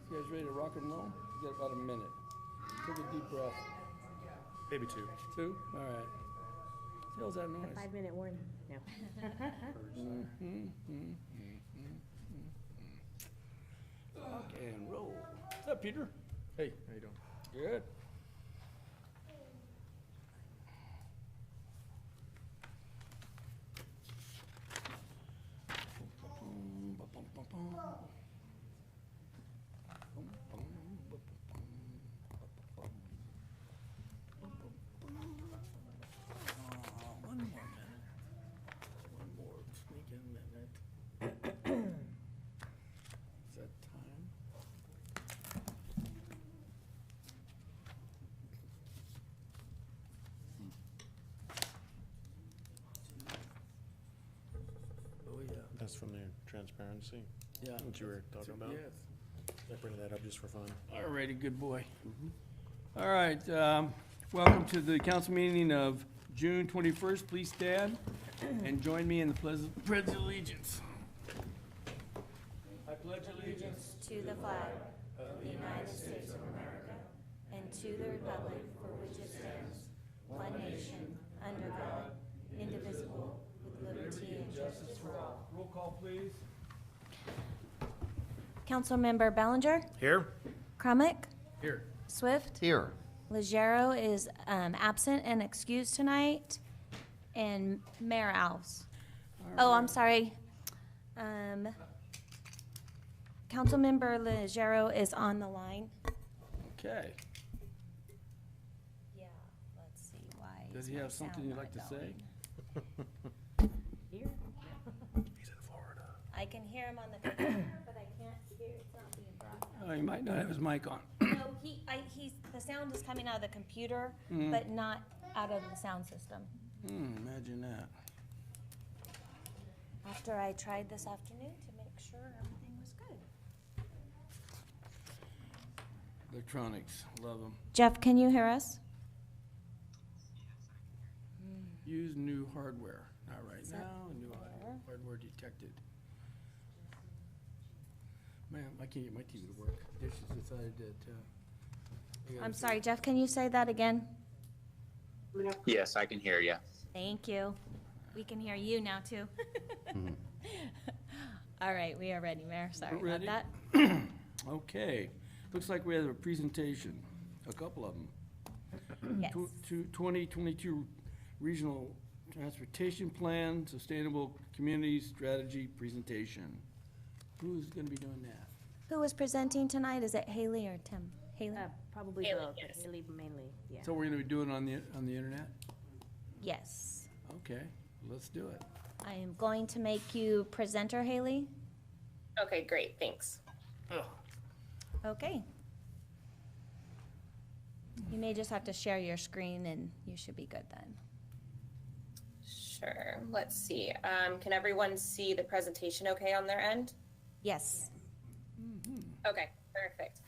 You guys ready to rock and roll? You got about a minute. Take a deep breath. Maybe two. Two? All right. What the hell's that noise? 5-minute warning. No. Rock and roll. What's up, Peter? Hey, how you doing? Good. One more minute. One more sneaking minute. Is that time? Oh, yeah. That's from the transparency, Yeah. what you were talking about. Yes. I printed that up just for fun. All righty, good boy. All right, welcome to the council meeting of June 21st. Please stand and join me in the pledge of allegiance. I pledge allegiance To the flag of the United States of America and to the republic for which it stands, one nation, under God, indivisible, with liberty and justice for all. Roll call, please. Councilmember Bellinger, Here? Crumick, Here. Swift, Here. Legero is absent and excused tonight, and Mayor Alves. Oh, I'm sorry. Councilmember Legero is on the line. Okay. Yeah, let's see why. Does he is my have something sound you'd not like to say? going? Here? He's in Florida. I can hear him on the computer, but I can't hear, it's not being broadcast. Oh, he might not have his mic on. No, the sound is coming out of the computer, but not out of the sound system. Imagine that. After I tried this afternoon to make sure everything was good. Electronics, love them. Jeff, can you hear us? Use new hardware. Not right Is that now, new hardware detected. Man, I can't get my TV to work. They just decided that, I gotta I'm figure- sorry, Jeff, can you say that again? Yes, I can hear you. Thank you. We can hear you now, too. All right, we are ready, Mayor. Sorry We're about ready? that. Okay, looks like we have a presentation, a couple of them. Yes. 2022 Regional Transportation Plan, Sustainable Community Strategy Presentation. Who's gonna be doing that? Who is presenting tonight? Is it Haley or Tim? Haley? Probably Haley, both, yes. but Haley mainly, yeah. So we're gonna be doing it on the internet? Yes. Okay, let's do it. I am going to make you presenter, Haley. Okay, great, thanks. Okay. You may just have to share your screen and you should be good then. Sure, let's see. Can everyone see the presentation okay on their end? Yes. Okay, perfect.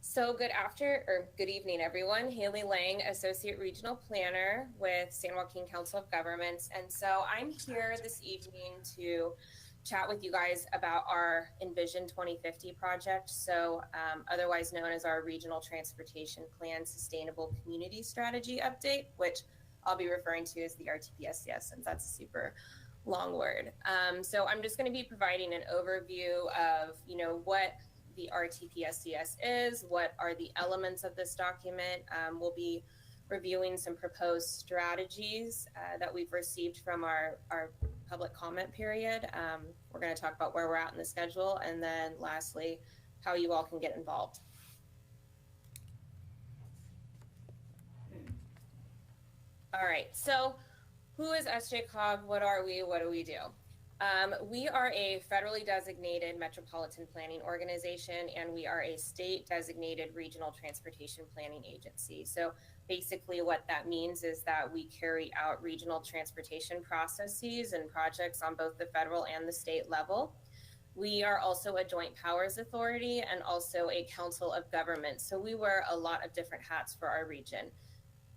So good evening, everyone. Haley Lang, Associate Regional Planner with San Joaquin Council of Governments. And so I'm here this evening to chat with you guys about our Envision 2050 project. So otherwise known as our Regional Transportation Plan Sustainable Community Strategy Update, which I'll be referring to as the RTPSCS, since that's a super long word. So I'm just going to be providing an overview of, what the RTPSCS is, what are the elements of this document. We'll be reviewing some proposed strategies that we've received from our public comment period. We're going to talk about where we're at in the schedule, and then lastly, how you all can get involved. All right, so who is SJCOG? What are we? What do we do? We are a federally designated metropolitan planning organization, and we are a state designated regional transportation planning agency. So basically what that means is that we carry out regional transportation processes and projects on both the federal and the state level. We are also a joint powers authority and also a council of governments. So we wear a lot of different hats for our region.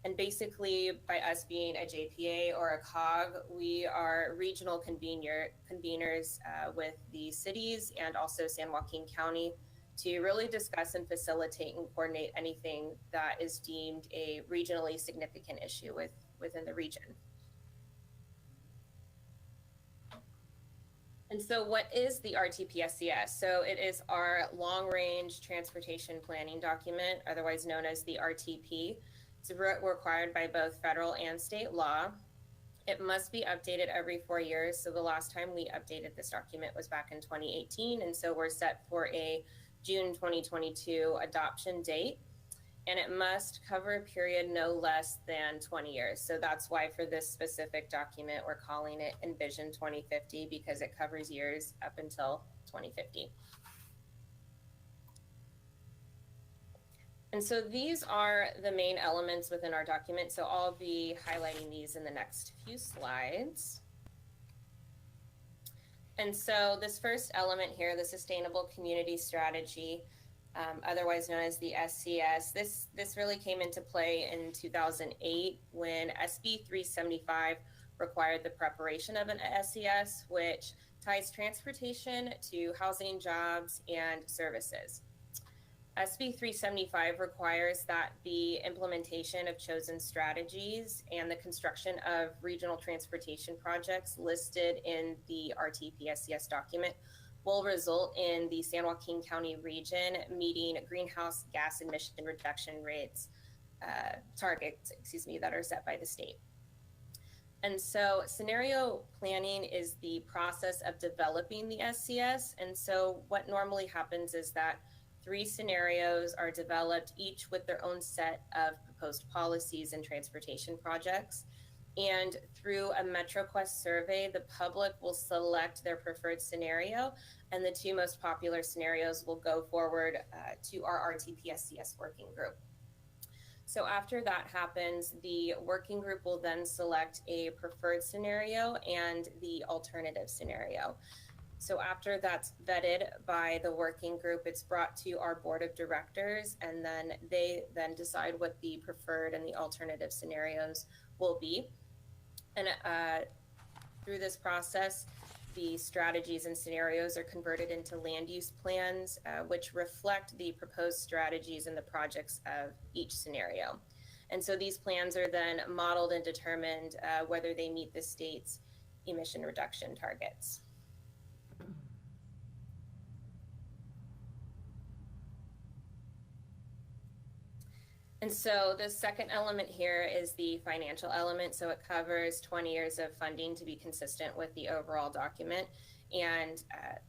And basically, by us being a JPA or a COG, we are regional conveners with the cities and also San Joaquin County to really discuss and facilitate and coordinate anything that is deemed a regionally significant issue within the region. And so what is the RTPSCS? So it is our long-range transportation planning document, otherwise known as the RTP. It's required by both federal and state law. It must be updated every 4 years. So the last time we updated this document was back in 2018. And so we're set for a June 2022 adoption date. And it must cover a period no less than 20 years. So that's why for this specific document, we're calling it Envision 2050, because it covers years up until 2050. And so these are the main elements within our document. So I'll be highlighting these in the next few slides. And so this first element here, the Sustainable Community Strategy, otherwise known as the SCS, this really came into play in 2008 when SB 375 required the preparation of an SCS, which ties transportation to housing, jobs, and services. SB 375 requires that the implementation of chosen strategies and the construction of regional transportation projects listed in the RTP-SCS document will result in the San Joaquin County region meeting greenhouse gas emission reduction rates targets, that are set by the state. And so scenario planning is the process of developing the SCS. And so what normally happens is that 3 scenarios are developed, each with their own set of proposed policies and transportation projects. And through a MetroQuest survey, the public will select their preferred scenario, and the 2 most popular scenarios will go forward to our RTP-SCS working group. So after that happens, the working group will then select a preferred scenario and the alternative scenario. So after that's vetted by the working group, it's brought to our board of directors, and then they then decide what the preferred and the alternative scenarios will be. And through this process, the strategies and scenarios are converted into land use plans, which reflect the proposed strategies and the projects of each scenario. And so these plans are then modeled and determined whether they meet the state's emission reduction targets. And so the second element here is the financial element. So it covers 20 years of funding to be consistent with the overall document, and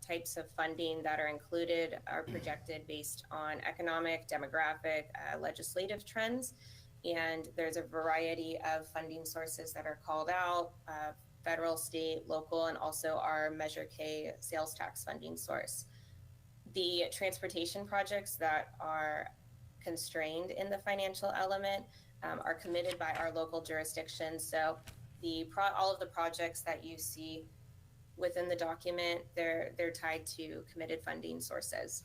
types of funding that are included are projected based on economic, demographic, legislative trends. And there's a variety of funding sources that are called out, federal, state, local, and also our Measure K sales tax funding source. The transportation projects that are constrained in the financial element are committed by our local jurisdictions. So all of the projects that you see within the document, they're tied to committed funding sources.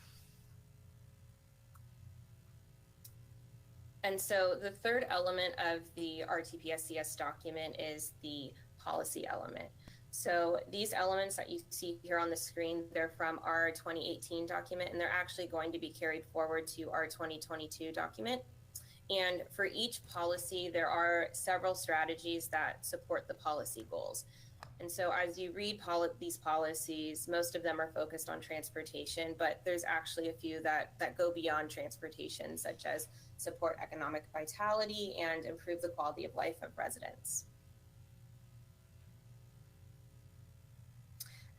And so the third element of the RTP-SCS document is the policy element. So these elements that you see here on the screen, they're from our 2018 document, and they're actually going to be carried forward to our 2022 document. And for each policy, there are several strategies that support the policy goals. And so as you read these policies, most of them are focused on transportation, but there's actually a few that go beyond transportation, such as support economic vitality and improve the quality of life of residents.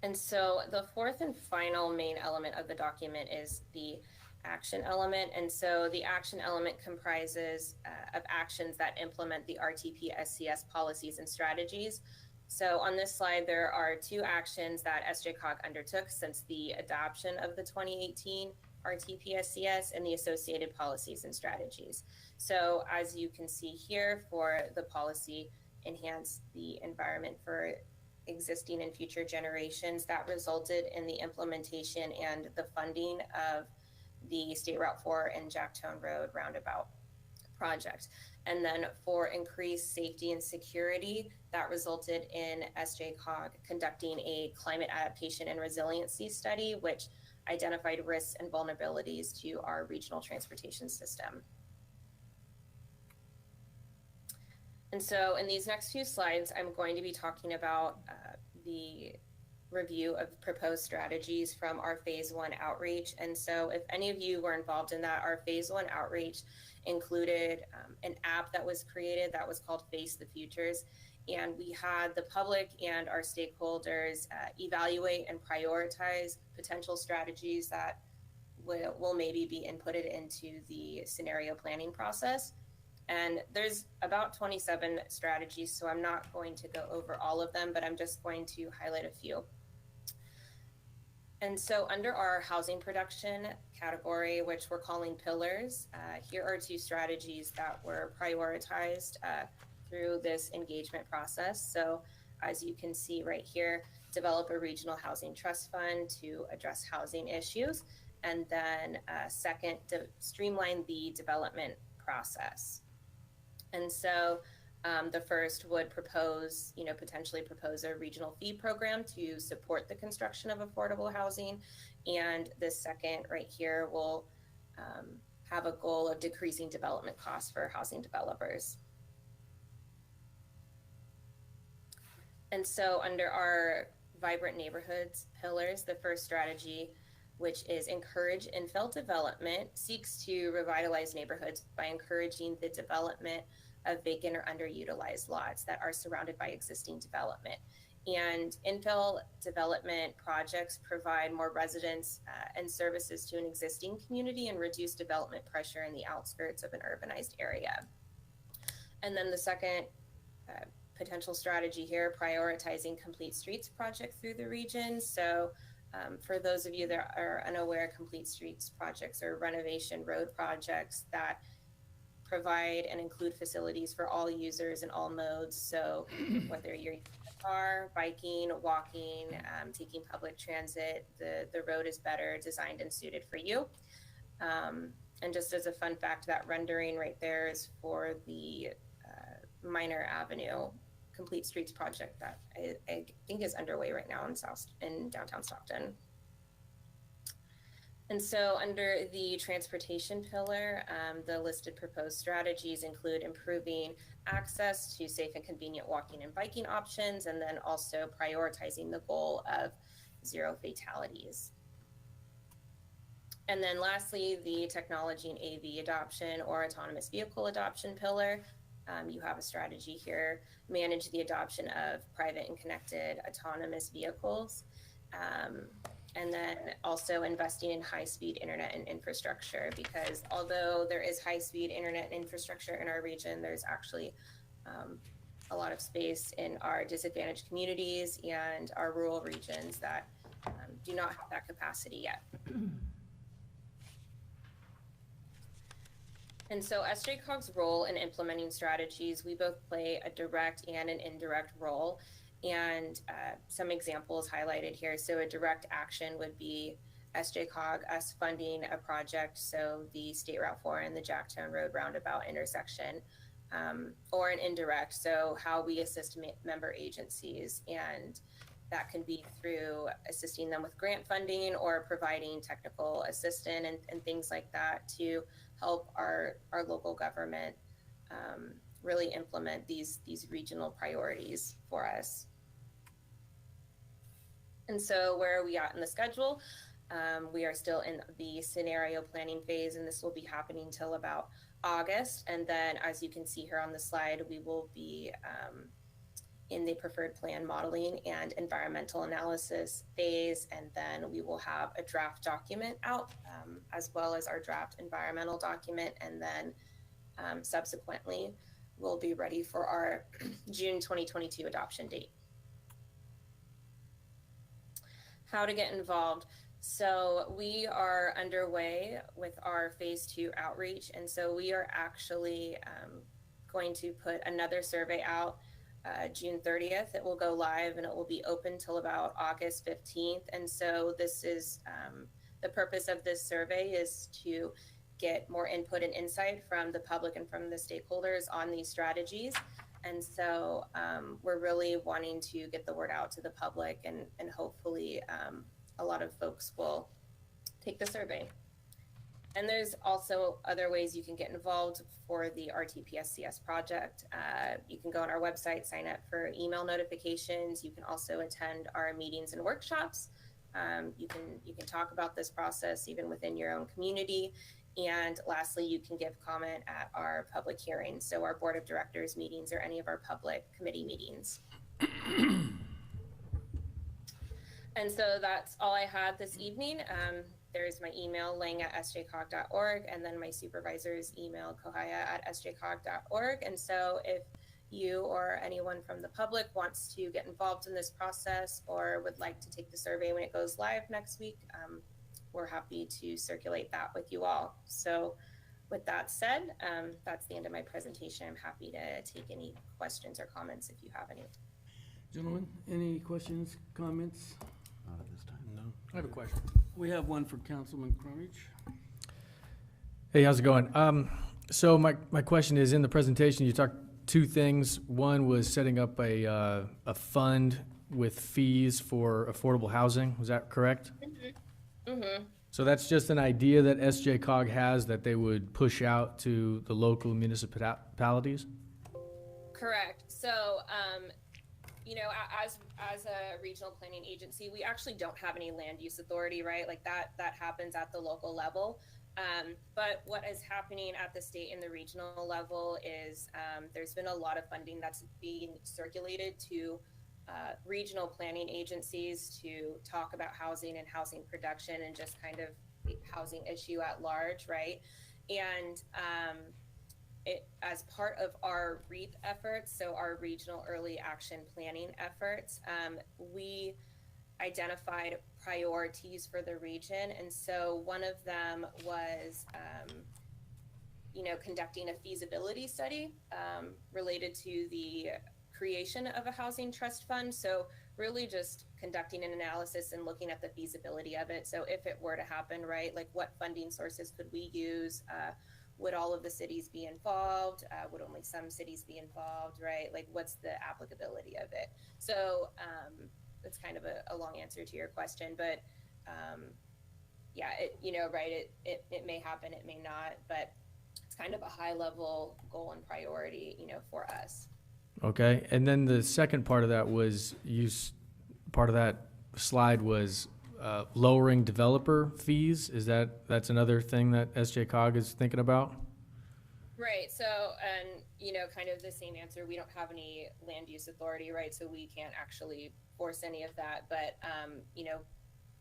And so the fourth and final main element of the document is the action element. And so the action element comprises of actions that implement the RTP-SCS policies and strategies. So on this slide, there are 2 actions that SJCOG undertook since the adoption of the 2018 RTP-SCS and the associated policies and strategies. So as you can see here, for the policy, enhance the environment for existing and future generations, that resulted in the implementation and the funding of the State Route 4 and Jacktone Road roundabout project. And then for increased safety and security, that resulted in SJCOG conducting a climate adaptation and resiliency study, which identified risks and vulnerabilities to our regional transportation system. And so in these next few slides, I'm going to be talking about the review of proposed strategies from our phase 1 outreach. And so if any of you were involved in that, our phase 1 outreach included an app that was created that was called Face the Futures. And we had the public and our stakeholders evaluate and prioritize potential strategies that will maybe be inputted into the scenario planning process. And there's about 27 strategies, so I'm not going to go over all of them, but I'm just going to highlight a few. And so under our housing production category, which we're calling pillars, here are 2 strategies that were prioritized through this engagement process. So as you can see right here, develop a regional housing trust fund to address housing issues. And then second, to streamline the development process. And so the first would propose, potentially propose a regional fee program to support the construction of affordable housing. And the second right here will have a goal of decreasing development costs for housing developers. And so under our vibrant neighborhoods pillars, the first strategy, which is encourage infill development, seeks to revitalize neighborhoods by encouraging the development of vacant or underutilized lots that are surrounded by existing development. And infill development projects provide more residents and services to an existing community and reduce development pressure in the outskirts of an urbanized area. And then the second potential strategy here, prioritizing complete streets project through the region. So for those of you that are unaware, complete streets projects are renovation road projects that provide and include facilities for all users in all modes. So whether you're using a car, biking, walking, taking public transit, the road is better designed and suited for you. And just as a fun fact, that rendering right there is for the Minor Avenue Complete Streets project that I think is underway right now in downtown Stockton. And so under the transportation pillar, the listed proposed strategies include improving access to safe and convenient walking and biking options, and then also prioritizing the goal of 0 fatalities. And then lastly, the technology and AV adoption or autonomous vehicle adoption pillar. You have a strategy here, manage the adoption of private and connected autonomous vehicles. And then also investing in high-speed internet and infrastructure, because although there is high-speed internet and infrastructure in our region, there's actually a lot of space in our disadvantaged communities and our rural regions that do not have that capacity yet. And so SJCOG's role in implementing strategies, we both play a direct and an indirect role. And some examples highlighted here. So a direct action would be SJCOG, us funding a project, so the State Route 4 and the Jacktown Road roundabout intersection, or an indirect, so how we assist member agencies. And that can be through assisting them with grant funding or providing technical assistance and things like that to help our local government really implement these regional priorities for us. And so where are we at in the schedule? We are still in the scenario planning phase, and this will be happening till about August. And then as you can see here on the slide, we will be in the preferred plan modeling and environmental analysis phase. And then we will have a draft document out as well as our draft environmental document. And then subsequently, we'll be ready for our June 2022 adoption date. How to get involved. So we are underway with our phase 2 outreach. And so we are actually going to put another survey out June 30th. It will go live and it will be open till about August 15th. And so this is the purpose of this survey is to get more input and insight from the public and from the stakeholders on these strategies. And so we're really wanting to get the word out to the public, and hopefully a lot of folks will take the survey. And there's also other ways you can get involved for the RTPSCS project. You can go on our website, sign up for email notifications. You can also attend our meetings and workshops. You can talk about this process even within your own community. And lastly, you can give comment at our public hearings, so our board of directors meetings or any of our public committee meetings. And so that's all I had this evening. There's my email, lang@sjcog.org, and then my supervisor's email, kohaya@sjcog.org. And so if you or anyone from the public wants to get involved in this process or would like to take the survey when it goes live next week, we're happy to circulate that with you all. So with that said, that's the end of my presentation. I'm happy to take any questions or comments if you have any. Gentlemen, any questions, comments? Not at this time. No. I have a question. We have one for Councilman Crumage. Hey, how's it going? So my question is, in the presentation, you talked two things. One was setting up a fund with fees for affordable housing. Was that correct? Mm-hmm. So that's just an idea that SJCOG has that they would push out to the local municipalities? Correct. So, you know, as a regional planning agency, we actually don't have any land use authority, right? Like that happens at the local level. But what is happening at the state and the regional level is there's been a lot of funding that's being circulated to regional planning agencies to talk about housing and housing production and just kind of the housing issue at large, right? And as part of our REAP efforts, so our regional early action planning efforts, we identified priorities for the region. And so one of them was, you know, conducting a feasibility study related to the creation of a housing trust fund. So really just conducting an analysis and looking at the feasibility of it. So if it were to happen, right, like what funding sources could we use? Would all of the cities be involved? Would only some cities be involved, right? Like what's the applicability of it? So that's kind of a long answer to your question, but yeah, you know, right, it may happen, it may not, but it's kind of a high level goal and priority, you know, for us. Okay, and then the second part of that was part of that slide was lowering developer fees. That's another thing that SJCOG is thinking about? Right. So, and you know, kind of the same answer. We don't have any land use authority, right? So we can't actually force any of that. But you know,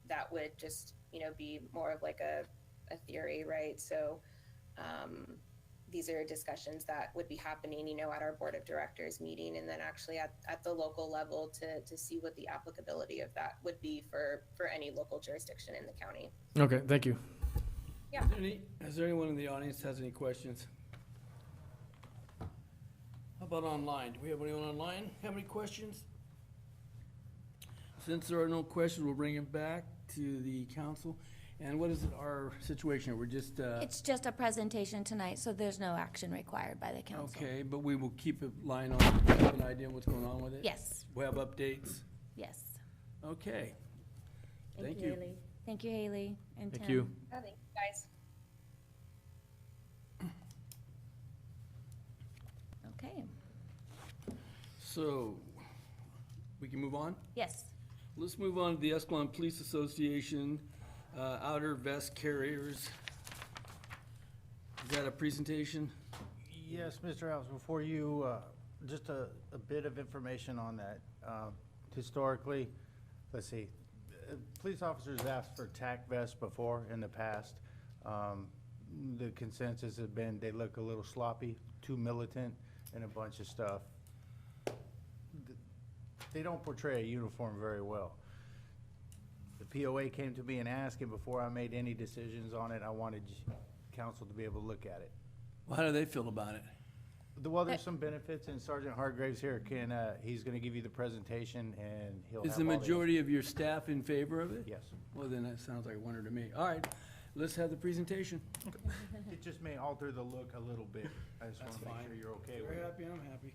that would just, you know, be more of like a theory, right? So these are discussions that would be happening, you know, at our board of directors meeting, and then actually at the local level to see what the applicability of that would be for any local jurisdiction in the county. Okay, thank you. Yeah. Is there anyone in the audience has any questions? How about online? Do we have anyone online have any questions? Since there are no questions, we'll bring it back to the council. And what is our situation? We're just, It's just a presentation tonight, so there's no action required by the council. okay, but we will keep a line on, have an idea what's going on with it? Yes, We'll have updates? yes. Okay. Thank you, you. Haley. Thank you, Haley and Tim. Thank you. Thank you, guys. Okay, So, we can move on? yes. Let's move on to the Escalon Police Association, outer vest carriers. Is that a presentation? Yes, Mr. House, before you, just a bit of information on that. Historically, let's see, police officers asked for TAC vests before in the past. The consensus has been they look a little sloppy, too militant, and a bunch of stuff. They don't portray a uniform very well. The POA came to me and asked, and before I made any decisions on it, I wanted council to be able to look at it. Well, how do they feel about it? Well, there's some benefits, and Sergeant Hargraves here can, he's gonna give you the presentation, and he'll have Is the all majority of your staff in favor of it? Yes. Well, then that sounds like a wonder to me. All right, let's have the presentation. It just may alter the look a little bit. I just That's wanna make fine. sure you're okay with You're it. happy, I'm happy.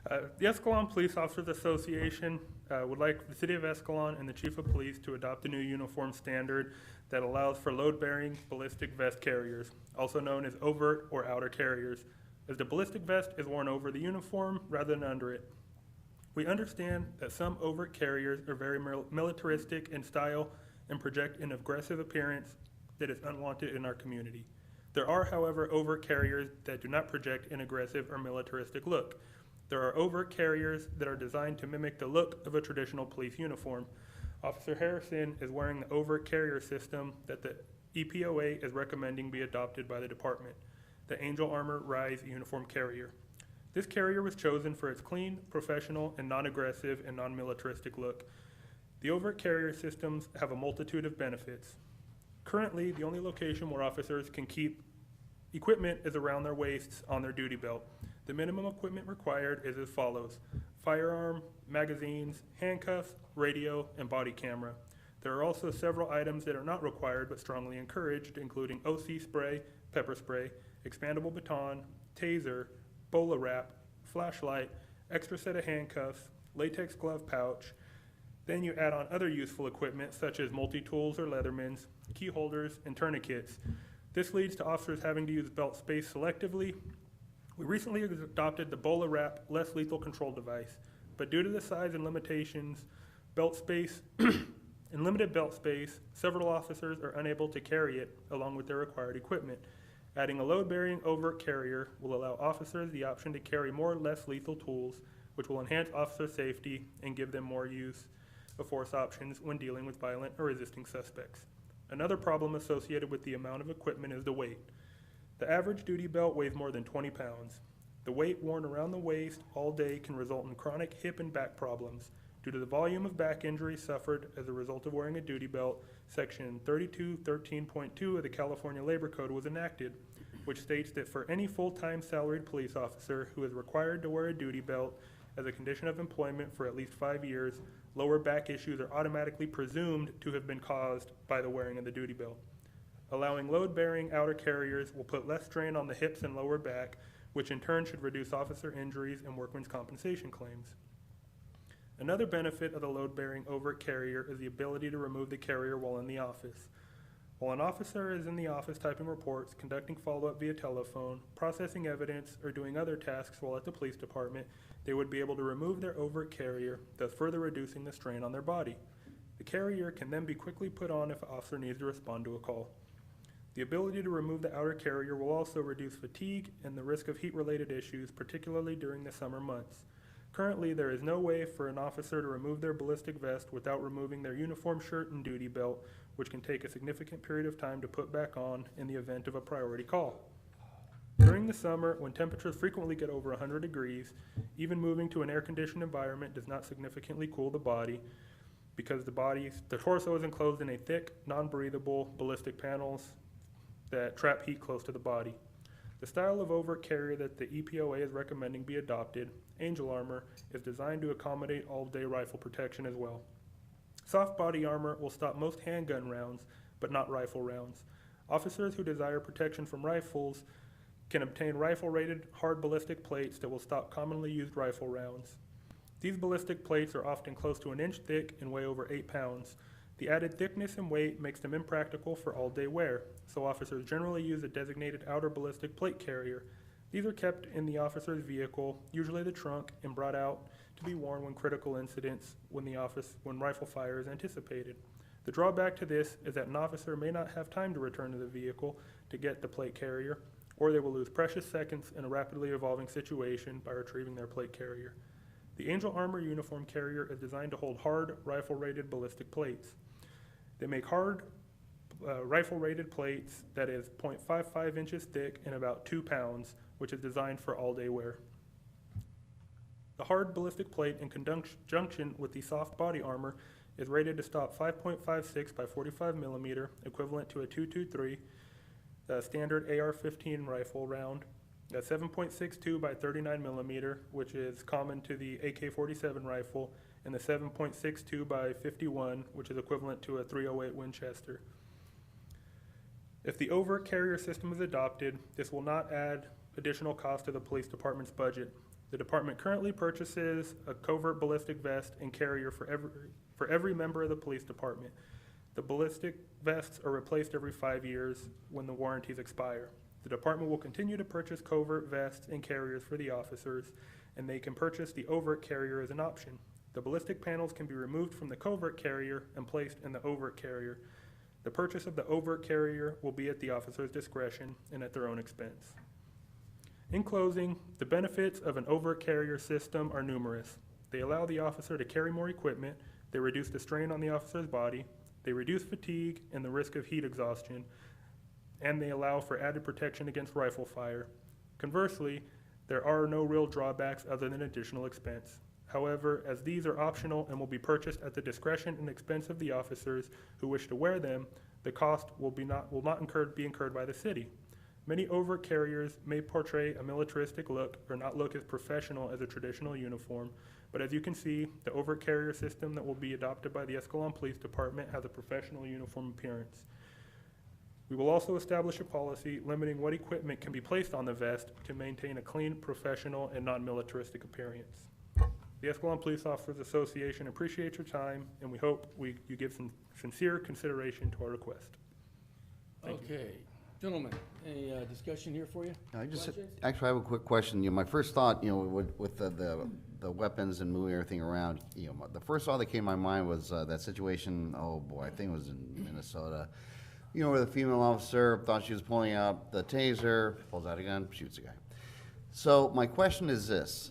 The Escalon Police Officers Association would like the City of Escalon and the Chief of Police to adopt a new uniform standard that allows for load-bearing ballistic vest carriers, also known as overt or outer carriers, as the ballistic vest is worn over the uniform rather than under it. We understand that some overt carriers are very militaristic in style and project an aggressive appearance that is unwanted in our community. There are, however, overt carriers that do not project an aggressive or militaristic look. There are overt carriers that are designed to mimic the look of a traditional police uniform. Officer Harrison is wearing the overt carrier system that the EPOA is recommending be adopted by the department, the Angel Armor Rise uniform carrier. This carrier was chosen for its clean, professional, and non-aggressive and non-militaristic look. The overt carrier systems have a multitude of benefits. Currently, the only location where officers can keep equipment is around their waists on their duty belt. The minimum equipment required is as follows: firearm, magazines, handcuffs, radio, and body camera. There are also several items that are not required but strongly encouraged, including OC spray, pepper spray, expandable baton, taser, BOLA wrap, flashlight, extra set of handcuffs, latex glove pouch. Then you add on other useful equipment such as multi-tools or Leathermans, key holders, and tourniquets. This leads to officers having to use belt space selectively. We recently adopted the BOLA wrap less lethal control device, but due to the size and limitations, belt space, and limited belt space, several officers are unable to carry it along with their required equipment. Adding a load-bearing overt carrier will allow officers the option to carry more or less lethal tools, which will enhance officer safety and give them more use of force options when dealing with violent or resisting suspects. Another problem associated with the amount of equipment is the weight. The average duty belt weighs more than 20 pounds. The weight worn around the waist all day can result in chronic hip and back problems. Due to the volume of back injuries suffered as a result of wearing a duty belt, Section 3213.2 of the California Labor Code was enacted, which states that for any full-time salaried police officer who is required to wear a duty belt as a condition of employment for at least 5 years, lower back issues are automatically presumed to have been caused by the wearing of the duty belt. Allowing load-bearing outer carriers will put less strain on the hips and lower back, which in turn should reduce officer injuries and workmen's compensation claims. Another benefit of the load-bearing overt carrier is the ability to remove the carrier while in the office. While an officer is in the office typing reports, conducting follow-up via telephone, processing evidence, or doing other tasks while at the police department, they would be able to remove their overt carrier, thus further reducing the strain on their body. The carrier can then be quickly put on if an officer needs to respond to a call. The ability to remove the outer carrier will also reduce fatigue and the risk of heat-related issues, particularly during the summer months. Currently, there is no way for an officer to remove their ballistic vest without removing their uniform shirt and duty belt, which can take a significant period of time to put back on in the event of a priority call. During the summer, when temperatures frequently get over 100 degrees, even moving to an air-conditioned environment does not significantly cool the body because the torso is enclosed in a thick, non-breathable ballistic panels that trap heat close to the body. The style of overt carrier that the EPOA is recommending be adopted, Angel Armor, is designed to accommodate all-day rifle protection as well. Soft body armor will stop most handgun rounds, but not rifle rounds. Officers who desire protection from rifles can obtain rifle-rated hard ballistic plates that will stop commonly used rifle rounds. These ballistic plates are often close to an inch thick and weigh over 8 pounds. The added thickness and weight makes them impractical for all-day wear, so officers generally use a designated outer ballistic plate carrier. These are kept in the officer's vehicle, usually the trunk, and brought out to be worn when critical incidents when rifle fire is anticipated. The drawback to this is that an officer may not have time to return to the vehicle to get the plate carrier, or they will lose precious seconds in a rapidly evolving situation by retrieving their plate carrier. The Angel Armor uniform carrier is designed to hold hard, rifle-rated ballistic plates. They make hard, rifle-rated plates that is 0.55 inches thick and about 2 pounds, which is designed for all-day wear. The hard ballistic plate in conjunction with the soft body armor is rated to stop 5.56 by 45 millimeter, equivalent to a .223 standard AR-15 rifle round, a 7.62 by 39 millimeter, which is common to the AK-47 rifle, and the 7.62 by 51, which is equivalent to a .308 Winchester. If the overt carrier system is adopted, this will not add additional cost to the police department's budget. The department currently purchases a covert ballistic vest and carrier for every member of the police department. The ballistic vests are replaced every 5 years when the warranties expire. The department will continue to purchase covert vests and carriers for the officers, and they can purchase the overt carrier as an option. The ballistic panels can be removed from the covert carrier and placed in the overt carrier. The purchase of the overt carrier will be at the officer's discretion and at their own expense. In closing, the benefits of an overt carrier system are numerous. They allow the officer to carry more equipment, they reduce the strain on the officer's body, they reduce fatigue and the risk of heat exhaustion, and they allow for added protection against rifle fire. Conversely, there are no real drawbacks other than additional expense. However, as these are optional and will be purchased at the discretion and expense of the officers who wish to wear them, the cost will not be incurred by the city. Many overt carriers may portray a militaristic look or not look as professional as a traditional uniform, but as you can see, the overt carrier system that will be adopted by the Escalon Police Department has a professional uniform appearance. We will also establish a policy limiting what equipment can be placed on the vest to maintain a clean, professional, and non-militaristic appearance. The Escalon Police Officers Association appreciates your time, and we hope you give some sincere consideration to our request. Thank you. Okay, gentlemen, any discussion here for you? I just, Questions? actually, I have a quick question. My first thought, with the weapons and moving everything around, the first thought that came to my mind was that situation, oh boy, I think it was in Minnesota, where the female officer thought she was pulling out the taser, pulls out a gun, shoots a guy. So my question is this,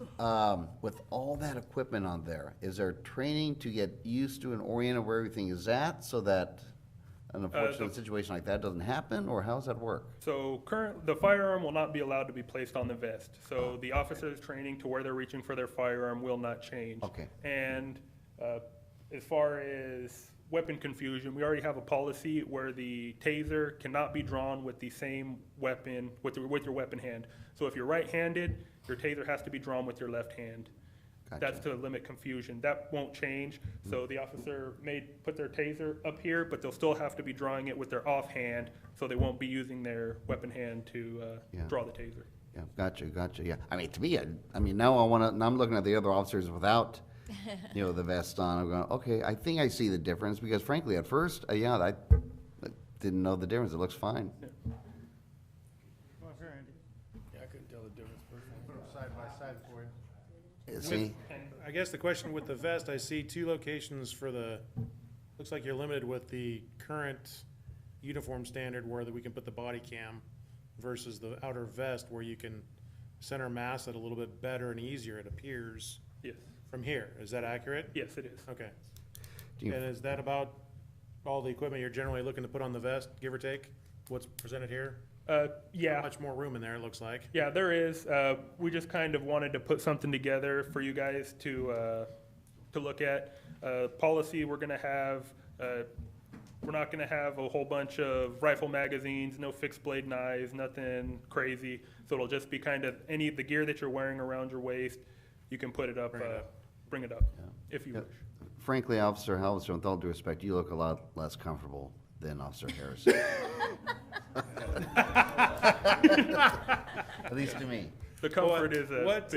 with all that equipment on there, is there training to get used to and oriented where everything is at so that an unfortunate situation like that doesn't happen, or how does that work? So the firearm will not be allowed to be placed on the vest. So the officer's training to where they're reaching for their firearm will not change. Okay. And as far as weapon confusion, we already have a policy where the taser cannot be drawn with the same weapon, with your weapon hand. So if you're right-handed, your taser has to be drawn with your left hand. Gotcha. That's to limit confusion. That won't change. So the officer may put their taser up here, but they'll still have to be drawing it with their offhand, so they won't be using their weapon hand to draw the taser. Yeah, gotcha, yeah. I mean, to me, now I'm looking at the other officers without, the vest on. I'm going, okay, I think I see the difference, because frankly, at first, I didn't know the difference. It looks fine. Yeah. Come up here, Andy. Yeah, I couldn't tell the difference personally. Put them side by side for you. See? I guess the question with the vest, I see two locations for looks like you're limited with the current uniform standard where we can put the body cam versus the outer vest where you can center mass it a little bit better and easier, it appears, Yes. from here. Is that accurate? Yes, it is. Okay. Do you- And is that about all the equipment you're generally looking to put on the vest, give or take? What's presented here? Yeah. Much more room in there, it looks like. Yeah, there is. We just kind of wanted to put something together for you guys to look at. Policy, we're gonna have, we're not gonna have a whole bunch of rifle magazines, no fixed blade knives, nothing crazy. So it'll just be kind of the gear that you're wearing around your waist, you can put it up, bring it up, if you Yeah. wish. Frankly, Officer Halverson, with all due respect, you look a lot less comfortable than Officer Harrison. At least to me. The comfort is a What,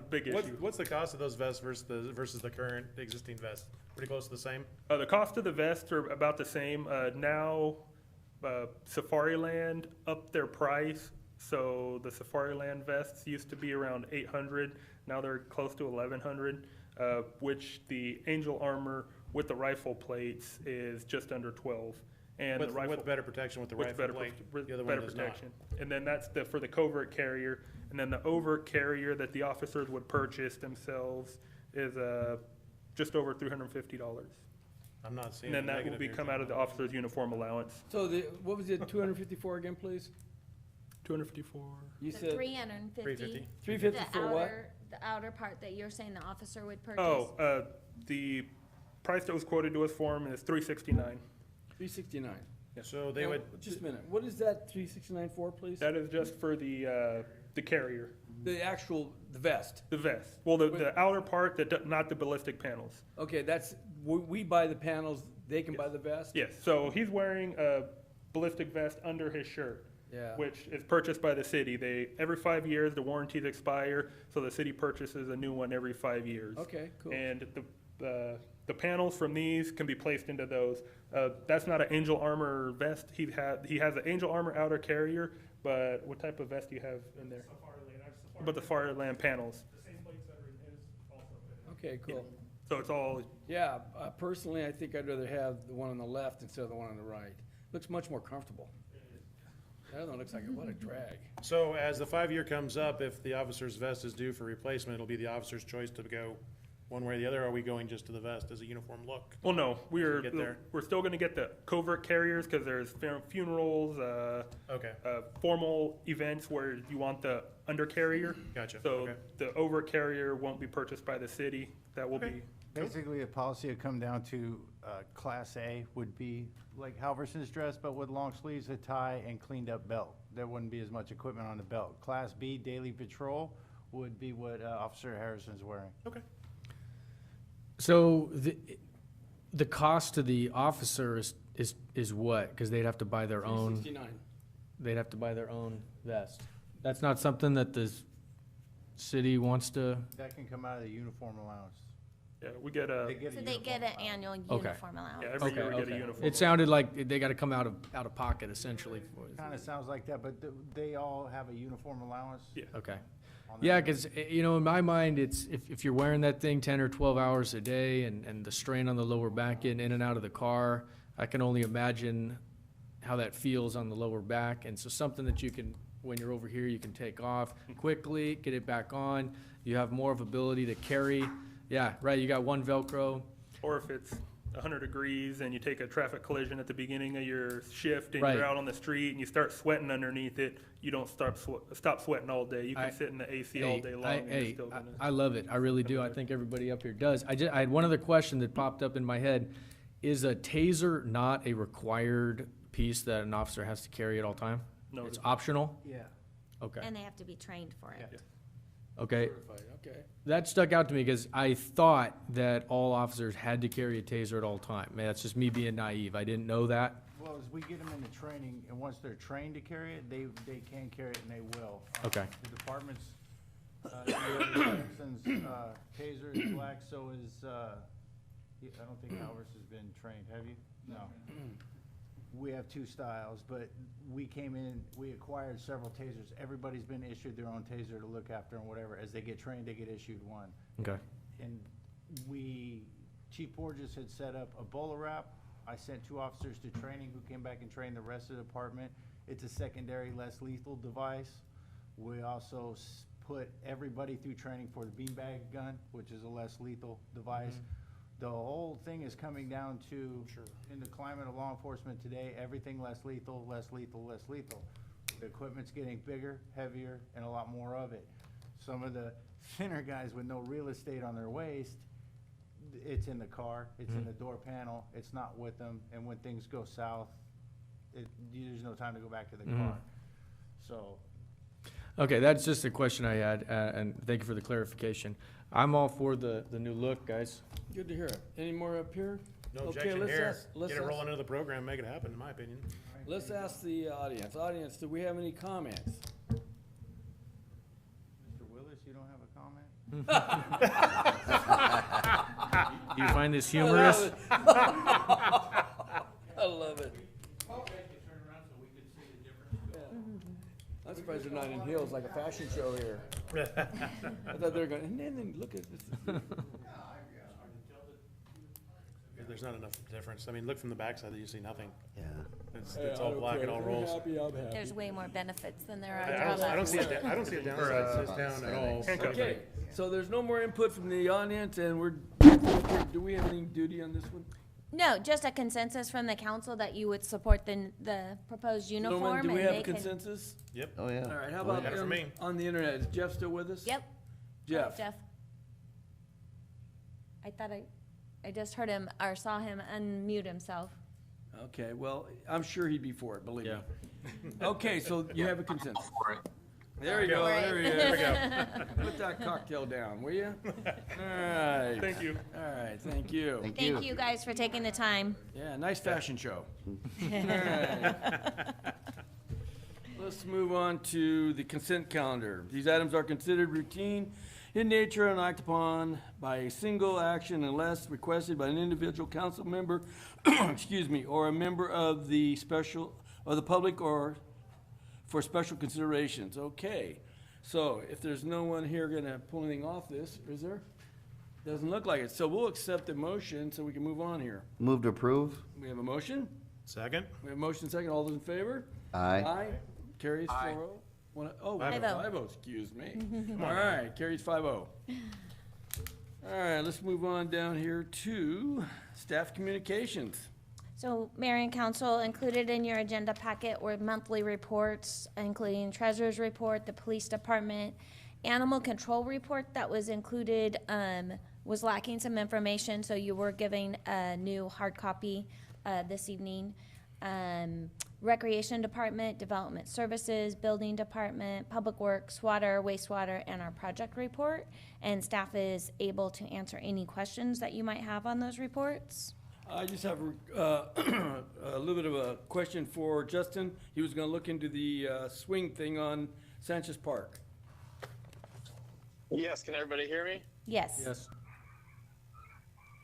big issue. What's the cost of those vests versus the current existing vest? Pretty close to the same? The cost of the vests are about the same. Now, Safariland upped their price. So the Safariland vests used to be around $800. Now they're close to $1,100, which the Angel Armor with the rifle plates is just under $12. And the rifle With better protection with the with rifle better, plate. The other one better does not. protection. And then that's for the covert carrier. And then the overt carrier that the officers would purchase themselves is just over $350. I'm not seeing And a then that will negative here. come out of the officer's uniform allowance. So what was it, 254 again, please? 254. You The said 350. 350. 350 for what? The outer part that you're saying the officer would purchase? Oh, the price that was quoted to us for him is $369. 369. So they Now, would, Just a minute, what is that 369 for, please? That is just for the carrier, The vest. the vest. Well, the outer part, not the ballistic panels. Okay, we buy the panels, they can buy the vest? Yes, so he's wearing a ballistic vest under his shirt. Yeah. which is purchased by the city. Every 5 years, the warranties expire, so the city purchases a new one every 5 years. Okay, cool. And the panels from these can be placed into those. That's not an Angel Armor vest. He has an Angel Armor outer carrier, but what type of vest do you have in there? But the Fireland panels. The same plates that are in his also. Okay, cool. So it's all, Yeah, personally, I think I'd rather have the one on the left instead of the one on the right. Looks much more comfortable. The other one looks like, what a drag. So as the 5-year comes up, if the officer's vest is due for replacement, it'll be the officer's choice to go one way or the other. Are we going just to the vest as a uniform look? well, no, we're Get there. still gonna get the covert carriers, because there's funerals, Okay, formal events where you want the undercarrier. gotcha. So Okay. the overt carrier won't be purchased by the city. That will be, Basically, the policy would come down to, Class A would be like Halverson's dress, but with long sleeves, a tie, and cleaned up belt. There wouldn't be as much equipment on the belt. Class B, daily patrol, would be what Officer Harrison's wearing. Okay. So the cost to the officer is what? Because they'd have to buy their own, $369. they'd have to buy their own vest. That's not something that the city wants to, That can come out of the uniform allowance. yeah, we get a, So they get an annual uniform allowance. yeah, every year we get a okay. uniform. It sounded like they gotta come out of pocket essentially. Kind of sounds like that, but they all have a uniform allowance? Yeah. Okay. on that? Yeah, because, you know, in my mind, it's, if you're wearing that thing 10 or 12 hours a day and the strain on the lower back getting in and out of the car, I can only imagine how that feels on the lower back. And so something that you can, when you're over here, you can take off quickly, get it back on. You have more of ability to carry. Yeah, right, you got one Velcro. Or if it's 100 degrees and you take a traffic collision at the beginning of your shift and Right. you're out on the street and you start sweating underneath it, you don't stop sweating all day. You can I- sit in the AC all day long and you're Hey, still gonna. I love it. I really do. I think everybody up here does. I had one other question that popped up in my head. Is a taser not a required piece that an officer has to carry at all time? No, It's it's- optional? Yeah. Okay, And they have to be trained for it. okay. Certified, okay. That stuck out to me because I thought that all officers had to carry a taser at all time. Man, that's just me being naive. I didn't know that. Well, as we get them into training, and once they're trained to carry it, they can carry it and they will. Okay. The department's, Jackson's, taser is black, so is, I don't think Alvarez has been trained, have you? No. We have two styles, but we came in, we acquired several tasers. Everybody's been issued their own taser to look after and whatever. As they get trained, they get issued one. Okay. And Chief Borges had set up a bowler wrap. I sent 2 officers to training who came back and trained the rest of the department. It's a secondary, less lethal device. We also put everybody through training for the beanbag gun, which is a less lethal device. The whole thing is coming down to, in the climate of law enforcement today, everything less lethal, less lethal, less lethal. The equipment's getting bigger, heavier, and a lot more of it. Some of the thinner guys with no real estate on their waist, it's in the car, it's in the door panel, it's not with them, and when things go south, there's no time to go back to the car. So, Okay, that's just a question I had, and thank you for the clarification. I'm all for the new look, guys. Good to hear it. Any more up here? No Okay, objection let's here. ask- let's Get it ask- rolling into the program, make it happen, in my opinion. Let's ask the audience. Audience, do we have any comments? Mr. Willis, you don't have a comment? Do you find this humorous? I love it. I'm surprised they're not in heels like a fashion show here. I thought they were going, and then look at this. There's not enough difference. I mean, look from the backside, you see nothing. Yeah. It's all black, it all rolls. I'm happy. There's way more benefits than there are I don't see drawbacks. I don't see a downside to this town at all. Handcuffs. Okay, so there's no more input from the audience, and do we have any duty on this one? No, just a consensus from the council that you would support the proposed Norman, uniform. do we and have they a can- consensus? Yep. Oh, yeah. All right, how Oh, about yeah. For me. on the internet? Is Jeff still with us? Yep. Jeff? Jeff. I thought I just heard him, or saw him unmute himself. Okay, well, I'm sure he'd be for it, believe me. Yeah. Okay, so you have a consensus. For it. There you go, Right. there he is. Put that cocktail down, will you? All right. Thank you. All right, thank you. Thank you guys for taking the time. Yeah, nice fashion show. All right. let's move on to the consent calendar. These items are considered routine in nature and acted upon by a single action unless requested by an individual council member, excuse me, or a member of the public or for special considerations. Okay, so if there's no one here gonna pull anything off this, is there? Doesn't look like it, so we'll accept the motion so we can move on here. Move to approve? We have a motion? Second? We have a motion second. All those in favor? Aye. Aye. Carries 4-0. Oh, we have a 5-0, excuse me. All right, carries 5-0. All right, let's move on down here to staff communications. So, Mayor and Council, included in your agenda packet were monthly reports, including Treasurer's Report, the Police Department, Animal Control Report that was included, was lacking some information, so you were giving a new hard copy this evening. Recreation Department, Development Services, Building Department, Public Works, Water, Wastewater, and our project report. And staff is able to answer any questions that you might have on those reports. I just have a little bit of a question for Justin. He was gonna look into the swing thing on Sanchez Park. Yes, can everybody hear me? Yes. Yes.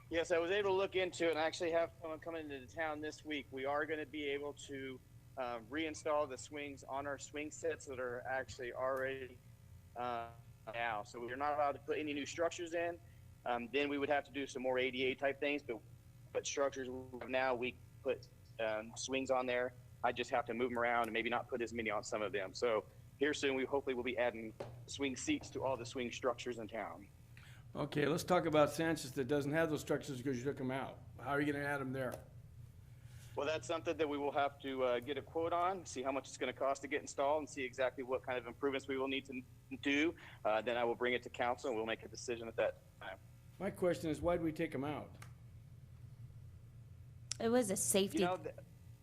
Yes, I was able to look into it and I actually have someone coming into town this week. We are going to be able to reinstall the swings on our swing sets that are actually already now. So we're not allowed to put any new structures in. Then we would have to do some more ADA type things, but structures now we put swings on there. I just have to move them around and maybe not put as many on some of them. So here soon, we hopefully will be adding swing seats to all the swing structures in town. Okay, let's talk about Sanchez that doesn't have those structures because you took them out. How are you gonna add them there? Well, that's something that we will have to get a quote on, see how much it's going to cost to get installed, and see exactly what kind of improvements we will need to do. Then I will bring it to council, and we'll make a decision at that time. My question is, why did we take them out? It was a safety. You know,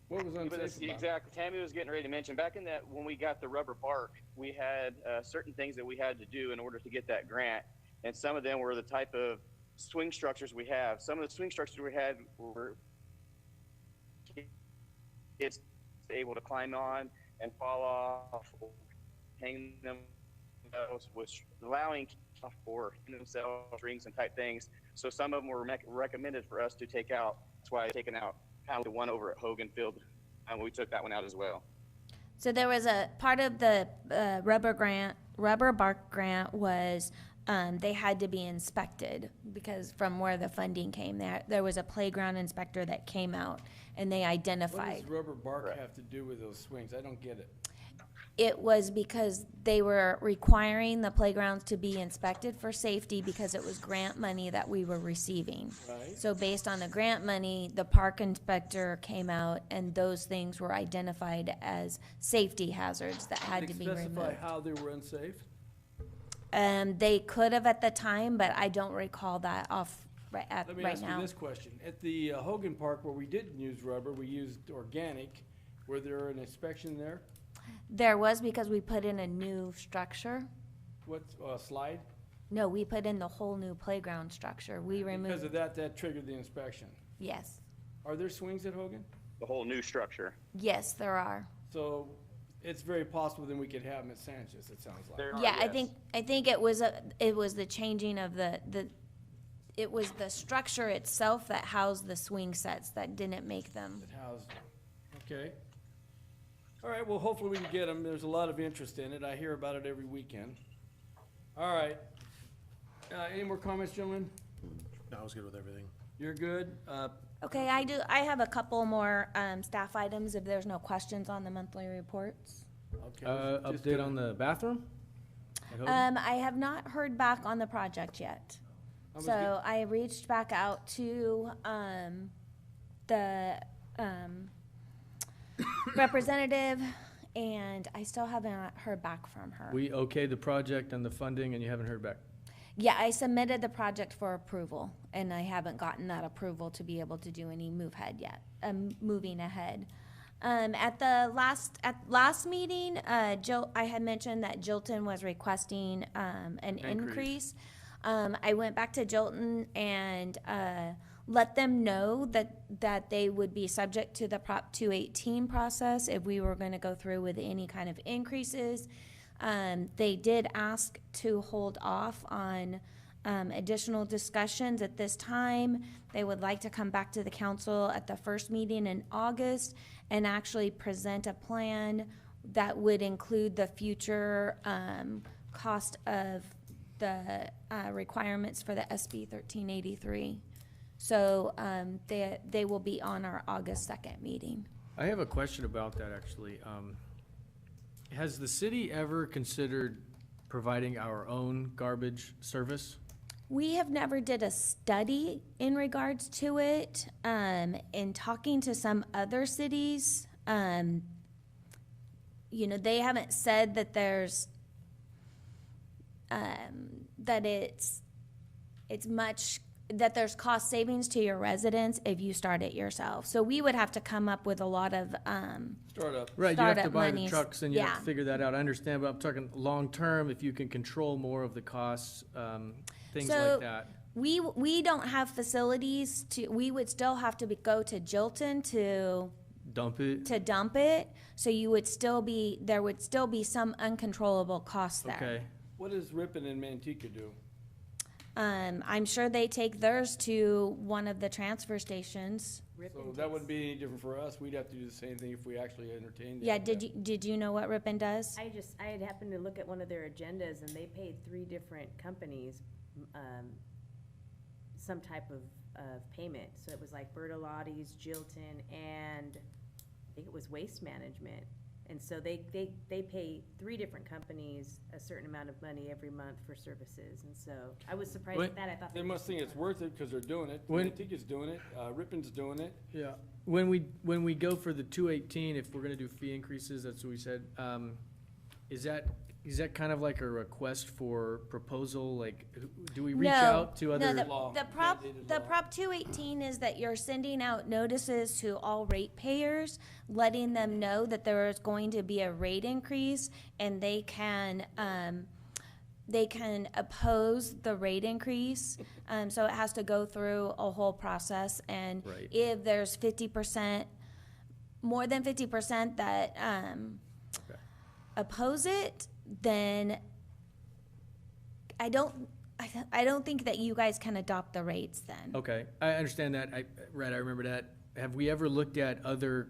What was but unsafe that's about it? exactly, Tammy was getting ready to mention, back in that, when we got the rubber bark, we had certain things that we had to do in order to get that grant. And some of them were the type of swing structures we have. Some of the swing structures we had were kids able to climb on and fall off, or hang themselves, which allowing for themselves rings and type things. So some of them were recommended for us to take out. That's why I've taken out the one over at Hogan Field, and we took that one out as well. So there was a part of the rubber bark grant was they had to be inspected because from where the funding came, there was a playground inspector that came out and they What identified. does rubber bark have to do with those swings? I don't get it. It was because they were requiring the playgrounds to be inspected for safety because it was grant money that we were receiving. Right. So based on the grant money, the park inspector came out and those things were identified as safety hazards that had to be Did they specify removed. how they were unsafe? They could have at the time, but I don't recall that right Let me right ask you now. this question. At the Hogan Park where we didn't use rubber, we used organic. Were there an inspection there? There was because we put in a new structure. What, slide? No, we put in the whole new playground structure. We Because removed, of that triggered the inspection. yes. Are there swings at Hogan? The whole new structure. Yes, there are. So it's very possible then we could have them at Sanchez, it sounds like. There are, Yeah, yes. I think it was the changing of it was the structure itself that housed the swing sets that didn't make them. It housed them. Okay. All right, well, hopefully we can get them. There's a lot of interest in it. I hear about it every weekend. All right. Any more comments, gentlemen? No, I was good with everything. You're good? Okay, I have a couple more staff items if there's no questions on the monthly reports. Okay. let's just Update do on the bathroom? at Hogan? I have not heard back on the project yet. I was So I reached back out to the representative, and I still haven't heard back from her. We okayed the project and the funding and you haven't heard back? Yeah, I submitted the project for approval, and I haven't gotten that approval to be able to do any moving ahead. At the last meeting, I had mentioned that Jilton was requesting an increase. I went back to Jilton and let them know that they would be subject to the Prop 218 process if we were going to go through with any kind of increases. They did ask to hold off on additional discussions at this time. They would like to come back to the council at the first meeting in August and actually present a plan that would include the future cost of the requirements for the SB 1383. So they will be on our August 2nd meeting. I have a question about that, actually. Has the city ever considered providing our own garbage service? We have never did a study in regards to it. In talking to some other cities, you know, they haven't said that there's that it's much, that there's cost savings to your residents if you start it yourself. So we would have to come up with a lot of Startup. Right, you have to startup buy the monies. trucks and you have Yeah. to figure that out. I understand, but I'm talking long-term, if you can control more of the costs, things So- like that. We don't have facilities to, we would still have to go to Jilton to Dump it? dump it. So you would still be, there would still be some uncontrollable costs there. Okay. What does Ripon and Manteca do? I'm sure they take theirs to one of the transfer stations. So that wouldn't be any different for us. We'd have to do the same thing if we actually entertained it. Yeah, did you know what Ripon does? I had happened to look at one of their agendas, and they paid 3 different companies, some type of payment. So it was like Bertolotti's, Jilton, and I think it was Waste Management. And so they pay 3 different companies a certain amount of money every month for services. And so I was surprised What- at that. I thought They must think it's worth it because they're doing it. When- Manteca's doing it, Ripon's doing it. Yeah. When we go for the 218, if we're gonna do fee increases, that's what we said, is that kind of like a request for proposal? Like, do we reach out to other? Law, The mandated law. Prop 218 is that you're sending out notices to all ratepayers, letting them know that there is going to be a rate increase, and they can oppose the rate increase. So it has to go through a whole process, and Right. if there's 50%, more than 50% that oppose it, then I don't think that you guys can adopt the rates then. Okay, I understand that. I remember that. Have we ever looked at other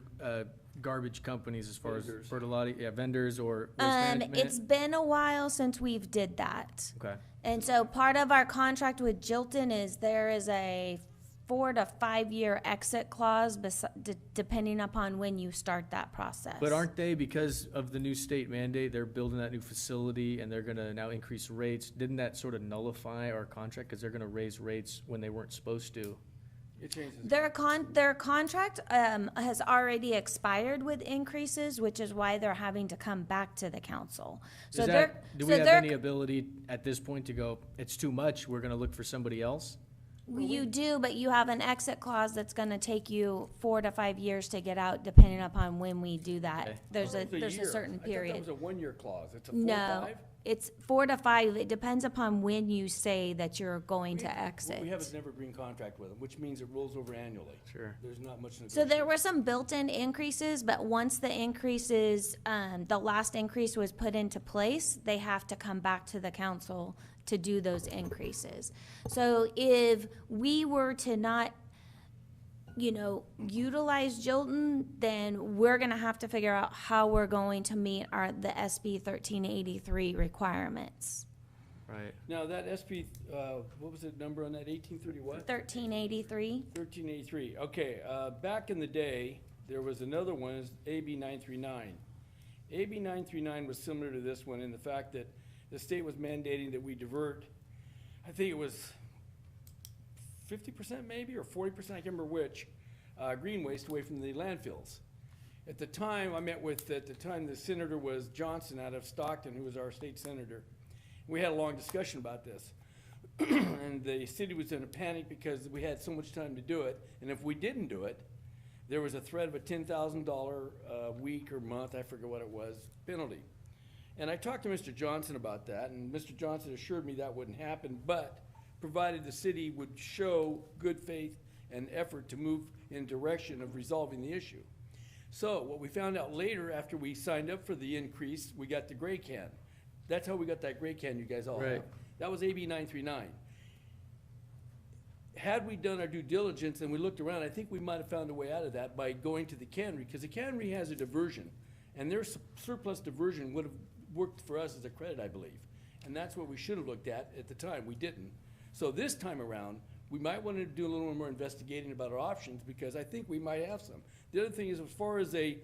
garbage companies as far Vendors. as Bertolotti, vendors or waste management? It's been a while since we've did that. Okay, And so part of our contract with Jilton is there is a 4 to 5 year exit clause depending upon when you start that process. but aren't they, because of the new state mandate, they're building that new facility and they're gonna now increase rates? Didn't that sort of nullify our contract, because they're gonna raise rates when they weren't supposed to? It changes. Their contract has already expired with increases, which is why they're having to come back to the council. So Does they're, that, do so we have they're- any ability at this point to go, it's too much, we're gonna look for somebody else? You do, but you have an exit clause that's gonna take you 4 to 5 years to get out, depending upon when we do that. Okay. There's a It's year. certain I thought that period. was a 1-year clause. It's a 4 No, 5? it's 4 to 5. It depends upon when you say that you're going to exit. We have an evergreen contract with them, which means it rolls over annually. Sure. There's not much So negotiation. there were some built-in increases, but once the increases, the last increase was put into place, they have to come back to the council to do those increases. So if we were to not, utilize Jilton, then we're gonna have to figure out how we're going to meet the SB 1383 requirements. Right. Now, that SP, what was the number on that? 1830 what? 1383? 1383. Okay, back in the day, there was another one, is AB 939. AB 939 was similar to this one in the fact that the state was mandating that we divert, I think it was 50% maybe, or 40%, I can't remember which, green waste away from the landfills. At the time, the senator was Johnson out of Stockton, who was our state senator. We had a long discussion about this. And the city was in a panic because we had so much time to do it, and if we didn't do it, there was a threat of a $10,000 week or month, I forget what it was, penalty. And I talked to Mr. Johnson about that, and Mr. Johnson assured me that wouldn't happen, but provided the city would show good faith and effort to move in direction of resolving the issue. So what we found out later, after we signed up for the increase, we got the gray can. That's how we got that gray can you guys all have. Right. That was AB 939. Had we done our due diligence and we looked around, I think we might have found a way out of that by going to the cannery, because the cannery has a diversion, and their surplus diversion would have worked for us as a credit, I believe. And that's what we should have looked at the time. We didn't. So this time around, we might want to do a little more investigating about our options, because I think we might have some. The other thing is, as far as a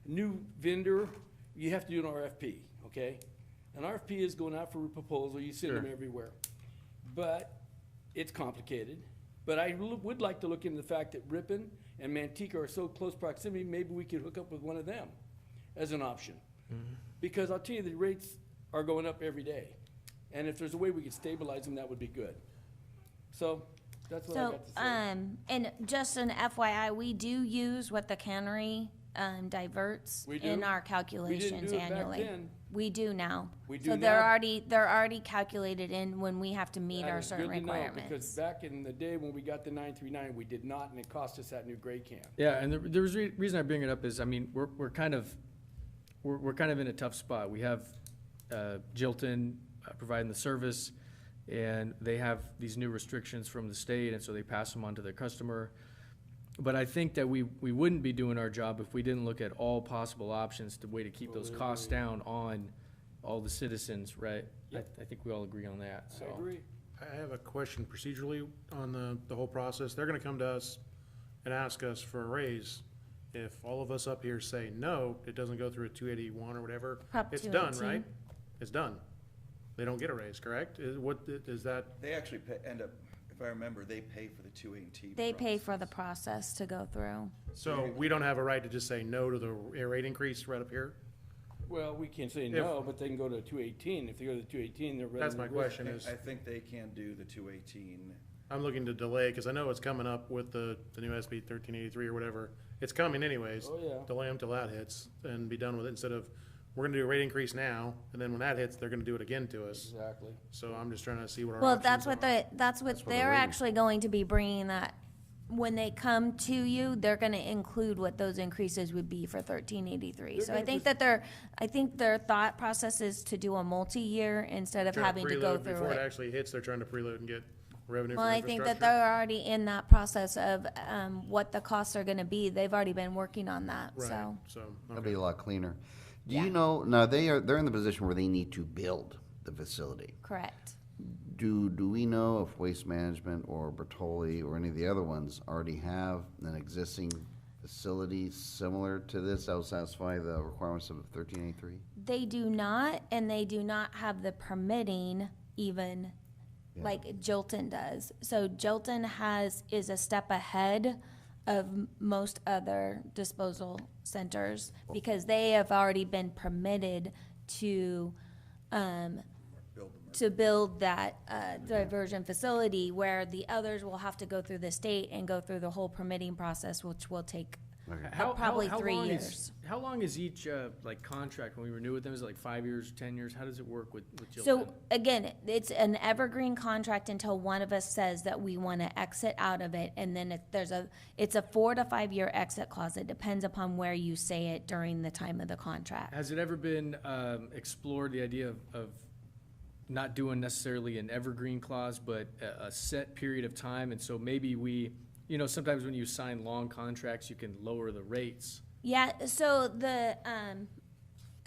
new vendor, you have to do an RFP, okay? An RFP is going out for a proposal, you send them Sure. everywhere. But it's complicated. But I would like to look into the fact that Ripon and Manteca are so close proximity, maybe we could hook up with one of them as an option. Because I'll tell you, the rates are going up every day. And if there's a way we could stabilize them, that would be good. So, that's what I So, got to say. and just an FYI, we do use what the cannery, diverts We do? in our We calculations didn't do it back annually. then. We do now. We do So now? they're already calculated in when we have to meet That our is certain good to know, Because requirements. back in the day when we got the 939, we did not, and it cost us that new gray can. Yeah, and the reason I bring it up is, I mean, we're kind of in a tough spot. We have Jilton providing the service, and they have these new restrictions from the state, and so they pass them on to their customer. But I think that we wouldn't be doing our job if we didn't look at all possible options to way to keep those costs down on all the citizens, right? I think we all agree on that, so. I agree. I have a question procedurally on the whole process. They're gonna come to us and ask us for a raise. If all of us up here say no, it doesn't go through a 281 or whatever, Prop it's done, 218. right? It's done. They don't get a raise, correct? Is that, They actually end up, if I remember, they pay for the 218. They pay for the process to go through. so we don't have a right to just say no to the rate increase right up here? Well, we can't say no, but they can go to 218. If they go to 218, they're. That's my question is, I think they can do the 218. I'm looking to delay, because I know it's coming up with the new SB 1383 or whatever. It's coming anyways. Oh, yeah. Delay them till that hits and be done with it, instead of, we're gonna do a rate increase now, and then when that hits, they're gonna do it again to us. Exactly. So I'm just trying to see what our Well, options that's what are. that's what what they're they're waiting actually going to be bringing that. When they come to you, they're gonna include what those increases would be for 1383. So I gonna think just- I think their thought process is to do a multi-year instead of Trying having to go preload through Before it it. actually hits, they're trying to preload and get revenue Well, for I think that infrastructure. they're already in that process of, what the costs are gonna be. They've already been working on that, Right, so. so, That'd okay. be a lot cleaner. Do Yeah. you know, now they're in the position where they need to build the facility. Correct. Do we know if Waste Management or Bertoli or any of the other ones already have an existing facility similar to this that will satisfy the requirements of 1383? They do not, and they do not have the permitting even like Jilton does. So Jilton is a step ahead of most other disposal centers because they have already been permitted to, build that, diversion facility, where the others will have to go through the state and go through the whole permitting process, which will take probably 3 years. How long is each, like, contract when we renew with them? Is it like 5 years, 10 years? How does it work with Jilton? So again, it's an evergreen contract until one of us says that we want to exit out of it, and then it's a 4 to 5 year exit clause. It depends upon where you say it during the time of the contract. Has it ever been explored, the idea of not doing necessarily an evergreen clause, but a set period of time? And so maybe sometimes when you sign long contracts, you can lower the rates. Yeah, so the,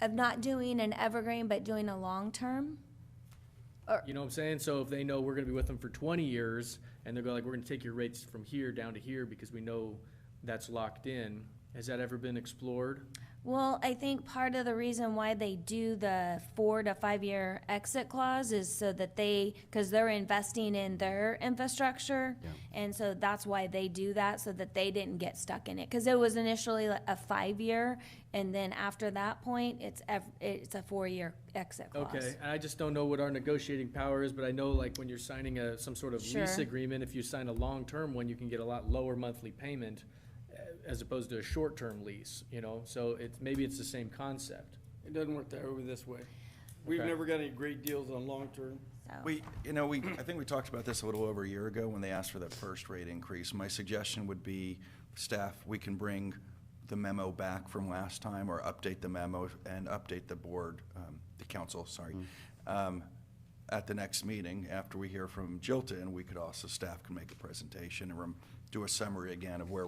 of not doing an evergreen, but doing a long-term, You know what I'm saying? So if they know we're gonna be with them for 20 years, and they're like, we're gonna take your rates from here down to here because we know that's locked in, has that ever been explored? well, I think part of the reason why they do the 4 to 5 year exit clause is so that because they're investing in their infrastructure. And so that's why they do that, so that they didn't get stuck in it. Because it was initially a 5 year, and then after that point, it's a 4 year exit clause. Okay, and I just don't know what our negotiating power is, but I know like when you're signing some sort of lease Sure. agreement, if you sign a long-term one, you can get a lot lower monthly payment as opposed to a short-term lease, so maybe it's the same concept. It doesn't work that way this way. We've Okay. never got any great deals on long-term. so. I think we talked about this a little over a year ago when they asked for that first rate increase. My suggestion would be, staff, we can bring the memo back from last time or update the memo and update the board, the council, sorry, at the next meeting. After we hear from Jilton, we could also, staff can make a presentation and do a summary again of where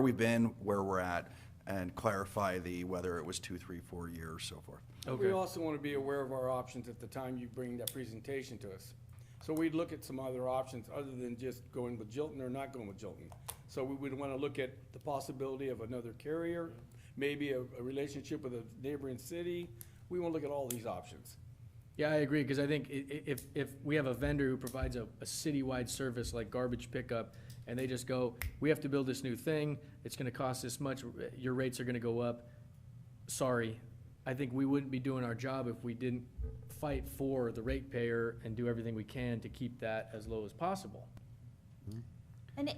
we've been, where we're at, and clarify whether it was 2, 3, 4 years, so forth. We also want to be aware of our options at the time you bring that presentation to us. So we'd look at some other options other than just going with Jilton or not going with Jilton. So we would want to look at the possibility of another carrier, maybe a relationship with a neighboring city. We want to look at all these options. Yeah, I agree, because I think if we have a vendor who provides a citywide service like garbage pickup, and they just go, we have to build this new thing, it's gonna cost this much, your rates are gonna go up, sorry. I think we wouldn't be doing our job if we didn't fight for the ratepayer and do everything we can to keep that as low as possible. And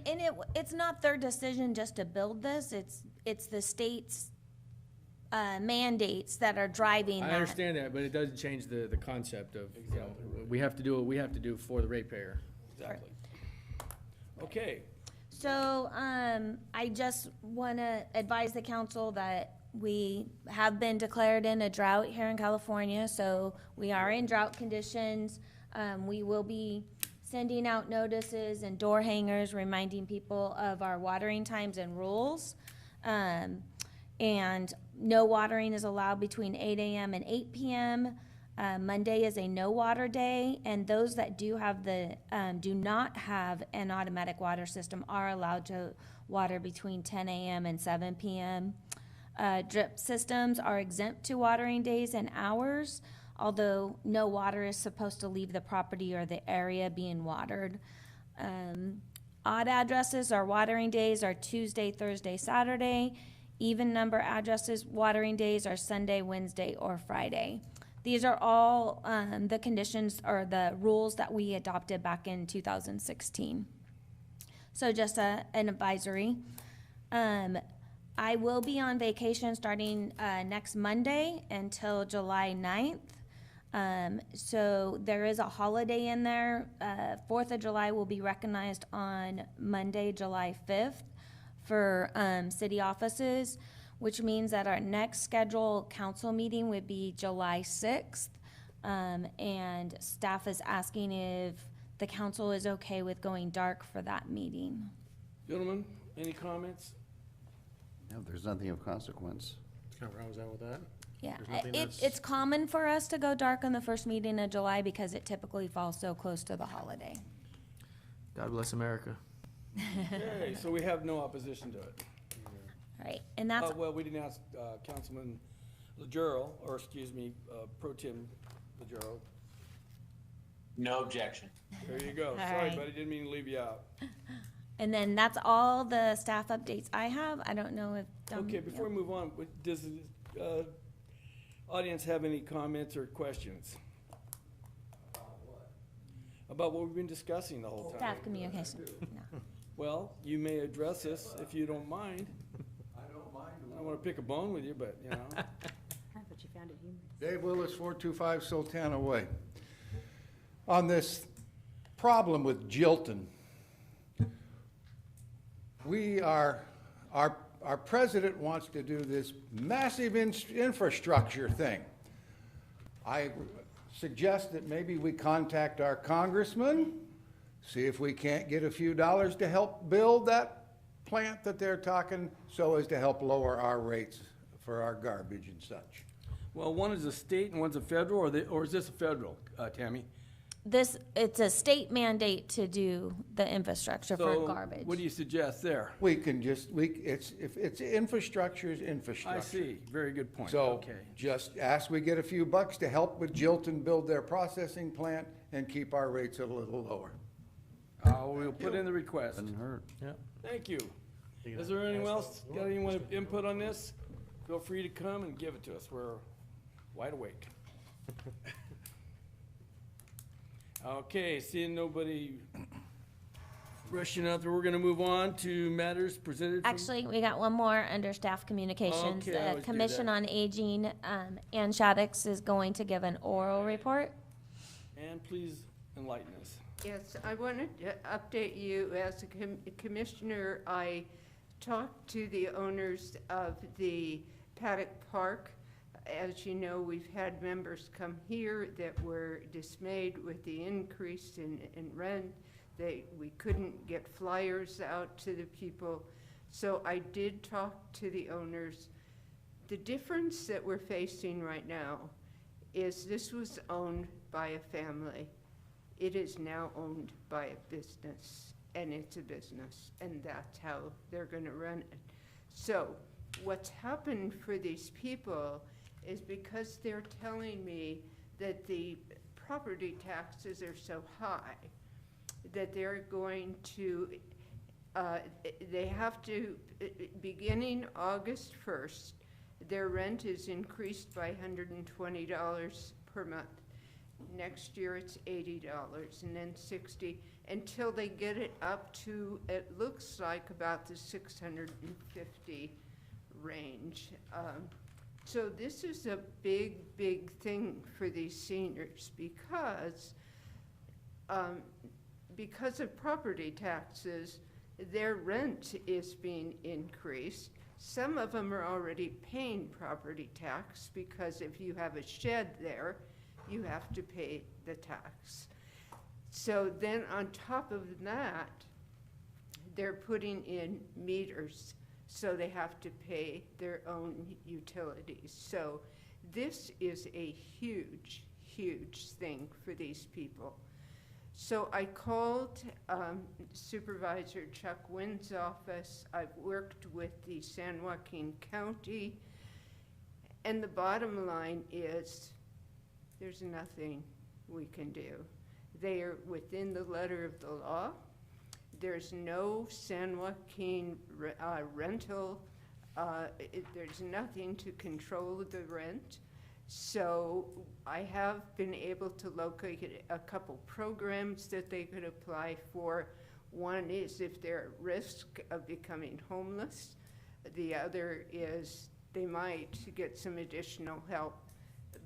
it's not their decision just to build this, it's the state's mandates that are driving that. I understand that, but it doesn't change the concept of, you know, we have to do what we have to do for the ratepayer. Exactly. Okay. So, I just want to advise the council that we have been declared in a drought here in California, so we are in drought conditions. We will be sending out notices and door hangers reminding people of our watering times and rules. And no watering is allowed between 8 a.m. and 8 p.m. Monday is a no water day, and those that do not have an automatic water system are allowed to water between 10 a.m. and 7 p.m. Drip systems are exempt to watering days and hours, although no water is supposed to leave the property or the area being watered. Odd addresses or watering days are Tuesday, Thursday, Saturday. Even number addresses, watering days are Sunday, Wednesday, or Friday. These are all the conditions or the rules that we adopted back in 2016. So just an advisory. I will be on vacation starting next Monday until July 9th. So there is a holiday in there. 4th of July will be recognized on Monday, July 5th for city offices, which means that our next scheduled council meeting would be July 6th. And staff is asking if the council is okay with going dark for that meeting. Gentlemen, any comments? No, there's nothing of consequence. Kind of where I was at with that. Yeah, There's nothing it's common for us to go dark on the first meeting of July because it typically falls so close to the holiday. God bless America. Okay, so we have no opposition to it. All right, and that's, Well, we didn't ask Councilman Legero, or excuse me, Pro Tem Legero. No objection. There you go. All Sorry, right. buddy, didn't mean to leave you out. and then that's all the staff updates I have. I don't know if. Okay, before we move on, does the audience have any comments or questions? About what we've been discussing the whole time? Staff communication, no. Well, you may address us if you don't mind. I don't mind. I don't want to pick a bone with you, but, you know. But you found it humorous. Dave Willis, 425 Sultana Way. On this problem with Jilton, our president wants to do this massive infrastructure thing. I suggest that maybe we contact our congressman, see if we can't get a few dollars to help build that plant that they're talking, so as to help lower our rates for our garbage and such. Well, one is a state and one's a federal, or is this a federal, Tammy? It's a state mandate to do the infrastructure for garbage. So what do you suggest there? We can just, if it's infrastructure, is infrastructure. I see. Very good point. So Okay. just ask we get a few bucks to help with Jilton build their processing plant and keep our rates a little lower. We'll put in the request. Doesn't hurt. Yeah. Thank you. Is there anyone else, got anyone input on this? Feel free to come and give it to us. We're wide awake. Okay, seeing nobody rushing out there, we're gonna move on to matters presented from. Actually, we got one more under staff communications. Okay, I always The do Commission that. on Aging, Ann Shaddix is going to give an oral report. And please enlighten us. Yes, I wanted to update you. As a commissioner, I talked to the owners of the Paddock Park. As you know, we've had members come here that were dismayed with the increase in rent. We couldn't get flyers out to the people. So I did talk to the owners. The difference that we're facing right now is this was owned by a family. It is now owned by a business, and it's a business, and that's how they're gonna run it. So what's happened for these people is because they're telling me that the property taxes are so high that they're going to, they have to, beginning August 1st, their rent is increased by $120 per month. Next year it's $80 and then $60 until they get it up to, it looks like about the $650 range. So this is a big, big thing for these seniors because of property taxes, their rent is being increased. Some of them are already paying property tax because if you have a shed there, you have to pay the tax. So then on top of that, they're putting in meters, so they have to pay their own utilities. So this is a huge, huge thing for these people. So I called Supervisor Chuck Wynn's office. I've worked with the San Joaquin County, and the bottom line is there's nothing we can do. They are within the letter of the law. There's no San Joaquin rental. There's nothing to control the rent. So I have been able to locate a couple programs that they could apply for. One is if they're at risk of becoming homeless. The other is they might get some additional help.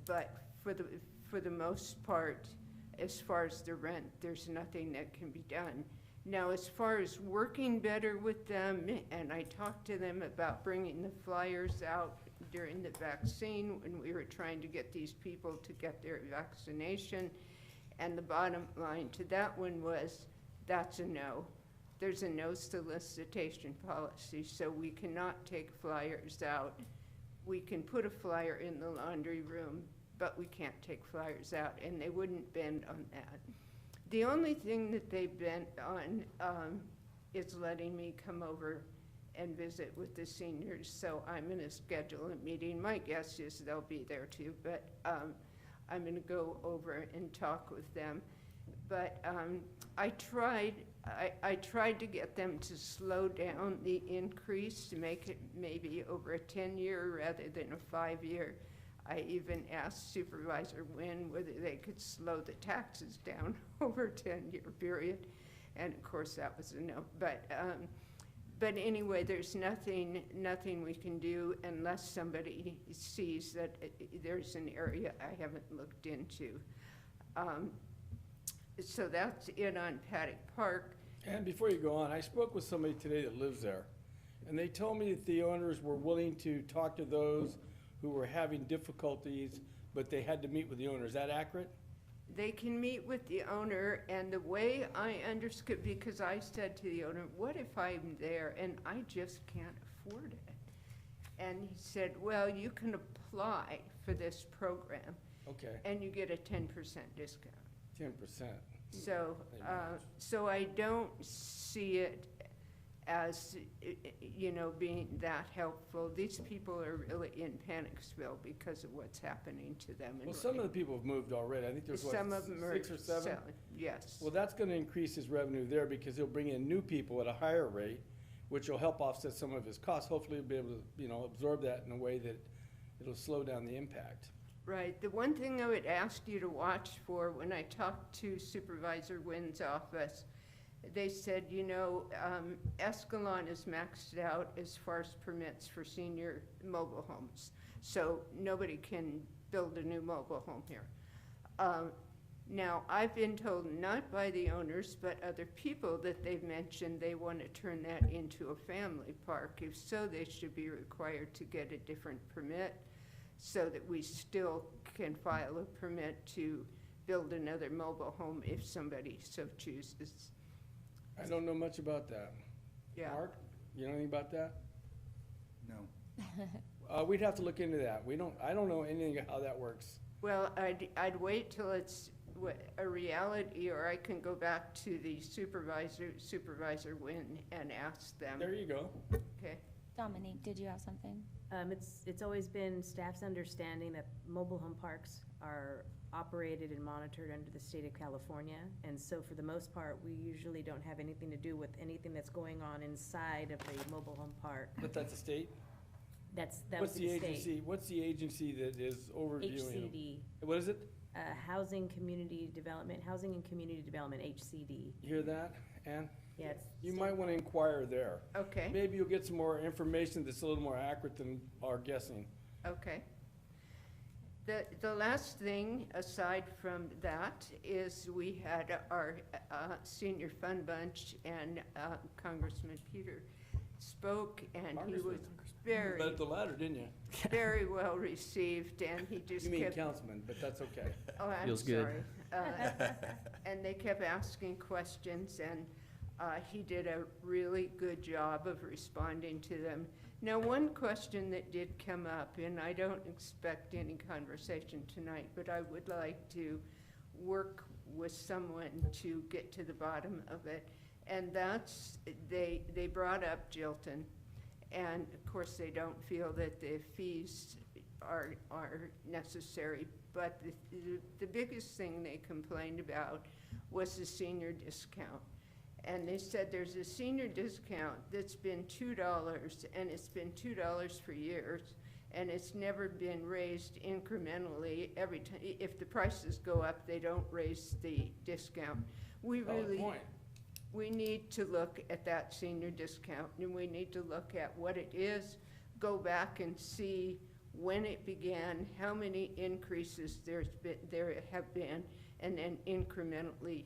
But for the most part, as far as the rent, there's nothing that can be done. Now, as far as working better with them, and I talked to them about bringing the flyers out during the vaccine when we were trying to get these people to get their vaccination, and the bottom line to that one was, that's a no. There's a no solicitation policy, so we cannot take flyers out. We can put a flyer in the laundry room, but we can't take flyers out, and they wouldn't bend on that. The only thing that they bent on is letting me come over and visit with the seniors, so I'm gonna schedule a meeting. My guess is they'll be there too, but I'm gonna go over and talk with them. But I tried to get them to slow down the increase, to make it maybe over a 10-year rather than a 5-year. I even asked Supervisor Wynn whether they could slow the taxes down over a 10-year period, and of course that was a no. But anyway, there's nothing we can do unless somebody sees that there's an area I haven't looked into. So that's it on Paddock Park. And before you go on, I spoke with somebody today that lives there, and they told me that the owners were willing to talk to those who were having difficulties, but they had to meet with the owner. Is that accurate? They can meet with the owner, and the way I understood, because I said to the owner, what if I'm there and I just can't afford it? And he said, well, you can apply for this program. Okay. And you get a 10% discount. 10%. So I don't see it as, being that helpful. These people are really in Panicsville because of what's happening to them. Well, some of the people have moved already. I think there's, Some of them are 6 or 7? selling, yes. Well, that's gonna increase his revenue there because he'll bring in new people at a higher rate, which will help offset some of his costs. Hopefully he'll be able to, absorb that in a way that it'll slow down the impact. Right. The one thing I would ask you to watch for when I talked to Supervisor Wynn's office, they said, Escalon is maxed out as far as permits for senior mobile homes. So nobody can build a new mobile home here. Now, I've been told, not by the owners, but other people, that they've mentioned they want to turn that into a family park. If so, they should be required to get a different permit so that we still can file a permit to build another mobile home if somebody so chooses. I don't know much about that. Yeah. Mark, you know anything about that? No. We'd have to look into that. I don't know anything how that works. Well, I'd wait till it's a reality, or I can go back to the Supervisor Wynn, and ask them. There you go. Okay. Dominique, did you have something? It's always been staff's understanding that mobile home parks are operated and monitored under the state of California. And so for the most part, we usually don't have anything to do with anything that's going on inside of the mobile home park. But that's a state? That What's would the be state. agency, what's the agency that is overviewing them? HCD, What is it? Housing and Community Development, HCD. You hear that, Ann? Yeah, it's You state. might want to inquire there. Okay. Maybe you'll get some more information that's a little more accurate than our guessing. Okay. The last thing, aside from that, is we had our senior fun bunch, and Congressman Peter spoke, and he was very, Led the ladder, didn't you? very well received, and he just You mean kept. councilman, but that's okay. Oh, I'm Feels good. sorry. And they kept asking questions, and he did a really good job of responding to them. Now, one question that did come up, and I don't expect any conversation tonight, but I would like to work with someone to get to the bottom of it, and that's, they brought up Jilton, and of course, they don't feel that the fees are necessary, but the biggest thing they complained about was the senior discount. And they said there's a senior discount that's been $2, and it's been $2 for years, and it's never been raised incrementally. Every time, if the prices go up, they don't raise the discount. We really, we need to look at that senior discount, and we need to look at what it is, go back and see when it began, how many increases there have been, and then incrementally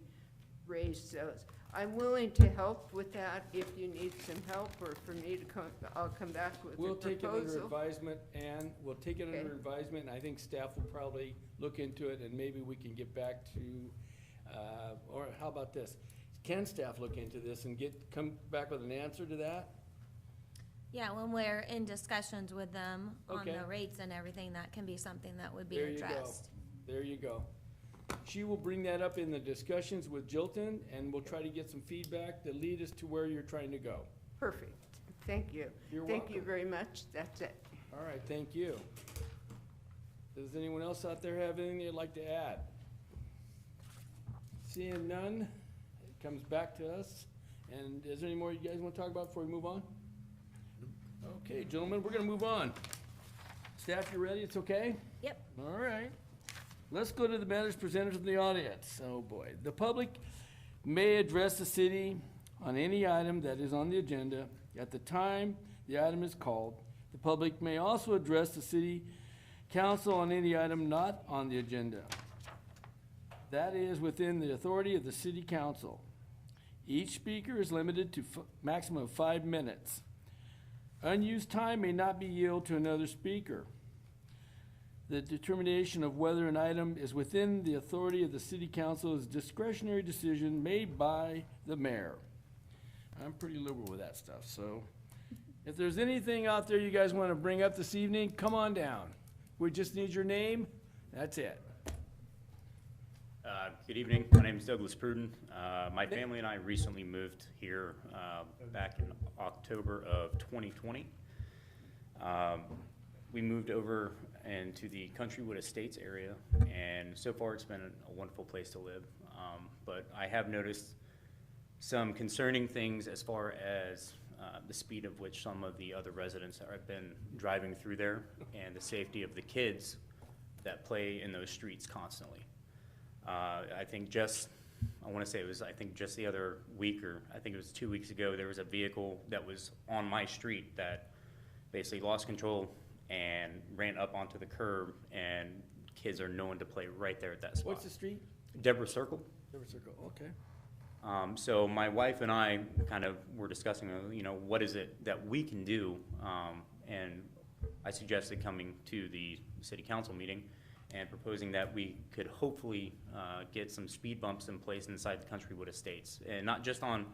raise those. I'm willing to help with that if you need some help, or for me to come, I'll come back with a proposal. We'll take it under advisement, and we'll take it Okay. under advisement, and I think staff will probably look into it, and maybe we can get back to, or how about this? Can staff look into this and come back with an answer to that? Yeah, when we're in discussions with them on Okay. the rates and everything, that can be something that would be There you go. addressed. There you go. She will bring that up in the discussions with Jilton, and we'll try to get some feedback to lead us to where you're trying to go. Perfect. Thank you. You're Thank you welcome. very much. That's it. All right, thank you. Does anyone else out there have anything they'd like to add? Seeing none, it comes back to us. And is there any more you guys want to talk about before we move on? Okay, gentlemen, we're gonna move on. Staff, you ready? It's okay? Yep. All right. Let's go to the matters presented from the audience. Oh, boy. The public may address the city on any item that is on the agenda at the time the item is called. The public may also address the city council on any item not on the agenda. That is within the authority of the city council. Each speaker is limited to maximum of 5 minutes. Unused time may not be yielded to another speaker. The determination of whether an item is within the authority of the city council is a discretionary decision made by the mayor. I'm pretty liberal with that stuff, so if there's anything out there you guys want to bring up this evening, come on down. We just need your name, that's it. Good evening. My name is Douglas Pruden. My family and I recently moved here back in October of 2020. We moved over into the Countrywood Estates area, and so far it's been a wonderful place to live. But I have noticed some concerning things as far as the speed of which some of the other residents have been driving through there, and the safety of the kids that play in those streets constantly. I think I want to say it was, I think just the other week, or I think it was 2 weeks ago, there was a vehicle that was on my street that basically lost control and ran up onto the curb, and kids are known to play right there at that spot. What's the street? Deborah Circle. Deborah Circle, okay. So my wife and I kind of were discussing, what is it that we can do? And I suggested coming to the city council meeting and proposing that we could hopefully get some speed bumps in place inside the Countrywood Estates. And not just on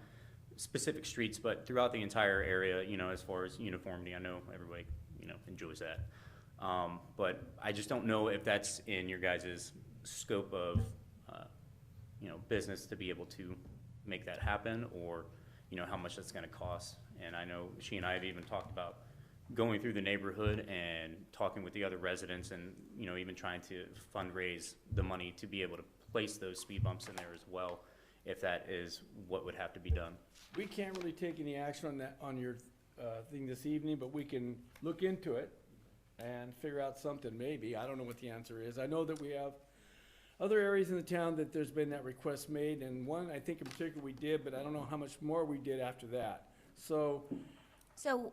specific streets, but throughout the entire area, as far as uniformity. I know everybody, enjoys that. But I just don't know if that's in your guys' scope of, business to be able to make that happen, or, how much that's gonna cost. And I know she and I have even talked about going through the neighborhood and talking with the other residents and, even trying to fundraise the money to be able to place those speed bumps in there as well, if that is what would have to be done. We can't really take any action on that, on your thing this evening, but we can look into it and figure out something, maybe. I don't know what the answer is. I know that we have other areas in the town that there's been that request made, and one I think in particular we did, but I don't know how much more we did after that. So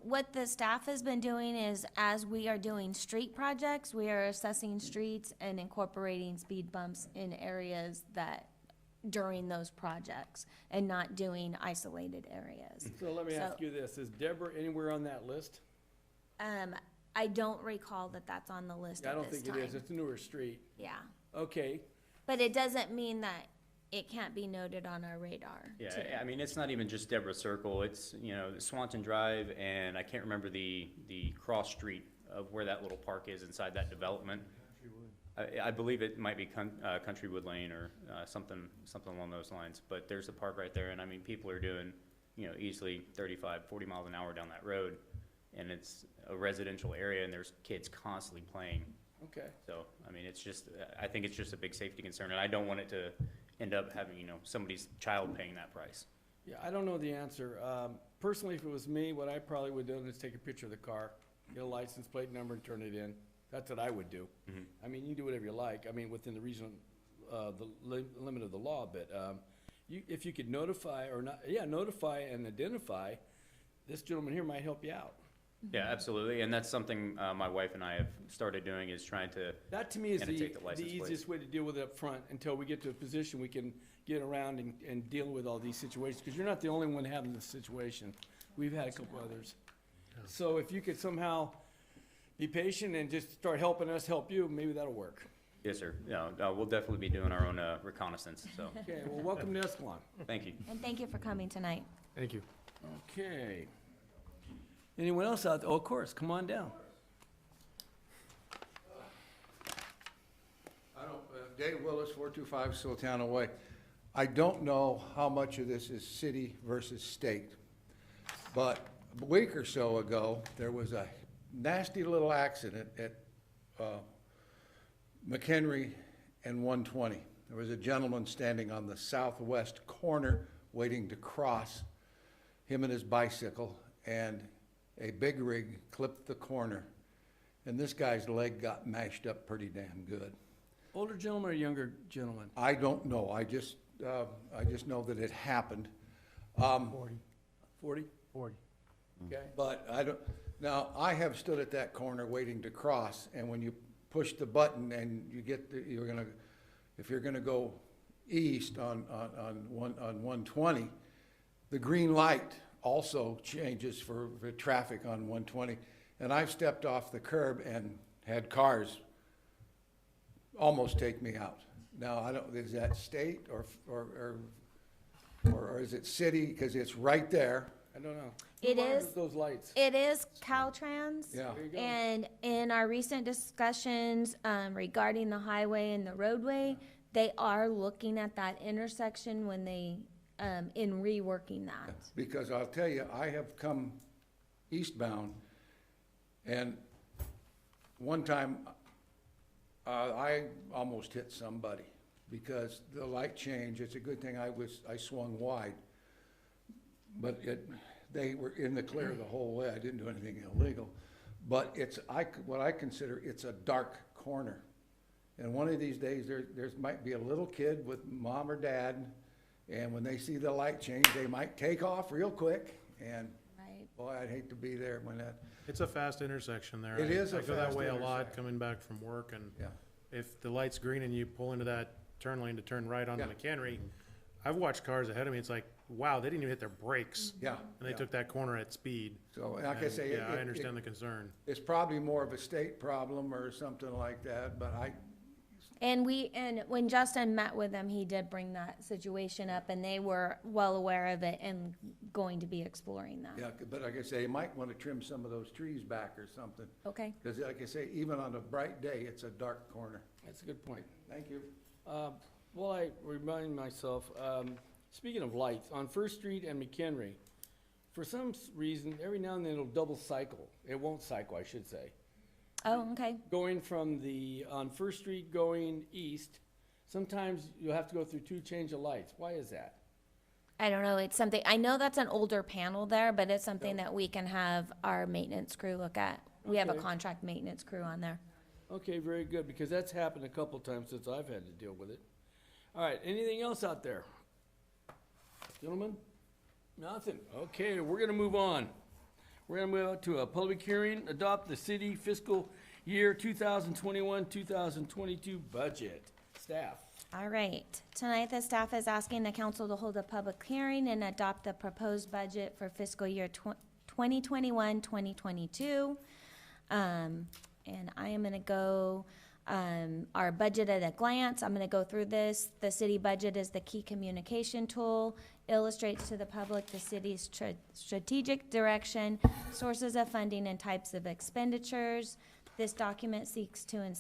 what the staff has been doing is, as we are doing street projects, we are assessing streets and incorporating speed bumps in areas that, during those projects, and not doing isolated areas. So let me ask you this, is Deborah anywhere on that list? I don't recall that that's on the list I at don't this think time. it is, it's a newer street. Yeah, Okay, but it doesn't mean that it can't be noted on our radar. Yeah, too. I mean, it's not even just Deborah Circle, it's, Swanton Drive, and I can't remember the cross street of where that little park is inside that development. I believe it might be Countrywood Lane or something along those lines, but there's a park right there, and I mean, people are doing, easily 35, 40 miles an hour down that road, and it's a residential area, and there's kids constantly playing. okay. So, I mean, it's just, I think it's just a big safety concern, and I don't want it to end up having, somebody's child paying that price. Yeah, I don't know the answer. Personally, if it was me, what I probably would do is take a picture of the car, get a license plate number and turn it in. That's what I would do. Mhm. I mean, you can do whatever you like, I mean, within the reason, the limit of the law, but, if you could notify or not, notify and identify, this gentleman here might help you out. Yeah, absolutely, and that's something my wife and I have started doing, is trying to That to me is kinda the take the license plates. easiest way to deal with it up front, until we get to a position we can get around and deal with all these situations, because you're not the only one having this situation. We've had a couple others. So if you could somehow be patient and just start helping us help you, maybe that'll work. Yes, sir. We'll definitely be doing our own reconnaissance, so, Okay, well, welcome to Escalon. thank you. And thank you for coming tonight. Thank you. Okay. Anyone else out there? Oh, of course, come on down. Dave Willis, 425 Siltown Way. I don't know how much of this is city versus state, but a week or so ago, there was a nasty little accident at McHenry and 120. There was a gentleman standing on the southwest corner waiting to cross, him and his bicycle, and a big rig clipped the corner, and this guy's leg got mashed up pretty damn good. Older gentleman or younger gentleman? I don't know, I just know that it happened. 40? 40. Okay. But now, I have stood at that corner waiting to cross, and when you push the button and you get, if you're gonna go east on 120, the green light also changes for traffic on 120. And I've stepped off the curb and had cars almost take me out. Now, is that state or is it city? Because it's right there. I don't know. It Who monitors is- those lights? It is Caltrans. Yeah. There you go. And in our recent discussions regarding the highway and the roadway, they are looking at that intersection when they, in reworking that. Because I'll tell you, I have come eastbound, and one time, I almost hit somebody because the light changed. It's a good thing I swung wide. But they were in the clear the whole way. I didn't do anything illegal. But what I consider, it's a dark corner. And one of these days, there might be a little kid with mom or dad, and when they see the light change, they might take off real quick. And Right. boy, I'd hate to be there when that, It's a fast intersection there. It is a I go that fast way a lot intersection. coming back from work, and yeah. if the light's green and you pull into that turn lane to turn right onto Yeah. McHenry, I've watched cars ahead of me, it's like, wow, they didn't even hit their brakes. Yeah, And they yeah. took that corner at speed. So, like I And, say. Yeah, I understand the concern. It's probably more of a state problem or something like that, but And when Justin met with them, he did bring that situation up, and they were well aware of it and going to be exploring that. yeah, but like I say, you might want to trim some of those trees back or something. Okay. Because like I say, even on a bright day, it's a dark corner. That's a good point. Thank you. Well, I remind myself, speaking of lights, on First Street and McHenry, for some reason, every now and then it'll double cycle. It won't cycle, I should say. Oh, okay. Going from on First Street going east, sometimes you'll have to go through two change of lights. Why is that? I don't know, it's something, I know that's an older panel there, but it's something that we can have our maintenance crew look at. We have a Okay. contract maintenance crew on there. Okay, very good, because that's happened a couple times since I've had to deal with it. All right, anything else out there? Gentlemen? Nothing. Okay, we're gonna move on. We're gonna move to a public hearing, adopt the city fiscal year 2021-2022 budget. Staff. All right, tonight the staff is asking the council to hold a public hearing and adopt the proposed budget for fiscal year 2021-2022. And I am gonna go, our budget at a glance, I'm gonna go through this. The city budget is the key communication tool, illustrates to the public the city's strategic direction, sources of funding and types of expenditures. This document seeks to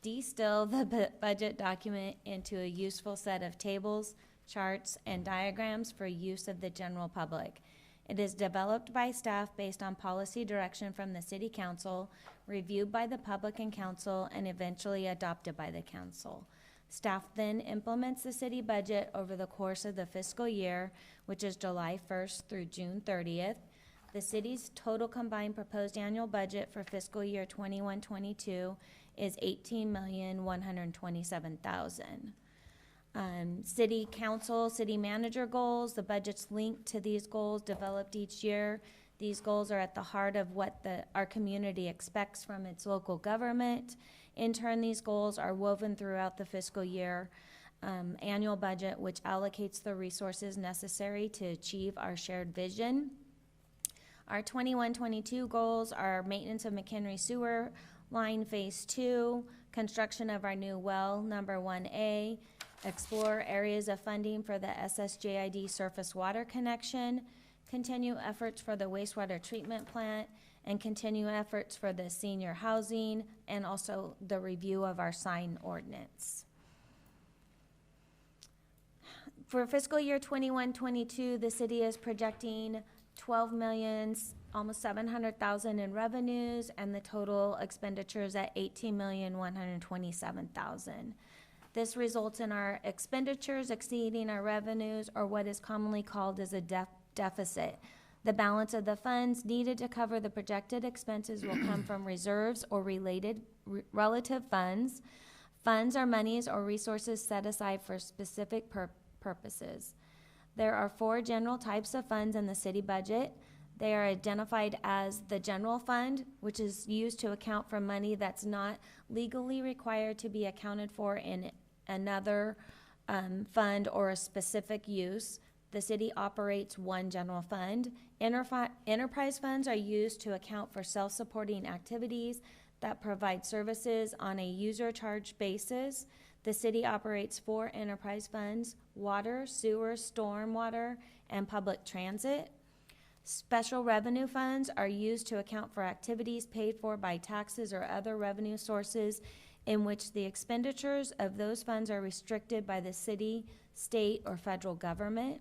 distill the budget document into a useful set of tables, charts, and diagrams for use of the general public. It is developed by staff based on policy direction from the city council, reviewed by the public and council, and eventually adopted by the council. Staff then implements the city budget over the course of the fiscal year, which is July 1st through June 30th. The city's total combined proposed annual budget for fiscal year 21-22 is $18,127,000. City council, city manager goals, the budget's linked to these goals developed each year. These goals are at the heart of what our community expects from its local government. In turn, these goals are woven throughout the fiscal year annual budget, which allocates the resources necessary to achieve our shared vision. Our 21-22 goals are maintenance of McHenry Sewer Line Phase 2, construction of our new well, number 1A, explore areas of funding for the SSJID surface water connection, continue efforts for the wastewater treatment plant, and continue efforts for the senior housing, and also the review of our sign ordinance. For fiscal year 21-22, the city is projecting 12 million, almost 700,000 in revenues, and the total expenditures at 18,127,000. This results in our expenditures exceeding our revenues, or what is commonly called as a deficit. The balance of the funds needed to cover the projected expenses will come from reserves or relative funds. Funds are monies or resources set aside for specific purposes. There are 4 general types of funds in the city budget. They are identified as the general fund, which is used to account for money that's not legally required to be accounted for in another fund or a specific use. The city operates one general fund. Enterprise funds are used to account for self-supporting activities that provide services on a user charge basis. The city operates 4 enterprise funds: water, sewer, stormwater, and public transit. Special revenue funds are used to account for activities paid for by taxes or other revenue sources in which the expenditures of those funds are restricted by the city, state, or federal government.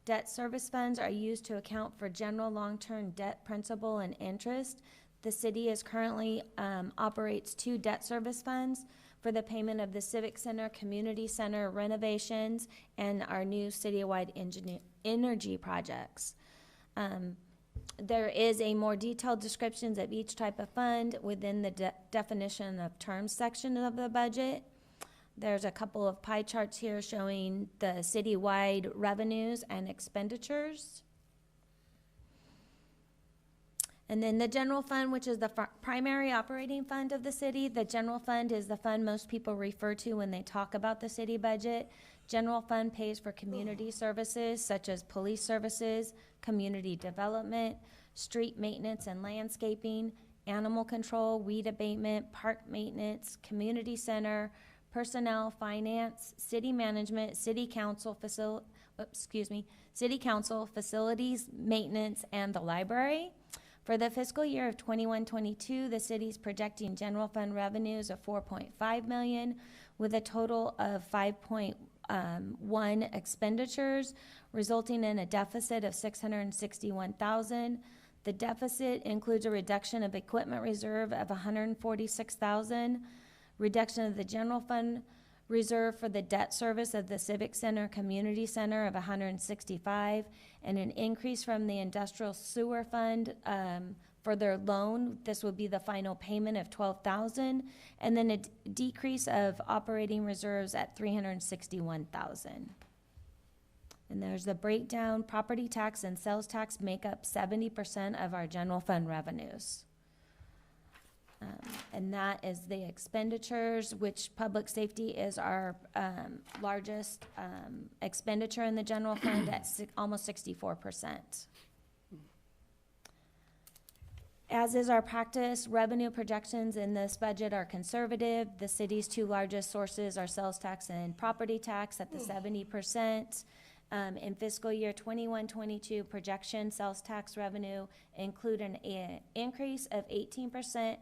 Debt service funds are used to account for general long-term debt principal and interest. The city currently operates 2 debt service funds for the payment of the Civic Center, Community Center renovations, and our new citywide energy projects. There is a more detailed descriptions of each type of fund within the definition of terms section of the budget. There's a couple of pie charts here showing the citywide revenues and expenditures. And then the general fund, which is the primary operating fund of the city. The general fund is the fund most people refer to when they talk about the city budget. General fund pays for community services such as police services, community development, street maintenance and landscaping, animal control, weed abatement, park maintenance, community center, personnel, finance, city management, city council, facilities, maintenance, and the library. For the fiscal year of 21-22, the city's projecting general fund revenues of $4.5 million with a total of $5.1 expenditures, resulting in a deficit of $661,000. The deficit includes a reduction of equipment reserve of $146,000, reduction of the general fund reserve for the debt service of the Civic Center Community Center of $165,000, and an increase from the industrial sewer fund for their loan. This would be the final payment of $12,000, and then a decrease of operating reserves at $361,000. And there's the breakdown. Property tax and sales tax make up 70% of our general fund revenues. And that is the expenditures, which public safety is our largest expenditure in the general fund at almost 64%. As is our practice, revenue projections in this budget are conservative. The city's two largest sources are sales tax and property tax at the 70%. In fiscal year 21-22 projection, sales tax revenue include an increase of 18%,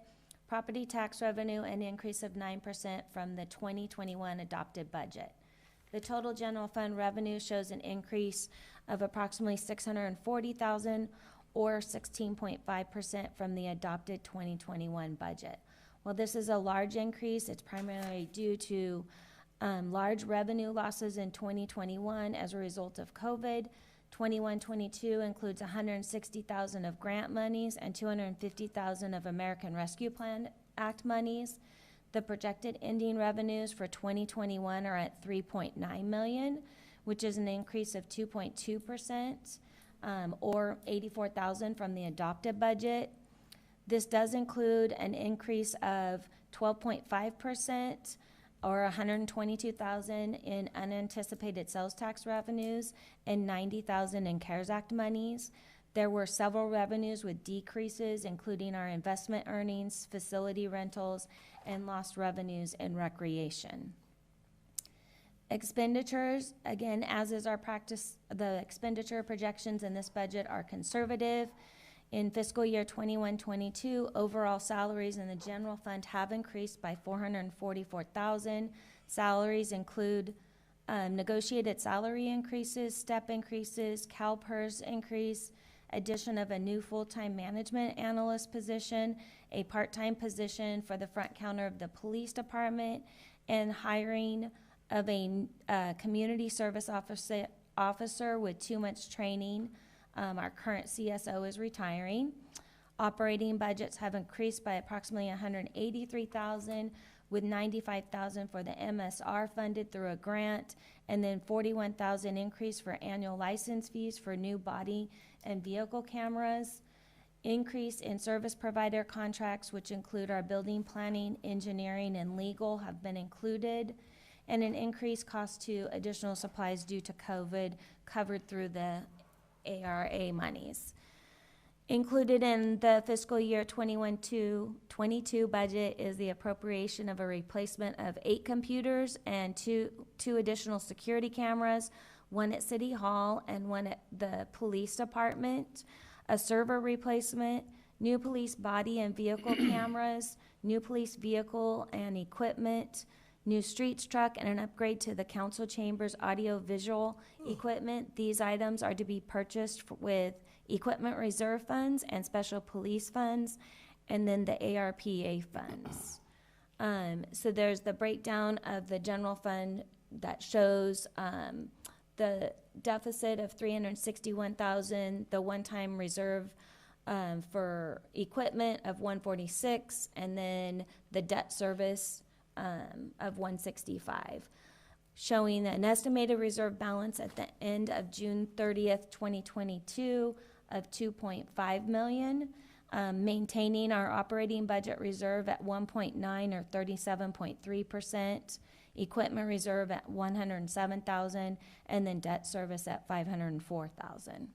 property tax revenue an increase of 9% from the 2021 adopted budget. The total general fund revenue shows an increase of approximately $640,000 or 16.5% from the adopted 2021 budget. While this is a large increase, it's primarily due to large revenue losses in 2021 as a result of COVID. 21-22 includes $160,000 of grant monies and $250,000 of American Rescue Plan Act monies. The projected ending revenues for 2021 are at $3.9 million, which is an increase of 2.2%, or $84,000 from the adopted budget. This does include an increase of 12.5%, or $122,000 in unanticipated sales tax revenues and $90,000 in CARES Act monies. There were several revenues with decreases, including our investment earnings, facility rentals, and lost revenues in recreation. Expenditures, again, as is our practice, the expenditure projections in this budget are conservative. In fiscal year 21-22, overall salaries in the general fund have increased by $444,000. Salaries include negotiated salary increases, step increases, CalPERS increase, addition of a new full-time management analyst position, a part-time position for the front counter of the police department, and hiring of a community service officer with too much training. Our current CSO is retiring. Operating budgets have increased by approximately $183,000, with $95,000 for the MSR funded through a grant, and then $41,000 increase for annual license fees for new body and vehicle cameras. Increase in service provider contracts, which include our building planning, engineering, and legal, have been included, and an increased cost to additional supplies due to COVID covered through the ARA monies. Included in the fiscal year 21-22 budget is the appropriation of a replacement of 8 computers and two additional security cameras, one at City Hall and one at the police department, a server replacement, new police body and vehicle cameras, new police vehicle and equipment, new streets truck, and an upgrade to the council chambers audio-visual equipment. These items are to be purchased with equipment reserve funds and special police funds, and then the ARPA funds. So there's the breakdown of the general fund that shows the deficit of $361,000, the one-time reserve for equipment of $146,000, and then the debt service of $165,000, showing an estimated reserve balance at the end of June 30th, 2022 of $2.5 million. maintaining our operating budget reserve at 1.9 or 37.3%, equipment reserve at 107,000, and then debt service at 504,000.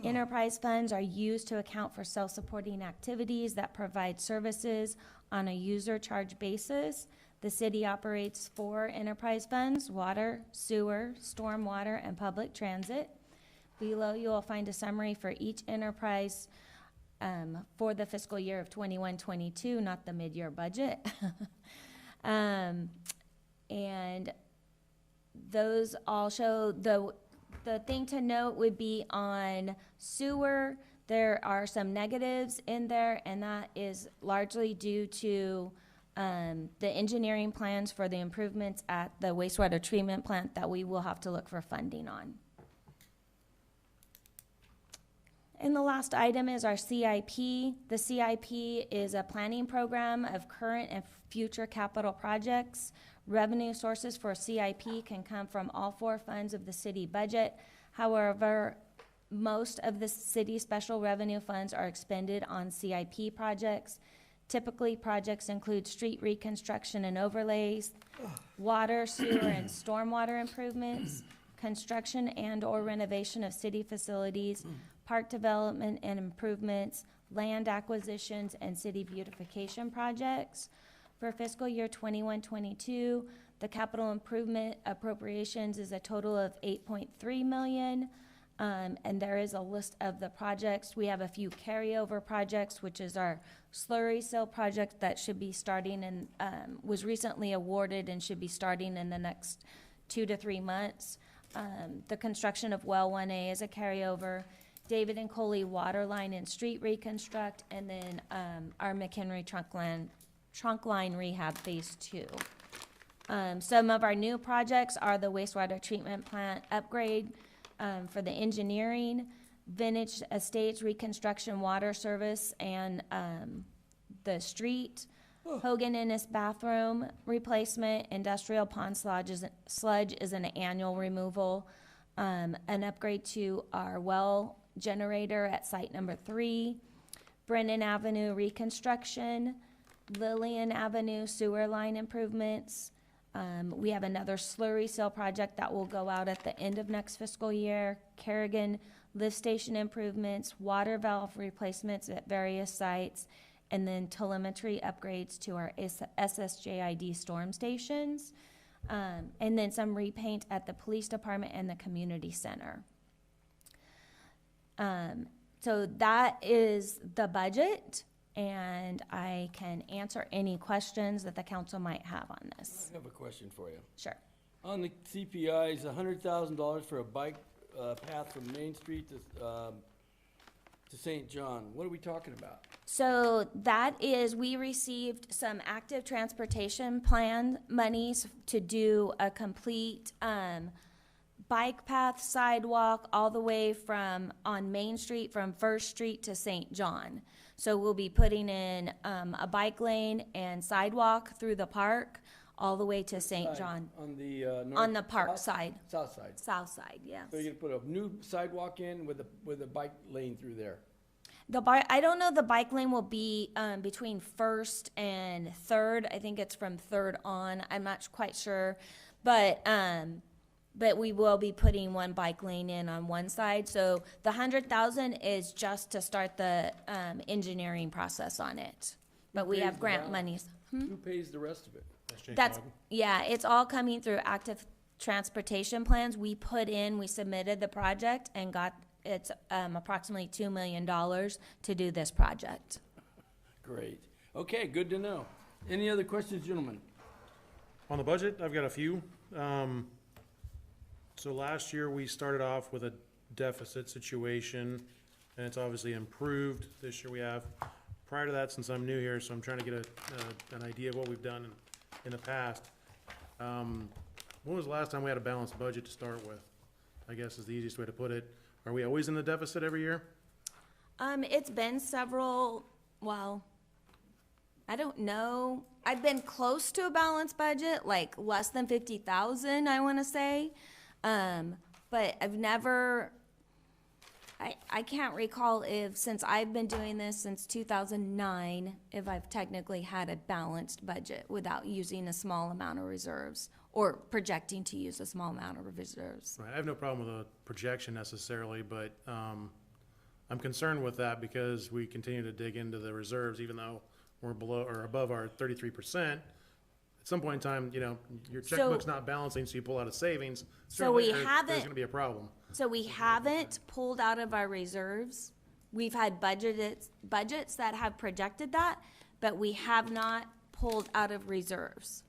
Enterprise funds are used to account for self-supporting activities that provide services on a user charge basis. The city operates 4 enterprise funds: water, sewer, stormwater, and public transit. Below you will find a summary for each enterprise for the fiscal year of 21-22, not the mid-year budget. And those all show the thing to note would be on sewer, there are some negatives in there, and that is largely due to the engineering plans for the improvements at the wastewater treatment plant that we will have to look for funding on. And the last item is our CIP. The CIP is a planning program of current and future capital projects. Revenue sources for CIP can come from all 4 funds of the city budget. However, most of the city's special revenue funds are expended on CIP projects. Typically, projects include street reconstruction and overlays, water, sewer, and stormwater improvements, construction and/or renovation of city facilities, park development and improvements, land acquisitions, and city beautification projects. For fiscal year 21-22, the capital improvement appropriations is a total of $8.3 million. And there is a list of the projects. We have a few carryover projects, which is our slurry cell project that should be starting and was recently awarded and should be starting in the next 2 to 3 months. The construction of well 1A is a carryover. David and Coley water line and street reconstruct, and then our McHenry trunk line rehab phase 2. Some of our new projects are the wastewater treatment plant upgrade for the engineering, Vintage Estates reconstruction water service, and the street, Hogan Innes bathroom replacement, industrial pond sludge is an annual removal, an upgrade to our well generator at site number 3, Brennan Avenue reconstruction, Lillian Avenue sewer line improvements. We have another slurry cell project that will go out at the end of next fiscal year, Kerrigan lift station improvements, water valve replacements at various sites, and then telemetry upgrades to our SSJID storm stations, and then some repaint at the police department and the community center. So that is the budget, and I can answer any questions that the council might have on this. I have a question for you. Sure. On the CPI, is $100,000 for a bike path from Main Street to St. John. What are we talking about? So that is, we received some active transportation plan monies to do a complete bike path sidewalk all the way from on Main Street from First Street to St. John. So we'll be putting in a bike lane and sidewalk through the park all the way to St. John. On the north, On the park side. South side. South side, yes. So you're gonna put a new sidewalk in with a bike lane through there. I don't know, the bike lane will be between First and Third. I think it's from Third on. I'm not quite sure. But we will be putting one bike lane in on one side. So the 100,000 is just to start the engineering process on it. But we have grant monies. Who pays the rest of it? Yeah, it's all coming through active transportation plans. We submitted the project and got it's approximately $2 million to do this project. Great. Okay, good to know. Any other questions, gentlemen? On the budget, I've got a few. So last year, we started off with a deficit situation, and it's obviously improved. This year we have. Prior to that, since I'm new here, so I'm trying to get an idea of what we've done in the past. When was the last time we had a balanced budget to start with? I guess is the easiest way to put it. Are we always in the deficit every year? It's been well, I don't know. I've been close to a balanced budget, like less than 50,000, I want to say. But I've never, I can't recall if, since I've been doing this since 2009, if I've technically had a balanced budget without using a small amount of reserves or projecting to use a small amount of reserves. Right, I have no problem with a projection necessarily, but, I'm concerned with that because we continue to dig into the reserves, even though we're below or above our 33%. At some point in time, you know, your checkbook's not balancing, so you pull out a savings. So we certainly haven't- There's gonna be a problem. So we haven't pulled out of our reserves. We've had budgets that have projected that, but we have not pulled out of reserves.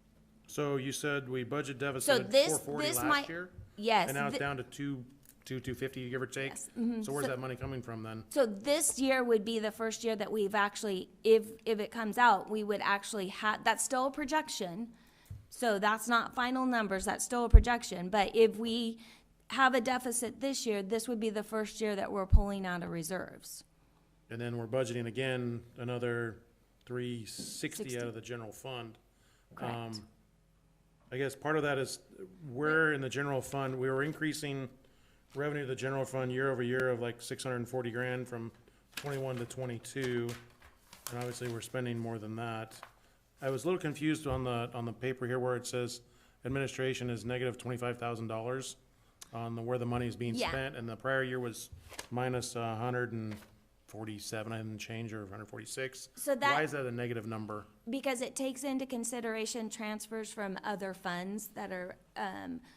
So you said we budget So deficit at this- 440 this last might- year? Yes. And now it's thi- down to 250, give or take? Yes, mhm. So where's So- that money coming from then? So this year would be the first year that we've actually, if it comes out, we would actually have, that's still a projection. So that's not final numbers, that's still a projection. But if we have a deficit this year, this would be the first year that we're pulling out of reserves. And then we're budgeting again another 360 out of the general fund. Correct. I guess part of that is where in the general fund, we were increasing revenue to the general fund year over year of like 640 grand from 21 to 22. And obviously, we're spending more than that. I was a little confused on the paper here where it says administration is negative $25,000 on where the money is being Yeah. spent, and the prior year was minus 147 and change, or 146. So that- Why is that a negative number? Because it takes into consideration transfers from other funds that are,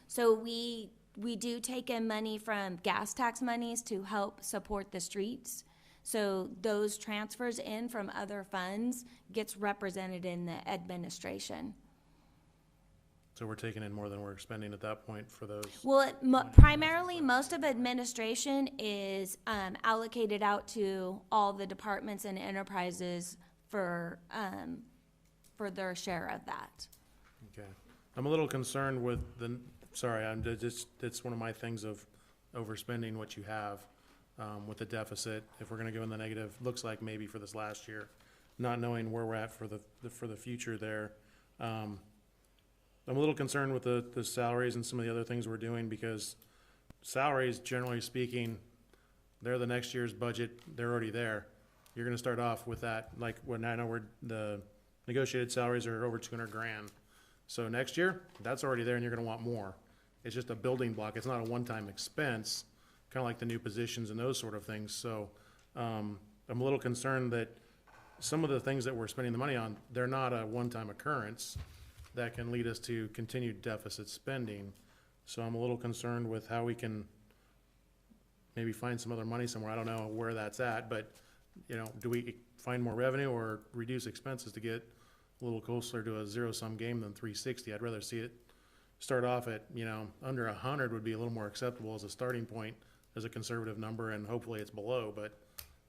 so we do take in money from gas tax monies to help support the streets. So those transfers in from other funds gets represented in the administration. So we're taking in more than we're spending at that point for those. Well, primarily, most of administration is allocated out to all the departments and enterprises for their share of that. Okay. I'm a little concerned with sorry, it's one of my things of overspending what you have, with the deficit. If we're gonna go in the negative, looks like maybe for this last year, not knowing where we're at for the future there. I'm a little concerned with the salaries and some of the other things we're doing, because salaries, generally speaking, they're the next year's budget, they're already there. You're gonna start off with that, like, when I know the negotiated salaries are over 200 grand. So next year, that's already there and you're gonna want more. It's just a building block, it's not a one-time expense, kinda like the new positions and those sort of things. So, I'm a little concerned that some of the things that we're spending the money on, they're not a one-time occurrence that can lead us to continued deficit spending. So I'm a little concerned with how we can maybe find some other money somewhere. I don't know where that's at, but, you know, do we find more revenue or reduce expenses to get a little closer to a zero-sum game than 360? I'd rather see it start off at, you know, under 100 would be a little more acceptable as a starting point, as a conservative number, and hopefully it's below, but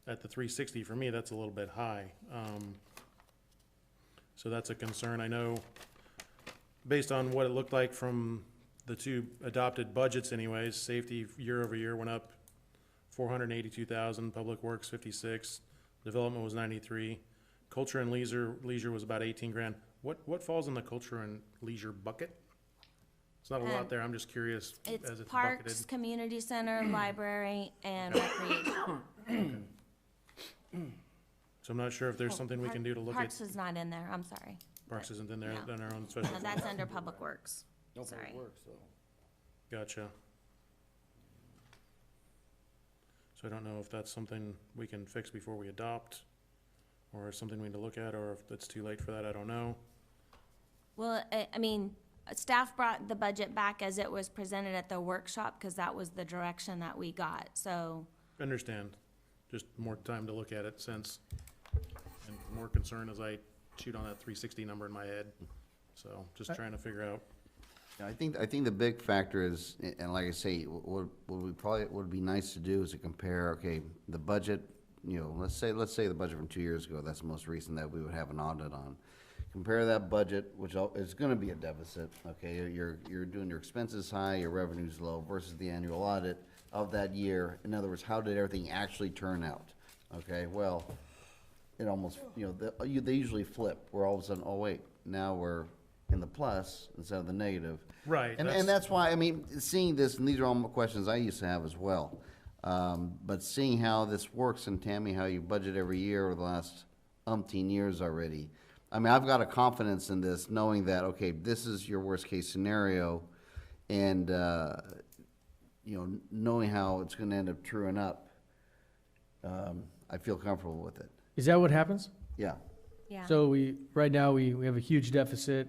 at the 360, for me, that's a little bit high. So that's a concern. I know, based on what it looked like from the two adopted budgets anyways, safety year over year went up 482,000, public works 56, development was 93, culture and leisure was about 18 grand. What falls in the culture and leisure bucket? It's not a lot there, I'm just curious It's as it's parks, bucketed. community center, library, and recreation. So I'm not sure if there's something we can do to look at. Parks is not in there, I'm sorry. Parks isn't in there, No. on our own special. No, that's under public works. Sorry. Gotcha. So I don't know if that's something we can fix before we adopt, or something we need to look at, or if it's too late for that, I don't know. Well, I mean, staff brought the budget back as it was presented at the workshop, because that was the direction that we got, so. Understand, just more time to look at it since, and more concern as I shoot on that 360 number in my head. So just trying to figure out. I think the big factor is, and like I say, what we probably would be nice to do is to compare, okay, the budget, you know, let's say the budget from 2 years ago, that's the most recent that we would have an audit on. Compare that budget, which is gonna be a deficit, okay, you're doing your expenses high, your revenues low, versus the annual audit of that year. In other words, how did everything actually turn out? Okay, well, it almost, you know, they usually flip, where all of a sudden, oh wait, now we're in the plus instead of the negative. Right. And that's why, I mean, seeing this, and these are all questions I used to have as well. But seeing how this works, and Tammy, how you budget every year over the last umpteen years already, I mean, I've got a confidence in this, knowing that, okay, this is your worst-case scenario, and, knowing how it's gonna end up truing up, I feel comfortable with it. Is that what happens? Yeah. Yeah. So right now, we have a huge deficit,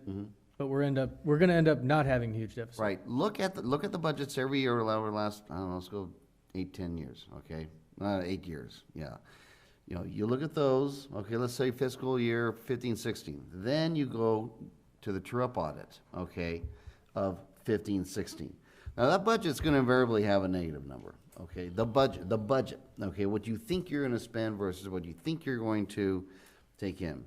but we're gonna end up not having a huge deficit. Right. Look at the budgets every year over the last, I don't know, let's go 8-10 years, okay? 8 years, yeah. You look at those, okay, let's say fiscal year 15-16. Then you go to the true-up audit, okay, of 15-16. Now, that budget's gonna invariably have a negative number, okay? The budget, okay, what you think you're gonna spend versus what you think you're going to take in.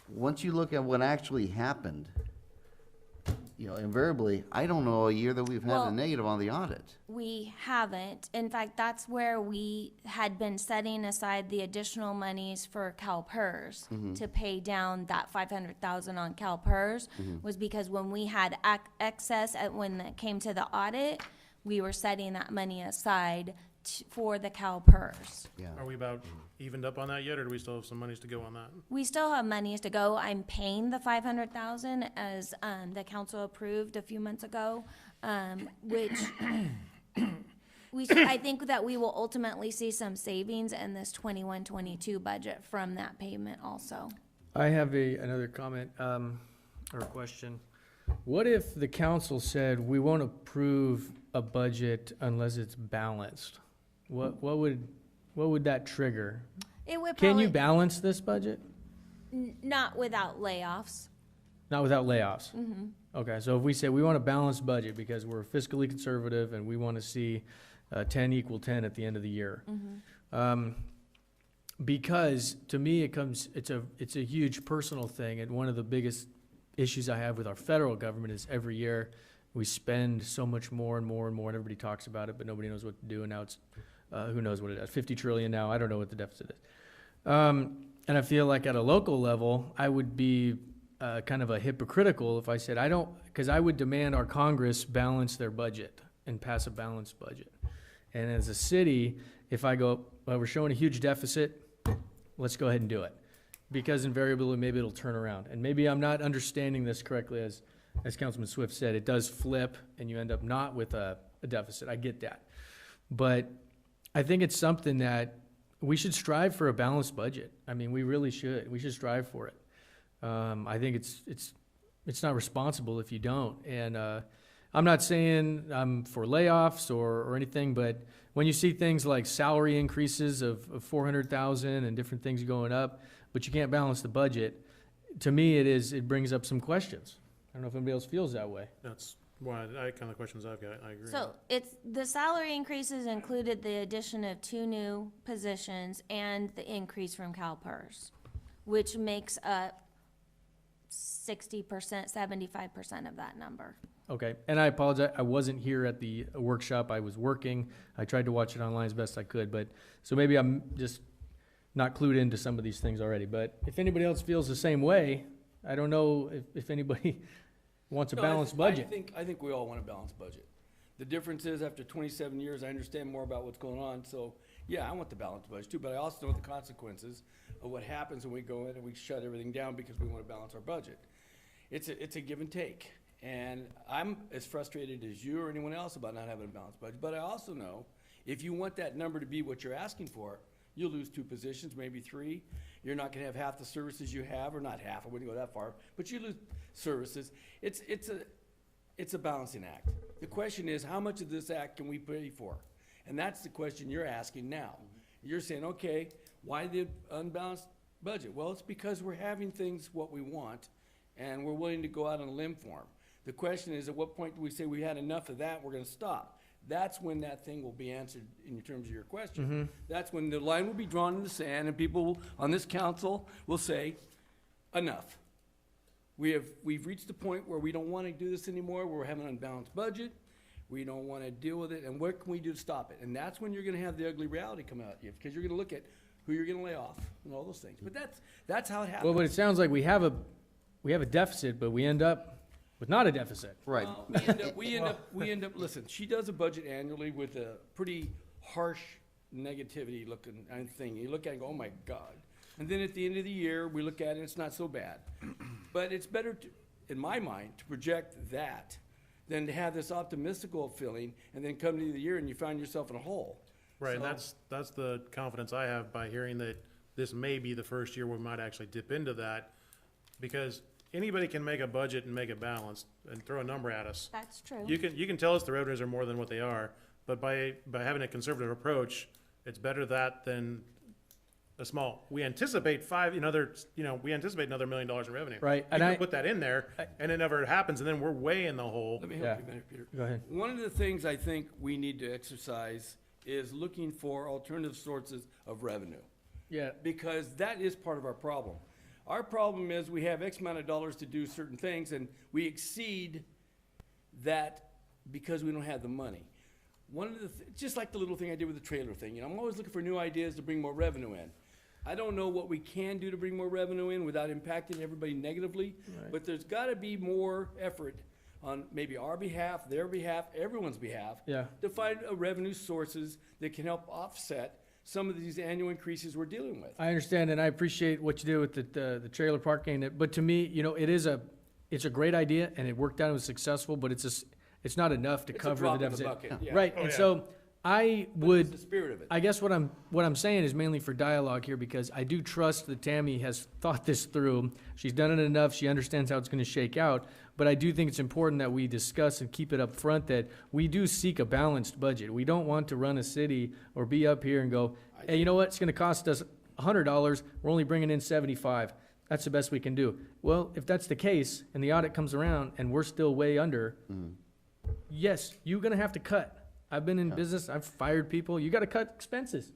Once you look at what actually happened, invariably, I don't know a year that we've had Well, a negative on the audit. We haven't. In fact, that's where we had been setting aside the additional monies for CalPERS to pay down that 500,000 on CalPERS, was because when we had excess when it came to the audit, we were setting that money aside for the CalPERS. Yeah. Are we about evened up on that yet, or do we still have some monies to go on that? We still have monies to go. I'm paying the 500,000 as the council approved a few months ago, which I think that we will ultimately see some savings in this 21-22 budget from that payment also. I have another comment, or a question. What if the council said, we won't approve a budget unless it's balanced? What would that trigger? It would Can probably, you balance this budget? not without layoffs. Not without layoffs? Okay, so if we say we want a balanced budget because we're fiscally conservative and we want to see 10 equal 10 at the end of the year. Because to me, it's a huge personal thing, and one of the biggest issues I have with our federal government is every year we spend so much more and more and more, and everybody talks about it, but nobody knows what to do, and now it's, who knows what it is, 50 trillion now, I don't know what the deficit is. And I feel like at a local level, I would be kind of a hypocritical if I said because I would demand our Congress balance their budget and pass a balanced budget. And as a city, if I go, well, we're showing a huge deficit, let's go ahead and do it. Because invariably, maybe it'll turn around. And maybe I'm not understanding this correctly, as Councilman Swift said, it does flip and you end up not with a deficit. I get that. But I think it's something that we should strive for a balanced budget. I mean, we really should. We should strive for it. I think it's not responsible if you don't. And I'm not saying I'm for layoffs or anything, but when you see things like salary increases of 400,000 and different things going up, but you can't balance the budget, to me it brings up some questions. I don't know if anybody else feels that way. That's one of the questions I've got. I agree. So it's, the salary increases included the addition of 2 new positions and the increase from CalPERS, which makes up 60%, 75% of that number. Okay, and I apologize, I wasn't here at the workshop, I was working. I tried to watch it online as best I could, but, so maybe I'm just not clued into some of these things already. But if anybody else feels the same way, I don't know if anybody wants a balanced budget. I think we all want a balanced budget. The difference is, after 27 years, I understand more about what's going on, so, yeah, I want the balanced budget too, but I also know the consequences of what happens when we go in and we shut everything down because we want to balance our budget. It's a give and take, and I'm as frustrated as you or anyone else about not having a balanced budget, but I also know if you want that number to be what you're asking for, you'll lose 2 positions, maybe 3. You're not gonna have half the services you have, or not half, I wouldn't go that far, but you lose services. It's a balancing act. The question is, how much of this act can we pay for? And that's the question you're asking now. You're saying, okay, why the unbalanced budget? Well, it's because we're having things what we want, and we're willing to go out on a limb for them. The question is, at what point do we say we had enough of that, we're gonna stop? That's when that thing will be answered in terms of your question. That's when the line will be drawn in the sand, and people on this council will say, enough. We've reached the point where we don't want to do this anymore. We're having an unbalanced budget. We don't want to deal with it, and what can we do to stop it? And that's when you're going to have the ugly reality come out at you, because you're going to look at who you're going to lay off and all those things. But that's how it happens. Well, but it sounds like we have a deficit, but we end up with not a deficit. Right. We end up, listen, she does a budget annually with a pretty harsh negativity looking thing. You look at it and go, oh my God. And then at the end of the year, we look at it, it's not so bad. But it's better, in my mind, to project that than to have this optimistical feeling and then come to the end of the year and you find yourself in a hole. Right, and So- that's the confidence I have by hearing that this may be the first year we might actually dip into that, because anybody can make a budget and make it balanced and throw a number at us. That's true. You can tell us the revenues are more than what they are, but by having a conservative approach, it's better that than a small. We anticipate another $1 million in revenue. Right, You and can I- put that in there, and it never happens, and then we're way in the hole. Let me Yeah. help you a minute, Peter. Go ahead. One of the things I think we need to exercise is looking for alternative sources of revenue. Yeah. Because that is part of our problem. Our problem is we have X amount of dollars to do certain things and we exceed that because we don't have the money. One of the, just like the little thing I did with the trailer thing, I'm always looking for new ideas to bring more revenue in. I don't know what we can do to bring more revenue in without impacting everybody negatively, but there's gotta be more effort on maybe our behalf, their behalf, everyone's behalf. Yeah. To find revenue sources that can help offset some of these annual increases we're dealing with. I understand, and I appreciate what you did with the trailer parking, but to me, it's a great idea, and it worked out, it was successful, but it's not enough to It's a cover drop the in the deficit. bucket, yeah. Right, Oh, and yeah. so I But would. it's the spirit of it. I guess what I'm saying is mainly for dialogue here, because I do trust that Tammy has thought this through. She's done it enough. She understands how it's going to shake out. But I do think it's important that we discuss and keep it up front that we do seek a balanced budget. We don't want to run a city or be up here and go, hey, you know what? It's going to cost us $100. We're only bringing in 75. That's the best we can do. Well, if that's the case and the audit comes around and we're still way under, yes, you're going to have to cut. I've been in business. I've fired people. You got to cut expenses.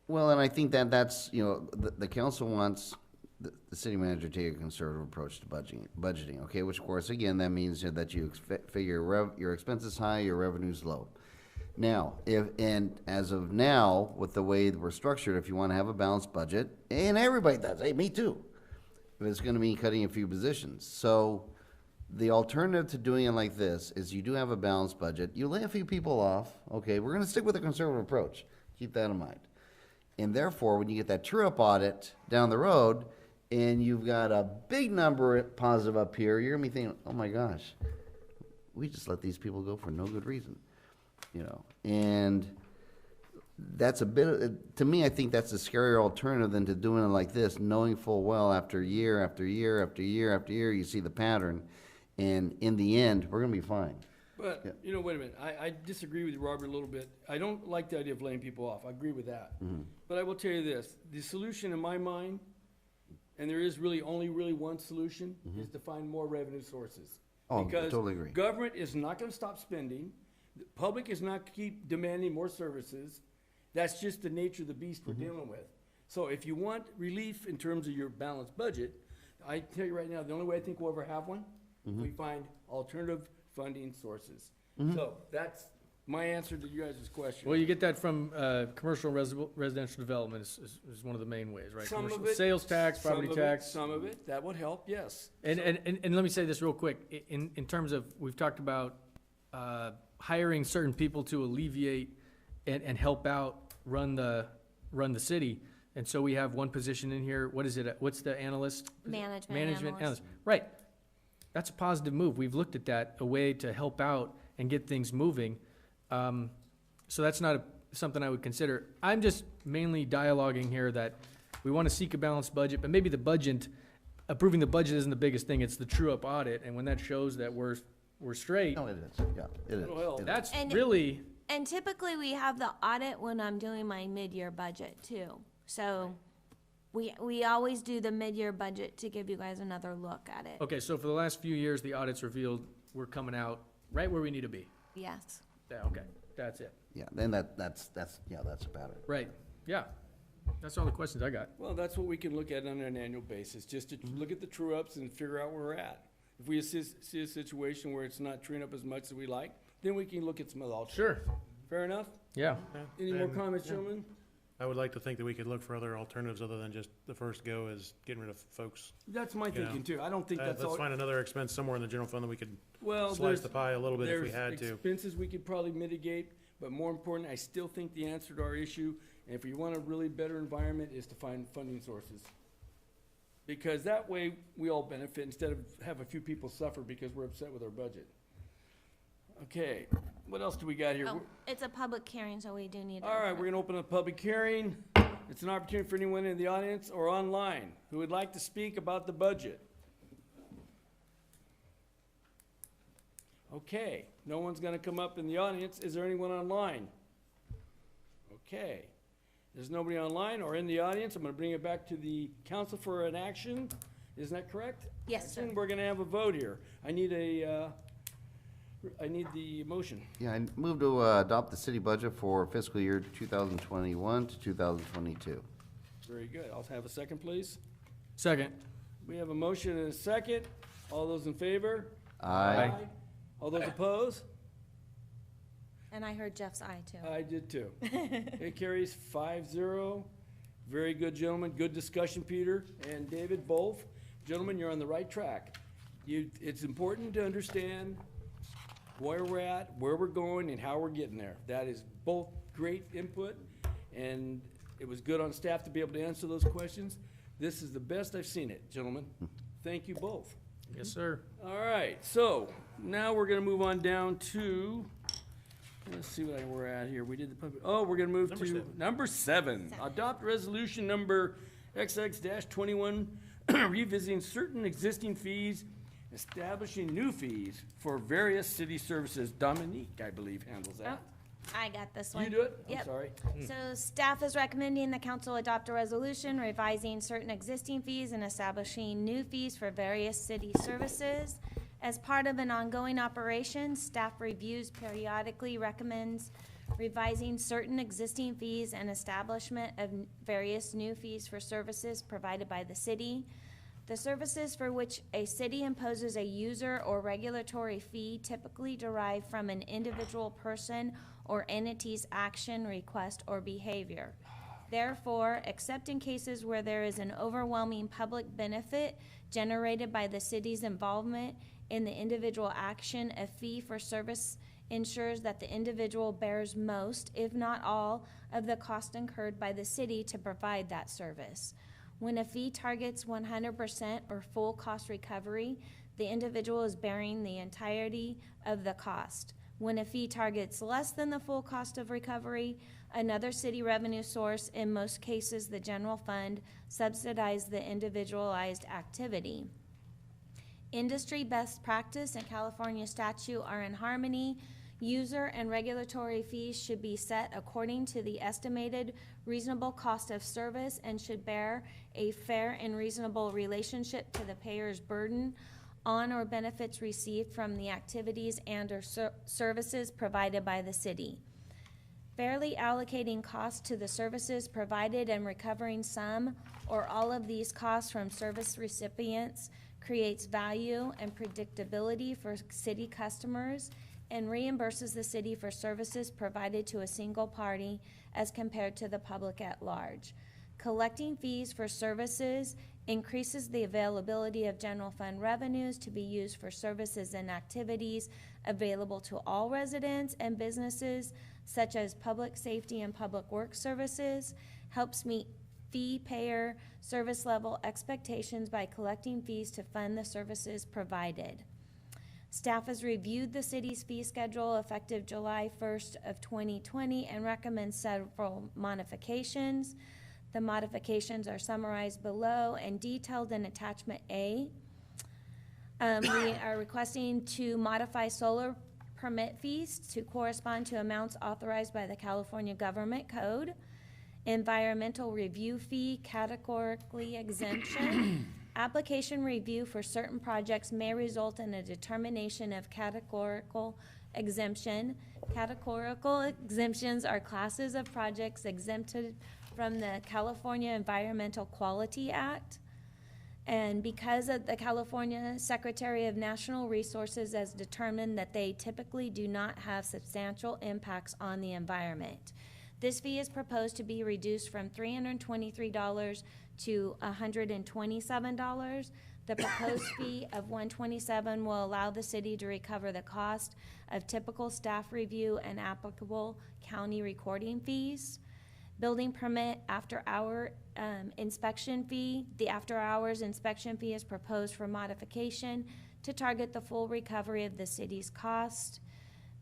Well, and I think that's, the council wants the city manager to take a conservative approach to budgeting, okay? Which, of course, again, that means that you figure your expenses high, your revenues low. Now, as of now, with the way we're structured, if you want to have a balanced budget, and everybody does, hey, me too, but it's going to mean cutting a few positions. So the alternative to doing it like this is you do have a balanced budget. You lay a few people off, okay? We're going to stick with a conservative approach. Keep that in mind. And therefore, when you get that true-up audit down the road, and you've got a big number positive up here, you're gonna be thinking, oh my gosh, we just let these people go for no good reason, and that's a bit, to me, I think that's a scarier alternative than to doing it like this, knowing full well after year after year after year after year, you see the pattern, and in the end, we're gonna be fine. But, wait a minute, I disagree with you, Robert, a little bit. I don't like the idea of laying people off, I agree with that. But I will tell you this, the solution in my mind, and there is only one solution, is to find more revenue sources. Oh, I Because totally agree. government is not gonna stop spending, the public is not keep demanding more services, that's just the nature of the beast we're dealing with. So if you want relief in terms of your balanced budget, I tell you right now, the only way I think we'll ever have one, if we find alternative funding sources. So that's my answer to you guys' question. Well, you get that from commercial residential development is one of the main ways, right? Some of Commercial it- sales tax, some property of it- tax. Some of it, that would help, yes. And let me say this real quick. In terms of, we've talked about hiring certain people to alleviate and help out run the city. And so we have one position in here. What is it? What's the analyst? Management analyst. Right. That's a positive move. We've looked at that, a way to help out and get things moving. So that's not something I would consider. I'm just mainly dialoguing here that we want to seek a balanced budget, but maybe approving the budget isn't the biggest thing. It's the true-up audit, and when that shows that we're straight, No, it is, yeah, it is. Well, It is. that's And- really, And typically we have the audit when I'm doing my mid-year budget too. So we always do the mid-year budget to give you guys another look at it. okay, so for the last few years, the audits revealed we're coming out right where we need to be. Yes. Yeah, okay, that's it. Yeah, then that's a pattern. Right, yeah. That's all the questions I got. Well, that's what we can look at on an annual basis, just to look at the true ups and figure out where we're at. If we see a situation where it's not truing up as much as we like, then we can look at some other alternatives. Sure. Fair enough? Yeah. Any more comments, gentlemen? I would like to think that we could look for other alternatives other than just the first go is getting rid of folks. That's my You know, thinking too. I don't think that's all. Let's find another expense somewhere in the general fund that we could Well, slice the pie a little bit if we there's had to. expenses we could probably mitigate, but more important, I still think the answer to our issue, and if we want a really better environment, is to find funding sources. Because that way, we all benefit instead of have a few people suffer because we're upset with our budget. Okay, what else do we got here? Oh, it's a public hearing, so we do need. to All right, open we're it. gonna open a public hearing. It's an opportunity for anyone in the audience or online who would like to speak about the budget. Okay, no one's gonna come up in the audience. Is there anyone online? Okay, there's nobody online or in the audience. I'm gonna bring it back to the council for an action. Isn't that correct? Yes, sir. Action. We're gonna have a vote here. I need the motion. Yeah, I move to adopt the city budget for fiscal year 2021 to 2022. Very good. I'll have a second, please. Second. We have a motion and a second. All those in favor? Aye. All those opposed? And I heard Jeff's eye too. I did too. It carries 5-0. Very good, gentlemen. Good discussion, Peter and David, both. Gentlemen, you're on the right track. It's important to understand where we're at, where we're going, and how we're getting there. That is both great input, and it was good on staff to be able to answer those questions. This is the best I've seen it, gentlemen. Thank you both. Yes, sir. All right, so now we're gonna move on down to, let's see what we're at here. We did the public, we're gonna move Number to seven. number 7. Adopt resolution number XX-21, revisiting certain existing fees, establishing new fees for various city services. Dominique, I believe, handles that. I got this one. You do it? I'm Yep. sorry. So staff is recommending the council adopt a resolution revising certain existing fees and establishing new fees for various city services. As part of an ongoing operation, staff reviews periodically, recommends revising certain existing fees and establishment of various new fees for services provided by the city. The services for which a city imposes a user or regulatory fee typically derive from an individual person or entity's action, request, or behavior. Therefore, except in cases where there is an overwhelming public benefit generated by the city's involvement in the individual action, a fee for service ensures that the individual bears most, if not all, of the cost incurred by the city to provide that service. When a fee targets 100% or full cost recovery, the individual is bearing the entirety of the cost. When a fee targets less than the full cost of recovery, another city revenue source, in most cases the general fund, subsidizes the individualized activity. Industry best practice and California statute are in harmony. User and regulatory fees should be set according to the estimated reasonable cost of service and should bear a fair and reasonable relationship to the payer's burden on or benefits received from the activities and or services provided by the city. Fairly allocating costs to the services provided and recovering some or all of these costs from service recipients creates value and predictability for city customers and reimburses the city for services provided to a single party as compared to the public at large. Collecting fees for services increases the availability of general fund revenues to be used for services and activities available to all residents and businesses, such as public safety and public works services, helps meet fee payer service level expectations by collecting fees to fund the services provided. Staff has reviewed the city's fee schedule effective July 1st of 2020 and recommends several modifications. The modifications are summarized below and detailed in attachment A. We are requesting to modify solar permit fees to correspond to amounts authorized by the California Government Code. Environmental review fee categorically exemption. Application review for certain projects may result in a determination of categorical exemption. Categorical exemptions are classes of projects exempted from the California Environmental Quality Act. And because of the California Secretary of National Resources has determined that they typically do not have substantial impacts on the environment. This fee is proposed to be reduced from $323 to $127. The proposed fee of $127 will allow the city to recover the cost of typical staff review and applicable county recording fees. Building permit after-hour inspection fee. The after-hours inspection fee is proposed for modification to target the full recovery of the city's cost.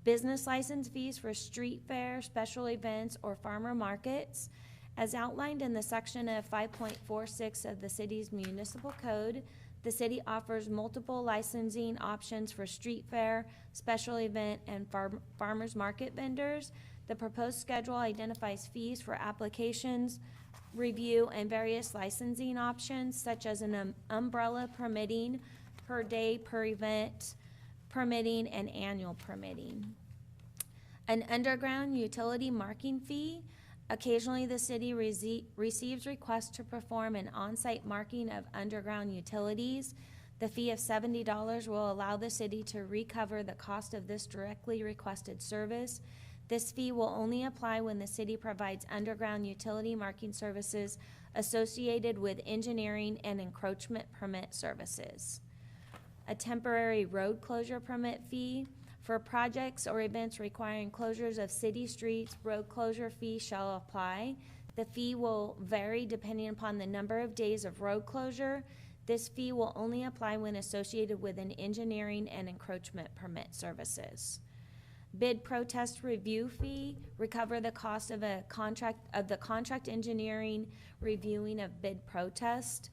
Business license fees for street fair, special events, or farmer markets. As outlined in the section of 5.46 of the city's municipal code, the city offers multiple licensing options for street fair, special event, and farmers market vendors. The proposed schedule identifies fees for applications, review, and various licensing options, such as an umbrella permitting, per day, per event permitting, and annual permitting. An underground utility marking fee. Occasionally, the city receives requests to perform an on-site marking of underground utilities. The fee of $70 will allow the city to recover the cost of this directly requested service. This fee will only apply when the city provides underground utility marking services associated with engineering and encroachment permit services. A temporary road closure permit fee. For projects or events requiring closures of city streets, road closure fee shall apply. The fee will vary depending upon the number of days of road closure. This fee will only apply when associated with an engineering and encroachment permit services. Bid protest review fee. Recover the cost of the contract engineering reviewing of bid protest.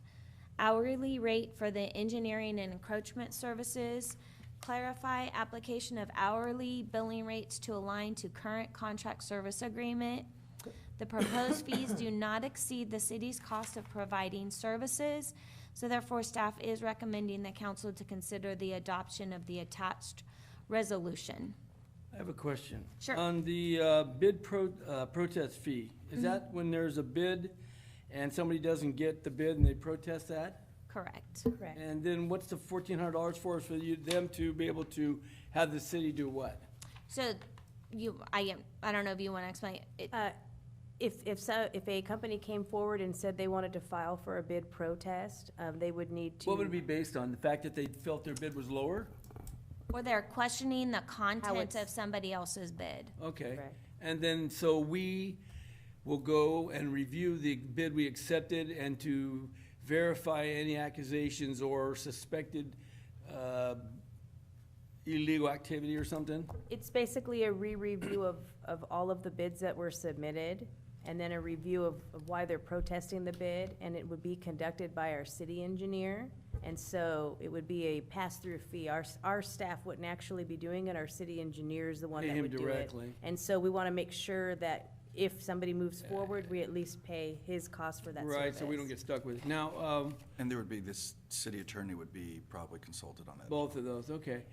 Hourly rate for the engineering and encroachment services. Clarify application of hourly billing rates to align to current contract service agreement. The proposed fees do not exceed the city's cost of providing services, so therefore staff is recommending the council to consider the adoption of the attached resolution. I have a question. Sure. On the bid protest fee, is that when there's a bid and somebody doesn't get the bid and they protest that? Correct. Correct. And then what's the $1,400 for them to be able to have the city do what? So I don't know if you want to explain it. If a company came forward and said they wanted to file for a bid protest, they would need to. What would it be based on? The fact that they felt their bid was lower? Or they're questioning the content it's- of somebody else's bid. Okay. Correct. And then, so we will go and review the bid we accepted and to verify any accusations or suspected illegal activity or something? It's basically a re-review of all of the bids that were submitted, and then a review of why they're protesting the bid, and it would be conducted by our city engineer. And so it would be a pass-through fee. Our staff wouldn't actually be doing it, our city engineer is the one Pay that him would do it. directly. And so we want to make sure that if somebody moves forward, we at least pay his cost for that service. Right, so we don't get stuck with it. Now, And there would be, this city attorney would be probably consulted on that. both of those, okay.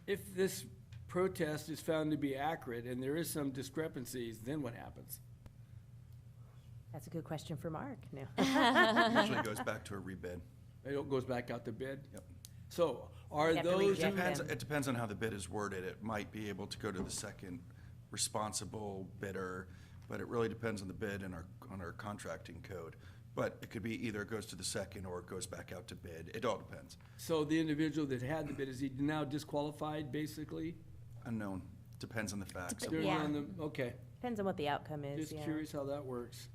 If this protest is found to be accurate and there is some discrepancies, then what happens? That's a good question for Mark. No. Usually goes back to a rebid. It goes back out to bid? Yep. So are You have to those, reject them. It depends on how the bid is worded. It might be able to go to the second responsible bidder, but it really depends on the bid and on our contracting code. But it could be either it goes to the second or it goes back out to bid. It all depends. so the individual that had the bid, is he now disqualified, basically? Unknown. Depends on the facts. Dep- They're Yeah. on the- Okay, Depends on what the outcome is, just yeah. curious how that works.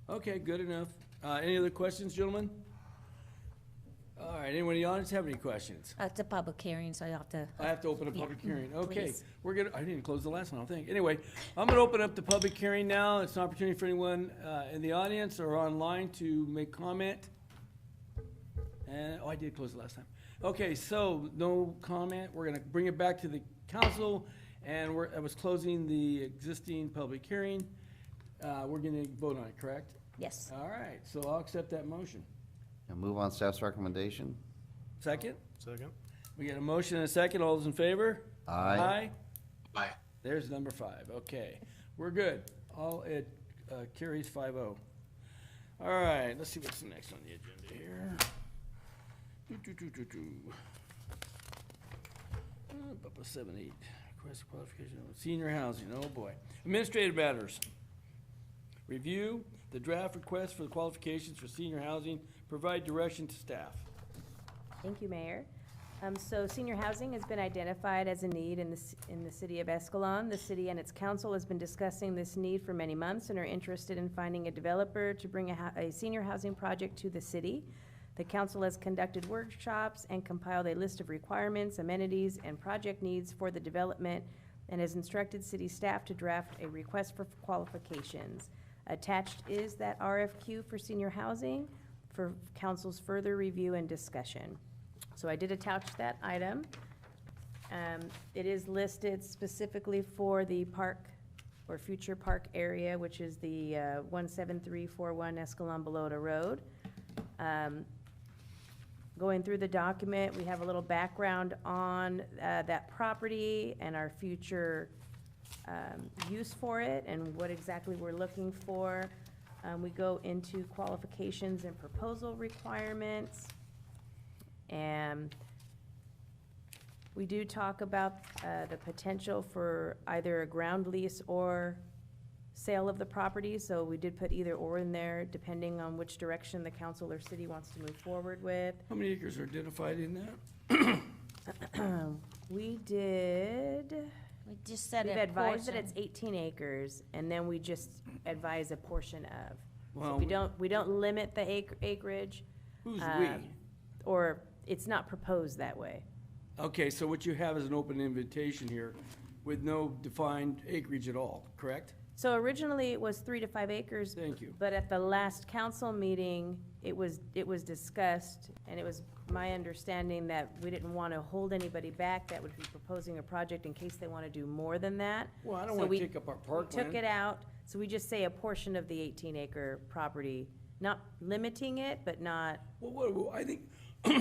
Okay, good enough. Any other questions, gentlemen? All right, anyone in the audience have any questions? It's a public hearing, so you have to. I have to open a Yeah, public hearing. Okay, please. I didn't close the last one, I don't think. Anyway, I'm gonna open up the public hearing now. It's an opportunity for anyone in the audience or online to make comment. And, I did close the last time. Okay, so no comment. We're gonna bring it back to the council, and I was closing the existing public hearing. We're gonna vote on it, correct? Yes. All right, so I'll accept that motion. And move on staff's recommendation. Second? Second? We got a motion and a second. All those in favor? Aye. Aye? Aye. There's number 5. Okay, we're good. It carries 5-0. All right, let's see what's the next on the agenda here. Papa 7-8 request for qualification of senior housing, oh boy. Administrative matters. Review the draft request for the qualifications for senior housing, provide direction to staff. Thank you, Mayor. So senior housing has been identified as a need in the city of Escalon. The city and its council has been discussing this need for many months and are interested in finding a developer to bring a senior housing project to the city. The council has conducted workshops and compiled a list of requirements, amenities, and project needs for the development, and has instructed city staff to draft a request for qualifications. Attached is that RFQ for senior housing for council's further review and discussion. So I did attach that item. It is listed specifically for the park or future park area, which is the 17341 Escalon Belota Road. Going through the document, we have a little background on that property and our future use for it and what exactly we're looking for. We go into qualifications and proposal requirements. And we do talk about the potential for either a ground lease or sale of the property. So we did put either or in there, depending on which direction the council or city wants to move forward with. How many acres are identified in that? We did, We just said we've a advised that portion. it's 18 acres, and then we just advise a portion of. So Well, we don't limit the acreage. Who's Or it's not proposed that way. we? Okay, so what you have is an open invitation here with no defined acreage at all, correct? So originally, it was 3 to 5 acres. Thank you. But at the last council meeting, it was discussed, and it was my understanding that we didn't want to hold anybody back that would be proposing a project in case they want to do more than that. Well, I don't So want we- to take up our We parkland. took it out, so we just say a portion of the 18-acre property, not limiting it, but not, Well, I think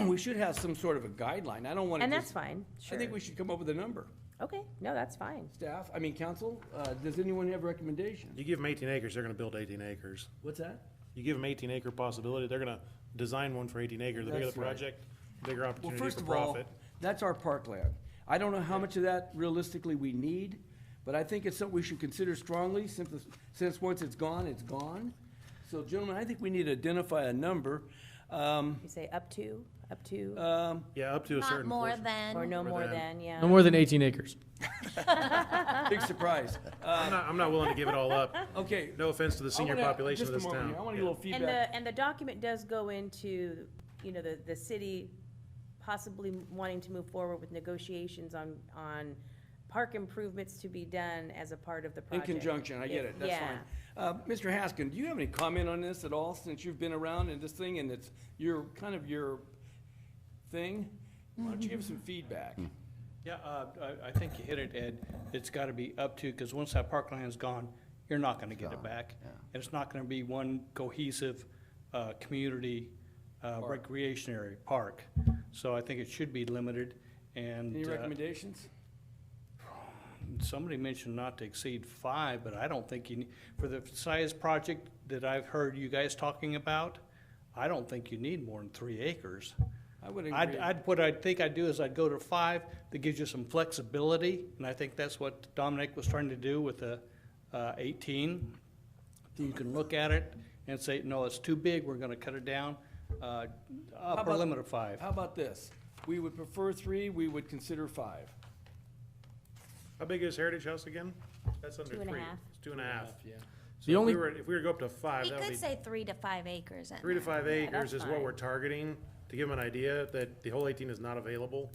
we should have some sort of a guideline. I don't want to and that's just. fine, I sure. think we should come up with a number. Okay, no, that's fine. Staff, I mean, council, does anyone have recommendations? You give them 18 acres, they're gonna build 18 acres. What's that? You give them 18-acre possibility, they're gonna design one for 18 acres. The bigger the That's right. project, bigger Well, opportunity first for of all, profit. that's our parkland. I don't know how much of that realistically we need, but I think it's something we should consider strongly, since once it's gone, it's gone. So gentlemen, I think we need to identify a number. You say up to, Yeah, up to a Not certain more portion. than. or no More more than. than, yeah. No more than 18 acres. Big surprise. I'm not willing to give it all up. Okay. No offense to the senior I wanna- population of just a this moment town. here. I want to Yeah. get a little feedback. And the document does go into, you know, the city possibly wanting to move forward with negotiations on park improvements to be done as a part of the In project. conjunction, I get it, that's Yeah. fine. Mr. Haskin, do you have any comment on this at all, since you've been around in this thing and it's kind of your thing? Why don't you give us some feedback? Yeah, I think you hit it, Ed. It's got to be up to, because once that parkland's gone, you're not going to get it back. And it's not going to be one cohesive community recreationary park. So I think it should be limited, and Any recommendations? somebody mentioned not to exceed 5, but I don't think you, for the size project that I've heard you guys talking about, I don't think you need more than 3 acres. I would agree. What I think I'd do is I'd go to 5, that gives you some flexibility, and I think that's what Dominic was trying to do with the 18. You can look at it and say, no, it's too big, we're gonna cut it down, upper about- limit of 5. How about this? We would prefer 3, we would consider 5. How big is Heritage House again? That's under 3. 2.5. It's 2.5. Yeah. So The if only- we were to go up to 5, We that would could be say 3 to 5 acres. in 3 to there. 5 acres that's is what fine. we're targeting, to give them an idea that the whole 18 is not available.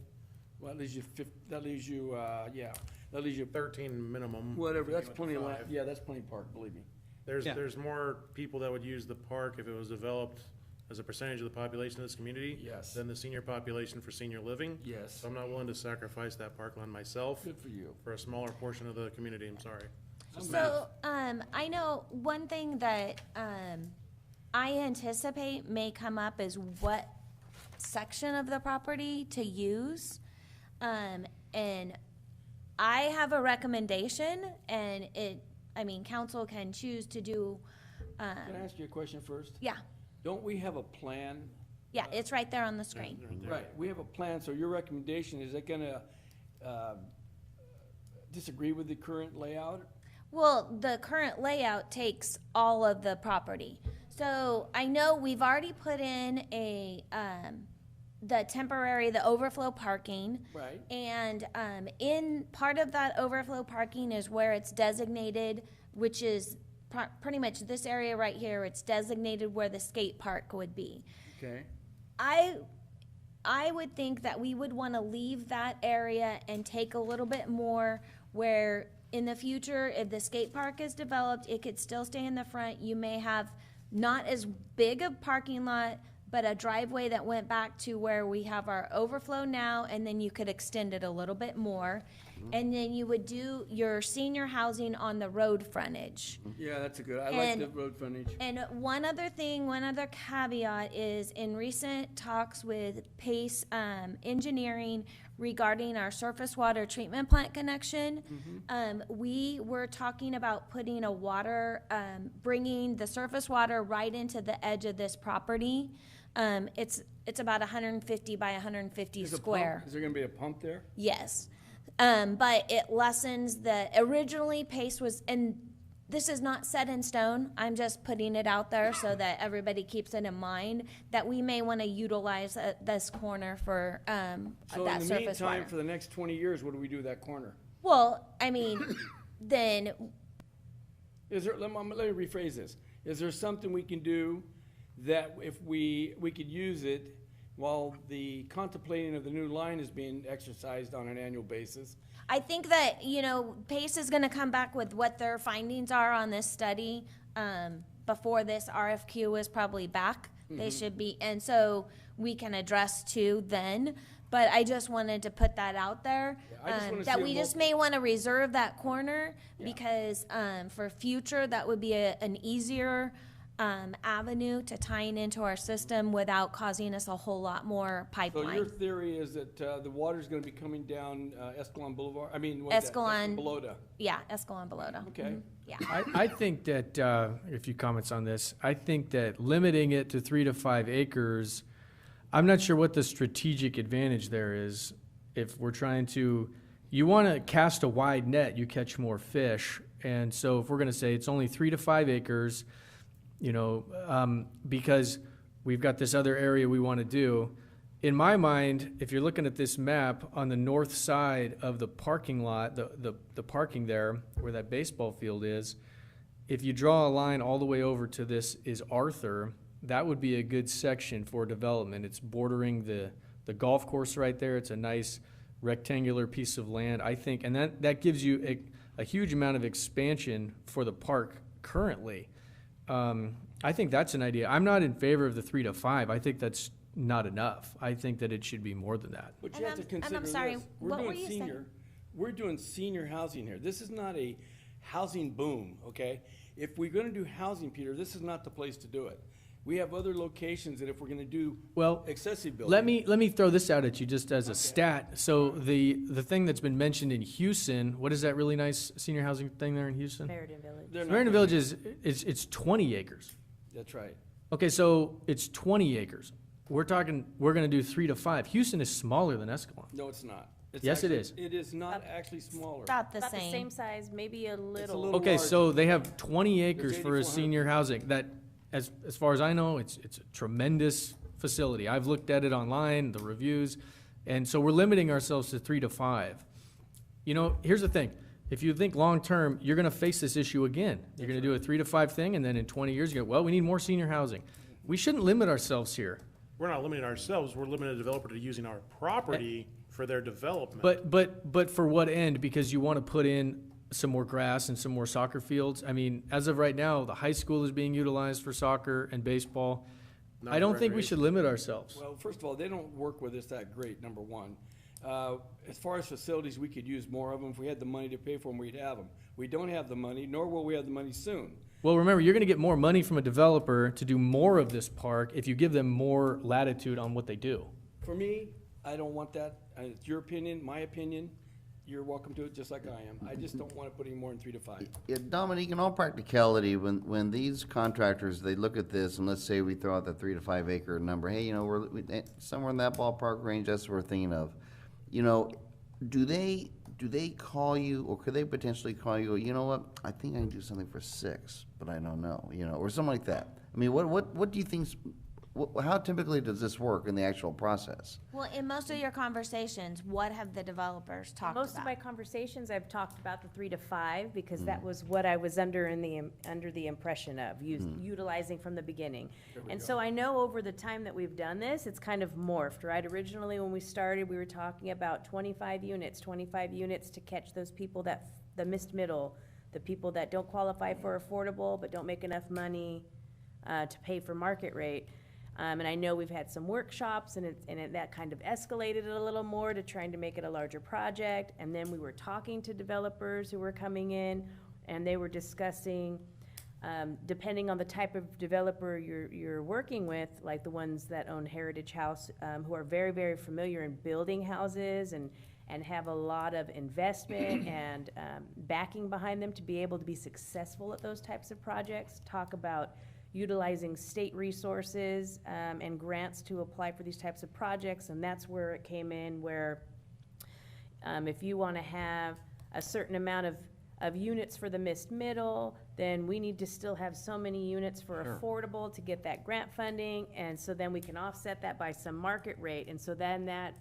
Well, that leaves you, that leaves you, that leaves you, 13 minimum. whatever, that's Give it plenty of, 5. yeah, that's plenty of park, believe me. Yeah. There's more people that would use the park if it was developed as a percentage of the population of this community. Yes. Than the senior population for senior living. Yes. So I'm not willing to sacrifice that parkland myself Good for you. for a smaller portion of the community, I'm sorry. So, I know one thing that, I anticipate may come up is what section of the property to use. And I have a recommendation, and council can choose to do, Can I ask you a question first? yeah, Don't we have a plan? yeah, it's right there on the screen. Right, we have a plan, so your recommendation, is it gonna, disagree with the current layout? Well, the current layout takes all of the property. So I know we've already put in the overflow parking. Right. And in part of that overflow parking is where it's designated, which is pretty much this area right here. It's designated where the skate park would be. Okay. I would think that we would want to leave that area and take a little bit more where in the future, if the skate park is developed, it could still stay in the front. You may have not as big a parking lot, but a driveway that went back to where we have our overflow now, and then you could extend it a little bit more. And then you would do your senior housing on the road frontage. Yeah, that's a good, I like the road frontage. And one other caveat is in recent talks with Pace Engineering regarding our surface water treatment plant connection, we were talking about putting a water, bringing the surface water right into the edge of this property. It's about 150 by 150 square. Is there gonna be a pump there? Yes. But it lessens originally Pace was, and this is not set in stone, I'm just putting it out there so that everybody keeps it in mind, that we may want to utilize this corner for, that surface So in the meantime, water. for the next 20 years, what do we do with that corner? Well, I mean, then, Is there, let me rephrase this. Is there something we can do that if we could use it while the contemplating of the new line is being exercised on an annual basis? I think that, Pace is gonna come back with what their findings are on this study, before this RFQ is probably back. They should be, and so we can address too then, but I just wanted to put that out there. I just wanna That see we a just may wanna reserve that corner, because, for future, that would be an easier, avenue to tying into our system without causing us a whole lot more So your pipeline. theory is that the water's gonna be coming down Escalon Boulevard, what is that? Escalon. Belota. Yeah, Escalon Belota. Okay. Mhm. Yeah. I think that, a few comments on this, I think that limiting it to 3 to 5 acres, I'm not sure what the strategic advantage there is. If we're trying to, you want to cast a wide net, you catch more fish. And so if we're going to say it's only 3 to 5 acres, because we've got this other area we want to do. In my mind, if you're looking at this map, on the north side of the parking lot, the parking there, where that baseball field is, if you draw a line all the way over to this is Arthur, that would be a good section for development. It's bordering the golf course right there. It's a nice rectangular piece of land, I think, and that gives you a huge amount of expansion for the park currently. I think that's an idea. I'm not in favor of the 3 to 5. I think that's not enough. I think that it should be more than that. But And you have to I'm consider sorry, this. what were you saying? We're doing senior housing here. This is not a housing boom, okay? If we're gonna do housing, Peter, this is not the place to do it. We have other locations that if we're gonna do excessive building. Let me throw this out at you just as a stat. So the thing that's been mentioned in Houston, what is that really nice senior housing thing there in Houston? Meriden Village. They're not Meriden gonna- Village it's 20 acres. That's right. Okay, so it's 20 acres. We're talking, we're gonna do 3 to 5. Houston is smaller than Escalon. No, it's not. It's Yes, it actually- is. It is not actually smaller. About the About the same. same size, maybe a little. little Okay, larger. so they have 20 acres for a 8,400. senior housing. That, as far as I know, it's a tremendous facility. I've looked at it online, the reviews, and so we're limiting ourselves to 3 to 5. Here's the thing. If you think long-term, you're gonna face this issue again. You're gonna do a 3 to 5 thing, and then in 20 years, you go, well, we need more senior housing. We shouldn't limit ourselves here. We're not limiting ourselves, we're limiting the developer to using our property for their development. But for what end? Because you want to put in some more grass and some more soccer fields. I mean, as of right now, the high school is being utilized for soccer and baseball. Not I don't for think we should limit ourselves. Well, first of all, they don't work with us that great, number one. As far as facilities, we could use more of them. If we had the money to pay for them, we'd have them. We don't have the money, nor will we have the money soon. Well, remember, you're going to get more money from a developer to do more of this park if you give them more latitude on what they do. For me, I don't want that. It's your opinion, my opinion. You're welcome to it just like I am. I just don't want to put any more than 3 to 5. Yeah, Dominique, in all practicality, when these contractors, they look at this, and let's say we throw out the 3 to 5 acre number, hey, somewhere in that ballpark range, that's what we're thinking of. Do do they call you, or could they potentially call you, you know what, I think I can do something for 6, but I don't know, you know, or something like that? I mean, what do you think, how typically does this work in the actual process? Well, in most of your conversations, what have the developers talked Most of my about? conversations, I've talked about the 3 to 5, because that was what I was under the impression of, utilizing from the beginning. And so I know over the time that we've done this, it's kind of morphed, right? Originally, when we started, we were talking about 25 units to catch those people the missed middle, the people that don't qualify for affordable, but don't make enough money to pay for market rate. And I know we've had some workshops, and that kind of escalated it a little more to trying to make it a larger project. And then we were talking to developers who were coming in, and they were discussing, depending on the type of developer you're working with, like the ones that own Heritage House, who are very, very familiar in building houses and have a lot of investment and backing behind them to be able to be successful at those types of projects, talk about utilizing state resources and grants to apply for these types of projects. And that's where it came in, where if you want to have a certain amount of units for the missed middle, then we need to still have so many units for affordable to get that grant funding. And so then we can offset that by some market rate. And so then that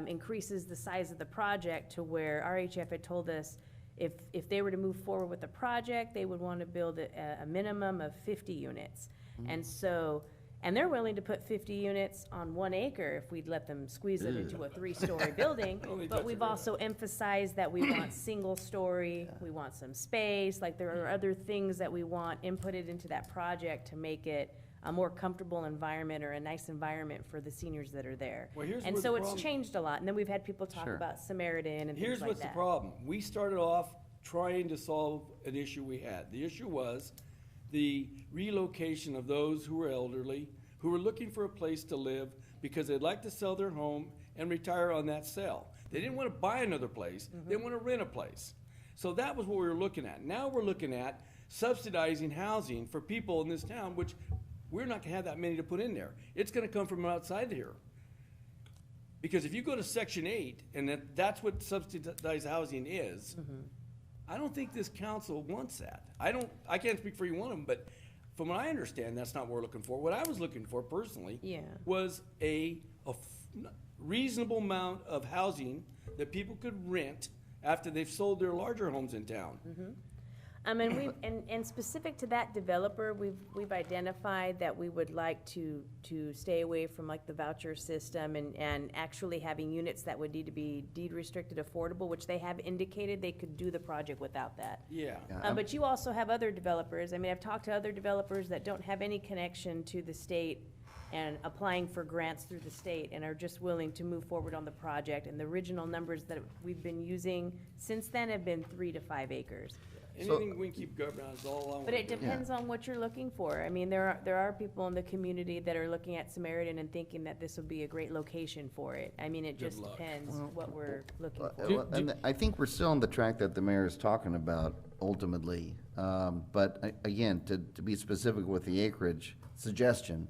increases the size of the project to where RHF had told us if they were to move forward with the project, they would want to build a minimum of 50 units. And so, and they're willing to put 50 units on 1 acre if we'd let them squeeze it into a 3-story building. But we've also emphasized that we want single story, we want some space, like there are other things that we want inputted into that project to make it a more comfortable environment or a nice environment for the seniors that are there. Well, here's And where so the it's problem- changed a lot. And then we've had people talk about Samaritan and Here's things like what's the that. problem. We started off trying to solve an issue we had. The issue was the relocation of those who were elderly, who were looking for a place to live because they'd like to sell their home and retire on that sale. They didn't want to buy another place, they want to rent a place. So that was what we were looking at. Now we're looking at subsidizing housing for people in this town, which we're not gonna have that many to put in there. It's gonna come from outside here. Because if you go to Section 8, and that's what subsidized housing is, I don't think this council wants that. I can't speak for you one of them, but from what I understand, that's not what we're looking for. What I was looking for personally was a reasonable amount of housing that people could rent after they've sold their larger homes in town. And specific to that developer, we've identified that we would like to stay away from like the voucher system and actually having units that would need to be deed restricted affordable, which they have indicated they could do the project without that. But you also have other developers. I mean, I've talked to other developers that don't have any connection to the state and applying for grants through the state and are just willing to move forward on the project. And the original numbers that we've been using since then have been 3 to 5 acres. Anything we can keep going on is all I want. But it depends on what you're looking for. I mean, there are people in the community that are looking at Samaritan and thinking that this would be a great location for it. I mean, it just depends what we're looking for. And I think we're still on the track that the mayor is talking about ultimately. But again, to be specific with the acreage suggestion,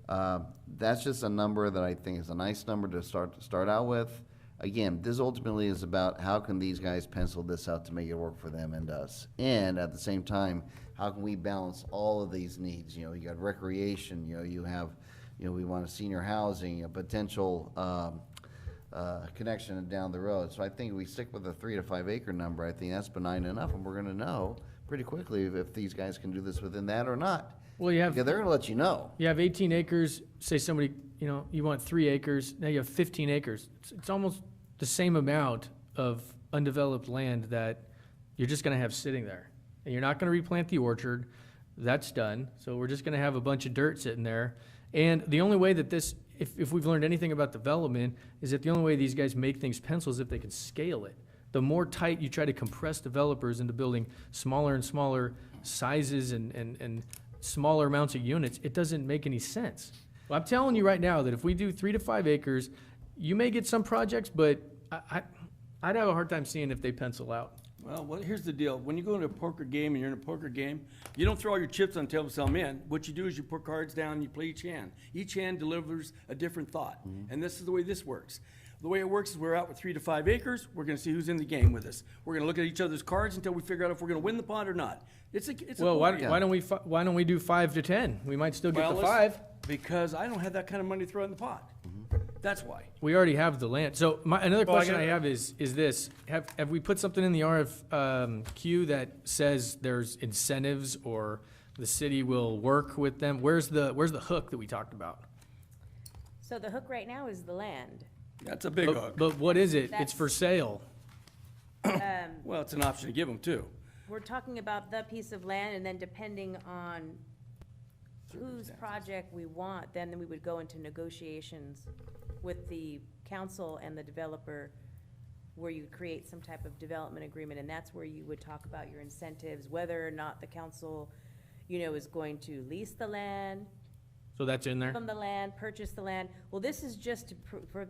that's just a number that I think is a nice number to start out with. Again, this ultimately is about how can these guys pencil this out to make it work for them and us. And at the same time, how can we balance all of these needs? You know, you got recreation, you have, we want senior housing, a potential connection down the road. So I think we stick with the 3 to 5 acre number. I think that's benign enough, and we're gonna know pretty quickly if these guys can do this within that or not. Well, you have. Yeah, they're gonna let you know. You have 18 acres, say somebody, you want 3 acres, now you have 15 acres. It's almost the same amount of undeveloped land that you're just gonna have sitting there. And you're not gonna replant the orchard, that's done. So we're just gonna have a bunch of dirt sitting there. And the only way that this, if we've learned anything about development, is that the only way these guys make things pencil is if they can scale it. The more tight you try to compress developers into building smaller and smaller sizes and smaller amounts of units, it doesn't make any sense. Well, I'm telling you right now that if we do 3 to 5 acres, you may get some projects, but I'd have a hard time seeing if they pencil out. Well, here's the deal. When you go into a poker game and you're in a poker game, you don't throw all your chips on the table and sell them in. What you do is you put cards down and you play each hand. Each hand delivers a different thought. And this is the way this works. The way it works is we're out with 3 to 5 acres. We're gonna see who's in the game with us. We're gonna look at each other's cards until we figure out if we're gonna win the pot or not. It's a Well, why ball game. why don't we do 5 to 10? We might still get Well, the let's- 5. Because I don't have that kind of money to throw in the pot. That's why. We already have the land. So another Well, I question I got- have is this: Have we put something in the RFQ that says there's incentives or the city will work with them? Where's the hook that we talked about? So the hook right now is the land. That's a big hook. But what is it? It's for sale. Well, it's an option to give them too. We're talking about the piece of land, and then depending on whose project we want, then we would go into negotiations with the council and the developer, where you create some type of development agreement, and that's where you would talk about your incentives, whether or not the council, is going to lease the land, So that's in there? give them the land, purchase the land. Well, this is just to,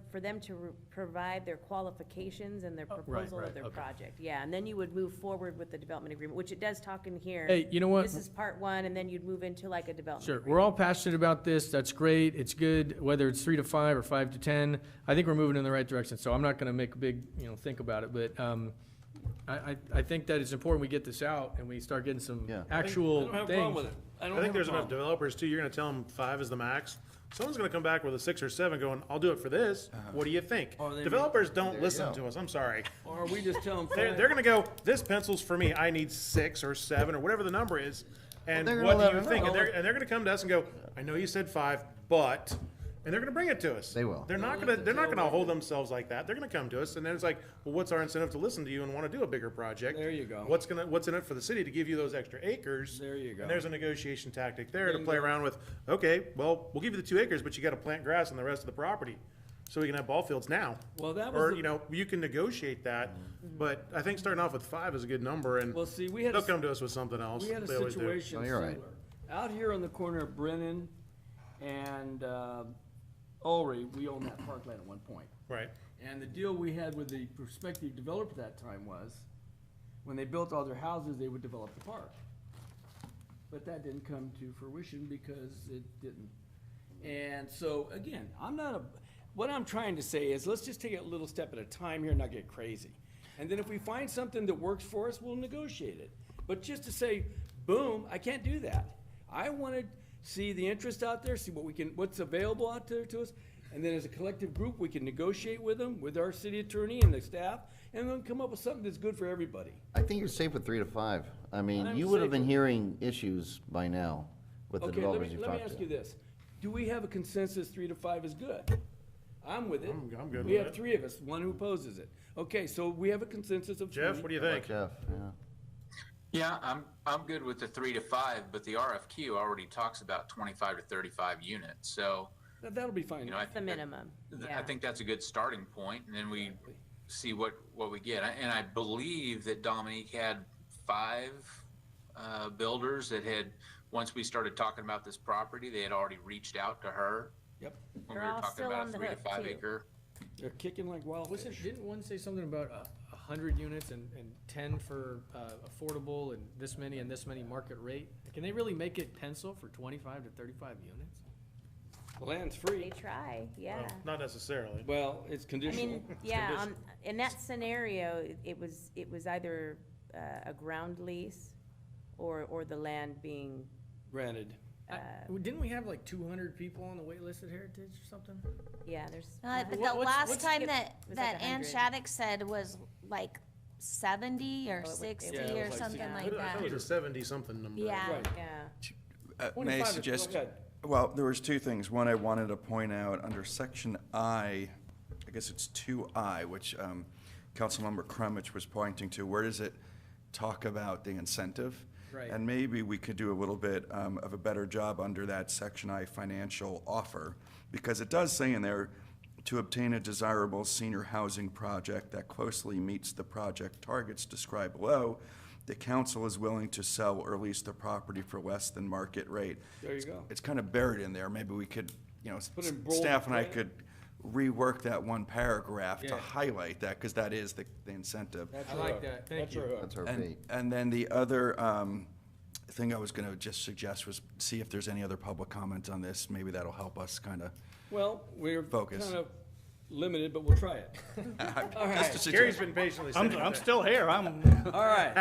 for them to provide their qualifications and their proposal right, of their okay. project. Yeah, and then you would move forward with the development agreement, which it does talk in here. Hey, you know what? This is part 1, and then you'd move into like a development Sure. agreement. We're all passionate about this. That's great. It's good, whether it's 3 to 5 or 5 to 10. I think we're moving in the right direction, so I'm not gonna make a big, think about it, but, I think that it's important we get this out and we start getting some I actual don't have a problem things. with it. I don't I think have a there's enough problem. developers too, you're gonna tell them 5 is the max. Someone's gonna come back with a 6 or 7 going, I'll do it for this, what do you think? Or they Developers There don't you listen go. to us, I'm sorry. Or we just tell them. They're gonna go, this pencil's for me, I need 6 or 7 or whatever the number is. And they're what gonna do you let think? them And they're gonna come to us and go, I know you said 5, but, and they're gonna bring it to us. They will. They're not gonna hold themselves like that. They're gonna come to us and then it's like, well, what's our incentive to listen to you and wanna do a bigger project? There you go. What's in it for the city to give you those extra acres? There you go. And there's a negotiation tactic there to play Bingo. around with, okay, well, we'll give you the 2 acres, but you gotta plant grass on the rest of the property. So we can have ball fields now. Well, that was Or, the- you can negotiate that, but I think starting off with 5 is a good number and Well, see, we had they'll a, come to us with something else. we had a They always do. situation Oh, you're right. similar. Out here on the corner of Brennan and, Ulrey, we owned that parkland at one point. Right. And the deal we had with the prospective developer at that time was, when they built all their houses, they would develop the park. But that didn't come to fruition because it didn't. And so, again, what I'm trying to say is, let's just take it a little step at a time here and not get crazy. And then if we find something that works for us, we'll negotiate it. But just to say, boom, I can't do that. I want to see the interest out there, see what's available out there to us. And then as a collective group, we can negotiate with them, with our city attorney and the staff, and then come up with something that's good for everybody. I think you're safe with 3 to 5. I mean, I'm you would have safe been with- hearing issues by now with the Okay, developers you've let me talked ask you to. this. Do we have a consensus 3 to 5 is good? I'm with it. I'm good We with have it. 3 of us, one who opposes it. Okay, so we have a consensus of 3. Jeff, what do you think? Jeff, yeah. Yeah, I'm good with the 3 to 5, but the RFQ already talks about 25 to 35 units. So, That'll be fine. I That's the think that- minimum, I yeah. think that's a good starting point, and then we see what we get. And I believe that Dominique had 5 builders that had, once we started talking about this property, they had already reached out to her. Yep. When They're we were all talking still about on a the 3 to hook, 5 too. acre. They're kicking like wildfish. Didn't one say something about 100 units and 10 for affordable and this many market rate? Can they really make it pencil for 25 to 35 units? The land's They free. try, yeah. Well, not necessarily. Well, it's I conditional. mean, It's yeah, conditional. in that scenario, it was either a ground lease or the land being, Granted. Didn't we have like 200 people on the wait list at Heritage or something? yeah, there's. But the what's- last time it that, was like that Ann 100. Shattuck said was like 70 or Oh, it was- 60 yeah, it or was like something 60. like I thought that. it was a 70-something number. Yeah. Right. Yeah, May I 25 is- suggest, go ahead. well, there was 2 things. One, I wanted to point out under section I guess it's 2I, which Councilmember Crummage was pointing to, where does it talk about the incentive? Right. And maybe we could do a little bit of a better job under that section I financial offer, because it does say in there, to obtain a desirable senior housing project that closely meets the project targets described below, the council is willing to sell or lease the property for less than market rate. There you go. It's kind of buried in there. Maybe we could, Put it in bold staff and I print. could rework that one paragraph to Yeah. highlight that, because that is the incentive. That's I our like hook. that. Thank That's you. our hook. That's our And, bait. and then the other thing I was going to just suggest was see if there's any other public comment on this. Maybe that'll help us kind of. Well, we're Focus. kind of limited, but we'll try it. All right. Gary's been patiently sitting I'm there. still here, I'm, All right.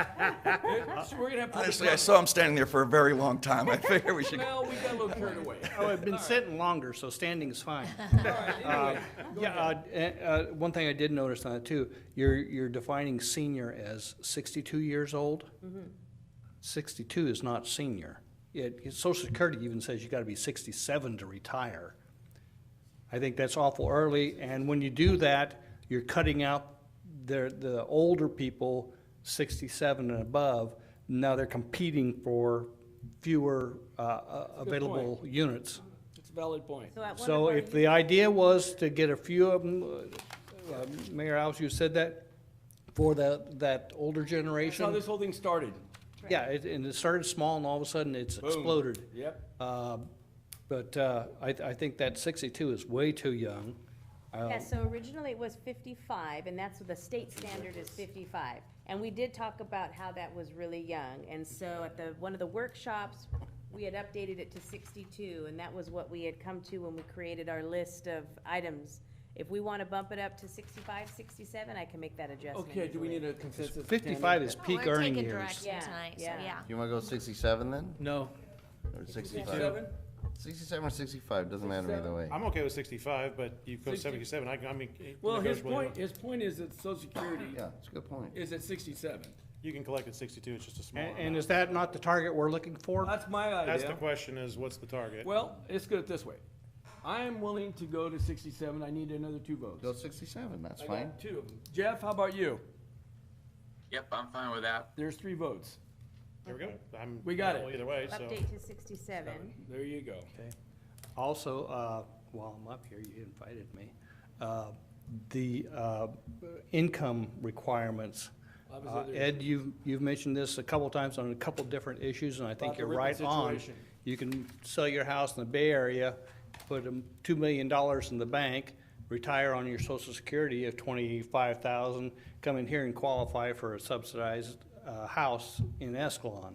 We're gonna have public Honestly, I comment. saw him standing there for a very long time. I figure we should. Well, we got a little carried away. oh, I've been sitting longer, so standing is fine. Anyway, go ahead. One thing I did notice on it too, you're defining senior as 62 years old. 62 is not senior. Social Security even says you gotta be 67 to retire. I think that's awful early, and when you do that, you're cutting out the older people, 67 and above. Now they're competing for fewer available units. It's a valid point. So at one So of our if the idea was to get a few of them, Mayor Alves, you said that, for that older That's how generation? this whole thing started. Yeah, and it started small and all of a sudden it's Boom. exploded. Yep. But I think that 62 is way too young. Yeah, so originally it was 55, and that's what the state standard is 55. And we did talk about how that was really young, and so at one of the workshops, we had updated it to 62, and that was what we had come to when we created our list of items. If we want to bump it up to 65, 67, I can make that adjustment. Okay, do we easily. need a consensus? 55 is Oh, peak we're earning taking years. direction Yeah, tonight, so yeah. yeah. You wanna go 67 then? No. Or 65? 67? 67 or 65, doesn't matter either way. I'm okay with 65, but you go 60. 77, I mean. Well, his negotiable. point is that Social Security Yeah, it's a good point. is at 67. You can collect at 62, it's just a small And amount. is that not the target we're looking for? That's my That's the idea. question, is what's the target? Well, let's go it this way. I am willing to go to 67. I need another 2 votes. Go 67, that's I fine. got 2 of them. Jeff, how about you? Yep, I'm fine with that. There's 3 votes. There we go. I'm We got available it. either way, so. Update to 67. There you go. Also, while I'm up here, you invited me, the income requirements. I was the other- Ed, you've mentioned this a couple times on a couple different issues, and I think About the you're Ripon right on. situation. You can sell your house in the Bay Area, put $2 million in the bank, retire on your Social Security of $25,000, come in here and qualify for a subsidized house in Escalon.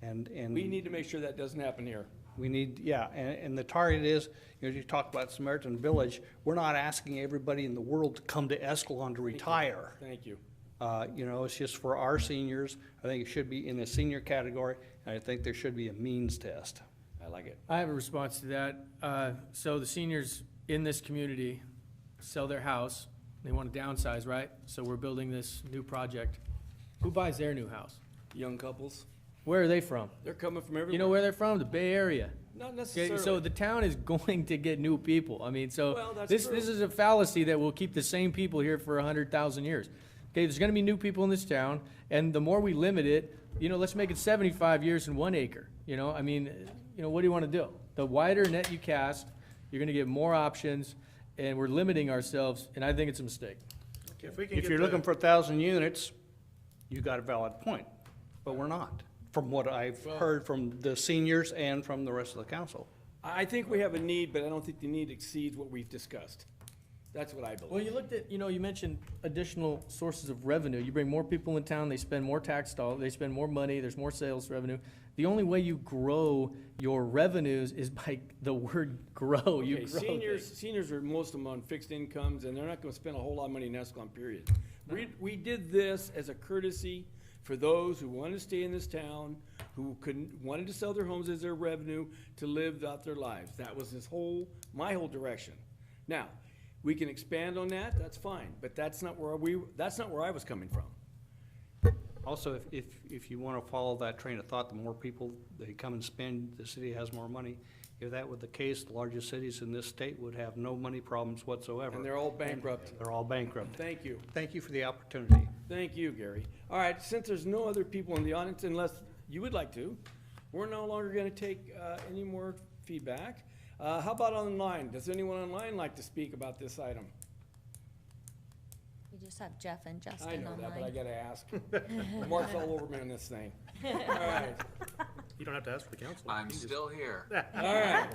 And We need to make sure that doesn't happen here. we need, yeah, and the target is, you talk about Samaritan Village, we're not asking everybody in the world to come to Escalon to retire. Thank you. It's just for our seniors. I think it should be in the senior category, and I think there should be a means test. I like it. I have a response to that. So the seniors in this community sell their house, they want to downsize, right? So we're building this new project. Who buys their new house? Young couples, Where are they from? they're coming from everywhere. You know where they're from? The Bay Area. Not Okay, necessarily. so the town is going to get new people. I mean, so Well, that's this true. is a fallacy that will keep the same people here for 100,000 years. Okay, there's going to be new people in this town, and the more we limit it, let's make it 75 years and 1 acre. I mean, what do you want to do? The wider net you cast, you're going to get more options, and we're limiting ourselves, and I think it's a mistake. If we can If get you're the- looking for 1,000 units, you got a valid point, but we're not, from what I've heard from the seniors and from the rest of the council. I think we have a need, but I don't think the need exceeds what we've discussed. That's what I believe. Well, you looked at, you mentioned additional sources of revenue. You bring more people in town, they spend more tax dollars, they spend more money, there's more sales revenue. The only way you grow your revenues is by the word grow. You Okay, grow seniors are most of them on fixed incomes, and they're not gonna spend a whole lot of money in Escalon, period. We did this as a courtesy for those who wanted to stay in this town, who wanted to sell their homes as their revenue to live out their lives. That was my whole direction. Now, we can expand on that, that's fine, but that's not where I was coming from. Also, if you want to follow that train of thought, the more people they come and spend, the city has more money. If that were the case, the largest cities in this state would have no money problems whatsoever. And they're all bankrupt. They're all bankrupt. Thank you. Thank you for the opportunity. Thank you, Gary. All right, since there's no other people in the audience, unless you would like to, we're no longer gonna take any more feedback. How about online? Does anyone online like to speak about this item? We just have Jeff and Justin I know that, but I online. gotta ask. Mark's all over me on this thing. All right, You don't have to ask for the council. I'm You can just- still here. all right.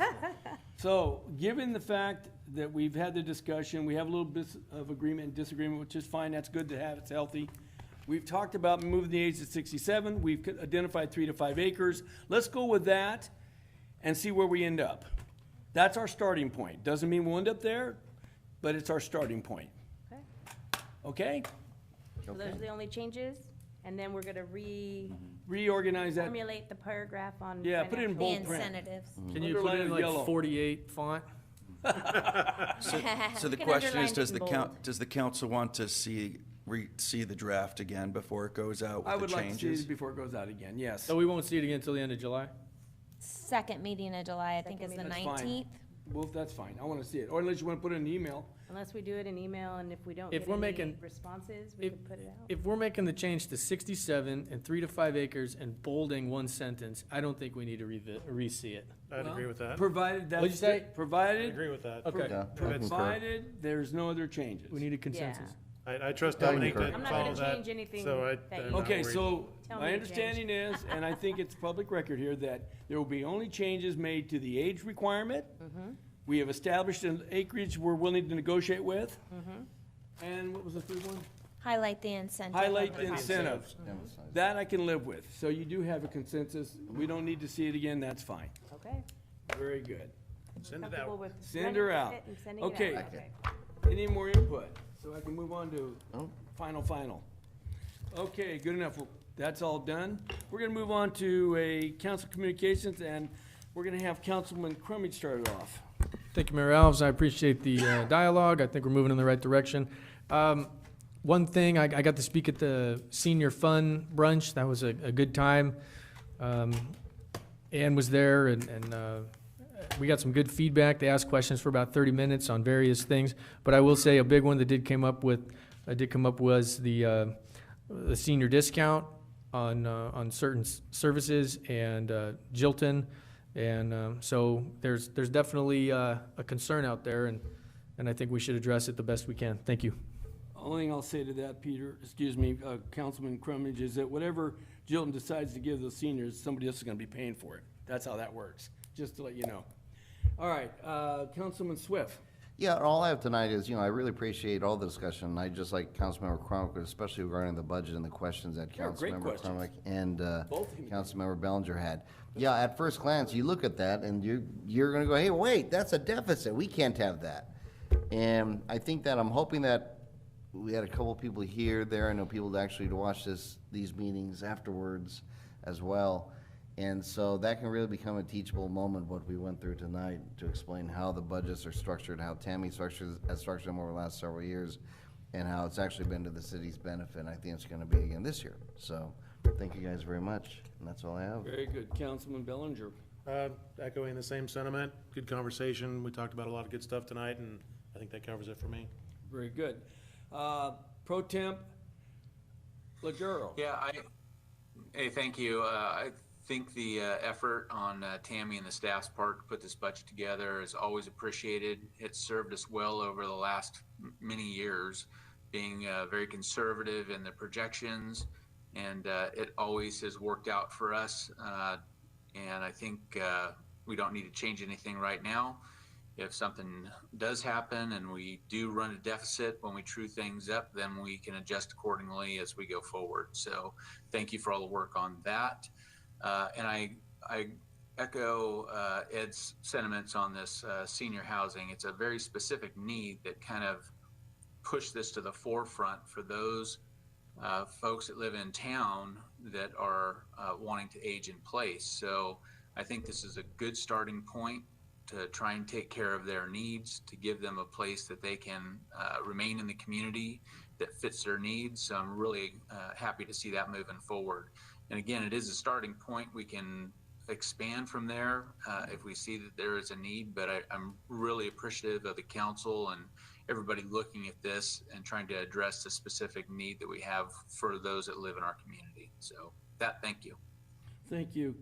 So, given the fact that we've had the discussion, we have a little bit of agreement and disagreement, which is fine, that's good to have, it's healthy. We've talked about moving the age to 67, we've identified 3 to 5 acres. Let's go with that and see where we end up. That's our starting point. Doesn't mean we'll end up there. but it's our starting point. Okay. Okay? So those are the only changes, and then we're gonna Reorganize that. formulate the paragraph on. Yeah, put it in The bold print. incentives. Can you put Underline it in it like yellow. 48 font? So the You can question underline is, it does in the bold. does the council want to see the draft again before it goes out I with would the like to see changes? it before it goes out again, yes. So we won't see it again until the end of July? Second meeting of July, I think is the Second meeting. That's fine. 19th. Well, that's fine, I wanna see it, or unless you wanna put it in an email. Unless we do it in email, and if we don't If get we're any making- responses, we could put it out. If we're making the change to 67 and 3 to 5 acres and bolding one sentence, I don't think we need to re-see it. I'd agree with that. Provided What'd you that's, say? I provided, agree with that. Okay. Yeah, I concur. provided there's no other changes. We need a consensus. I trust I Dominique concur. to I'm not follow gonna that. change anything So that I'm you- not Okay, worried. so Tell my me to understanding is, and I think it's public record here, that there will be only changes made to the age requirement. We have established an acreage we're willing to negotiate with. And what was the third one? Highlight the incentive. of Highlight the property. incentives. That I can live with. So you do have a consensus. We don't need to see it again, that's fine. Okay. Very good. Send it Comfortable out. with Send running her with out. it and sending it out. Okay. Okay. Any more input? So I can move on to Oh. final. Okay, good enough. Well, that's all done. We're gonna move on to a council communications, and we're gonna have Councilman Crummage start it off. Thank you, Mayor Alves. I appreciate the dialogue. I think we're moving in the right direction. One thing, I got to speak at the senior fun brunch. That was a good time. Ann was there, and we got some good feedback. They asked questions for about 30 minutes on various things. But I will say a big one that did come up was the senior discount on certain services and Jilton. And so there's definitely a concern out there, and I think we should address it the best we can. Thank you. Only thing I'll say to that, Councilman Crummage, is that whatever Jilton decides to give those seniors, somebody else is gonna be paying for it. That's how that works, just to let you know. All right, Councilman Swift. Yeah, all I have tonight is, I really appreciate all the discussion. I just like Councilmember Crump, especially regarding the budget and the questions that Sure, great Councilmember questions. Crump and Both of you. Councilmember Bellinger had. Yeah, at first glance, you look at that and you're gonna go, hey, wait, that's a deficit. We can't have that. And I think that I'm hoping that we had a couple people here, there. I know people actually to watch these meetings afterwards as well. And so that can really become a teachable moment, what we went through tonight, to explain how the budgets are structured, how Tammy has structured them over the last several years, and how it's actually been to the city's benefit. And I think it's gonna be again this year. So, thank you guys very much, and that's all I have. Very good, Councilman Bellinger. Echoing the same sentiment, good conversation. We talked about a lot of good stuff tonight, and I think that covers it for me. Very good. Pro Temp Leguro. Yeah, hey, thank you. I think the effort on Tammy and the staff's part to put this budget together is always appreciated. It's served us well over the last many years, being very conservative in the projections, and it always has worked out for us. And I think we don't need to change anything right now. If something does happen and we do run a deficit when we true things up, then we can adjust accordingly as we go forward. So thank you for all the work on that. And I echo Ed's sentiments on this senior housing. It's a very specific need that kind of pushed this to the forefront for those folks that live in town that are wanting to age in place. So I think this is a good starting point to try and take care of their needs, to give them a place that they can remain in the community that fits their needs. So I'm really happy to see that moving forward. And again, it is a starting point. We can expand from there if we see that there is a need, but I'm really appreciative of the council and everybody looking at this and trying to address the specific need that we have for those that live in our community. So thank you. Thank you,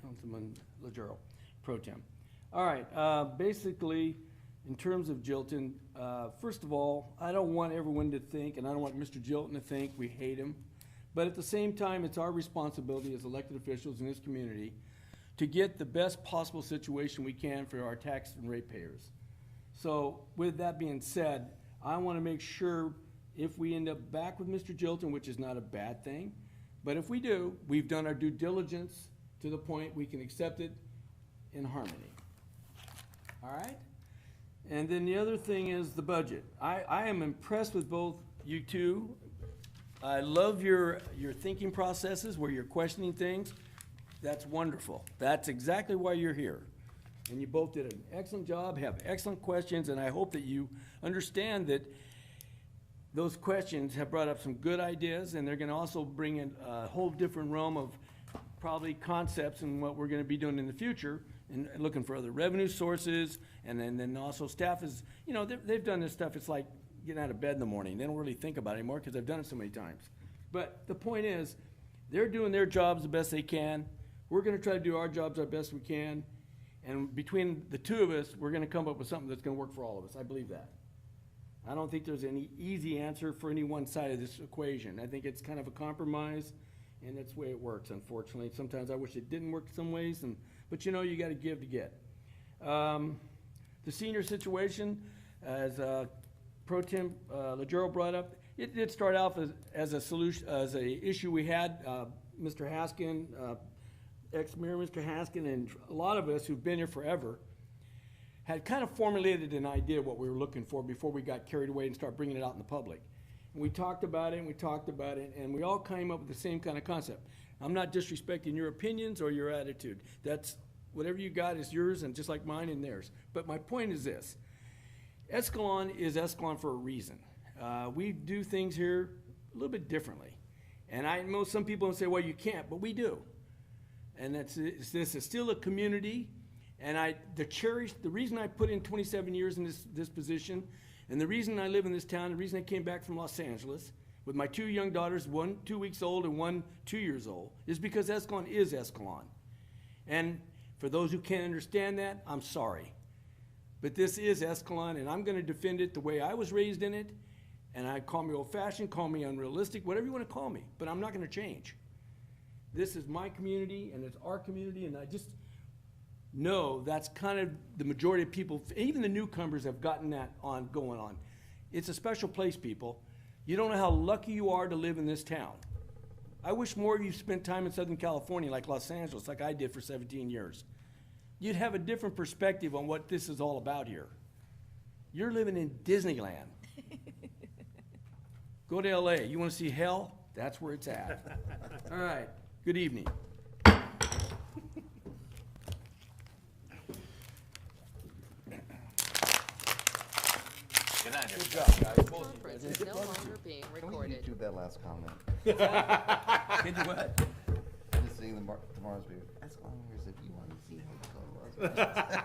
Councilman Legero, Pro Tem. All right, basically, in terms of Jilton, first of all, I don't want everyone to think, and I don't want Mr. Jilton to think we hate him, but at the same time, it's our responsibility as elected officials in this community to get the best possible situation we can for our tax and ratepayers. So with that being said, I want to make sure if we end up back with Mr. Jilton, which is not a bad thing, but if we do, we've done our due diligence to the point we can accept it in harmony. All right? And then the other thing is the budget. I am impressed with both you two. I love your thinking processes where you're questioning things. That's wonderful. That's exactly why you're here. And you both did an excellent job, have excellent questions, and I hope that you understand that those questions have brought up some good ideas, and they're gonna also bring in a whole different realm of probably concepts and what we're gonna be doing in the future, and looking for other revenue sources, and then also staff is, you know, they've done this stuff, it's like getting out of bed in the morning. They don't really think about it anymore, because they've done it so many times. But the point is, they're doing their jobs the best they can. We're gonna try to do our jobs our best we can, and between the two of us, we're gonna come up with something that's gonna work for all of us. I believe that. I don't think there's any easy answer for any one side of this equation. I think it's kind of a compromise, and that's the way it works, unfortunately. Sometimes I wish it didn't work some ways, but you know, you gotta give to get. The senior situation, as Pro Tem Legero brought up, it did start out as a solution, as a issue we had. Mr. Haskin, ex-mayor Mr. Haskin, and a lot of us who've been here forever had kind of formulated an idea of what we were looking for before we got carried away and started bringing it out in the public. And we talked about it, and we talked about it, and we all came up with the same kind of concept. I'm not disrespecting your opinions or your attitude. That's, whatever you got is yours, and just like mine and theirs. But my point is this. Escalon is Escalon for a reason. We do things here a little bit differently. And I know some people say, well, you can't, but we do. And this is still a community. And the reason I put in 27 years in this position, and the reason I live in this town, the reason I came back from Los Angeles with my two young daughters, one 2 weeks old and one 2 years old, is because Escalon is Escalon. And for those who can't understand that, I'm sorry. But this is Escalon, and I'm gonna defend it the way I was raised in it. And I call me old-fashioned, call me unrealistic, whatever you wanna call me, but I'm not gonna change. This is my community, and it's our community, and I just know that's kind of the majority of people, even the newcomers have gotten that going on. It's a special place, people. You don't know how lucky you are to live in this town. I wish more of you spent time in Southern California like Los Angeles, like I did for 17 years. You'd have a different perspective on what this is all about here. You're living in Disneyland. Go to LA. You want to see hell? That's where it's at. All right. Good evening. Good night, Good job, guys. Conference is no longer being Can we recorded. do that last comment? Can you what? Just seeing tomorrow's video. As long as if you want to see how it goes.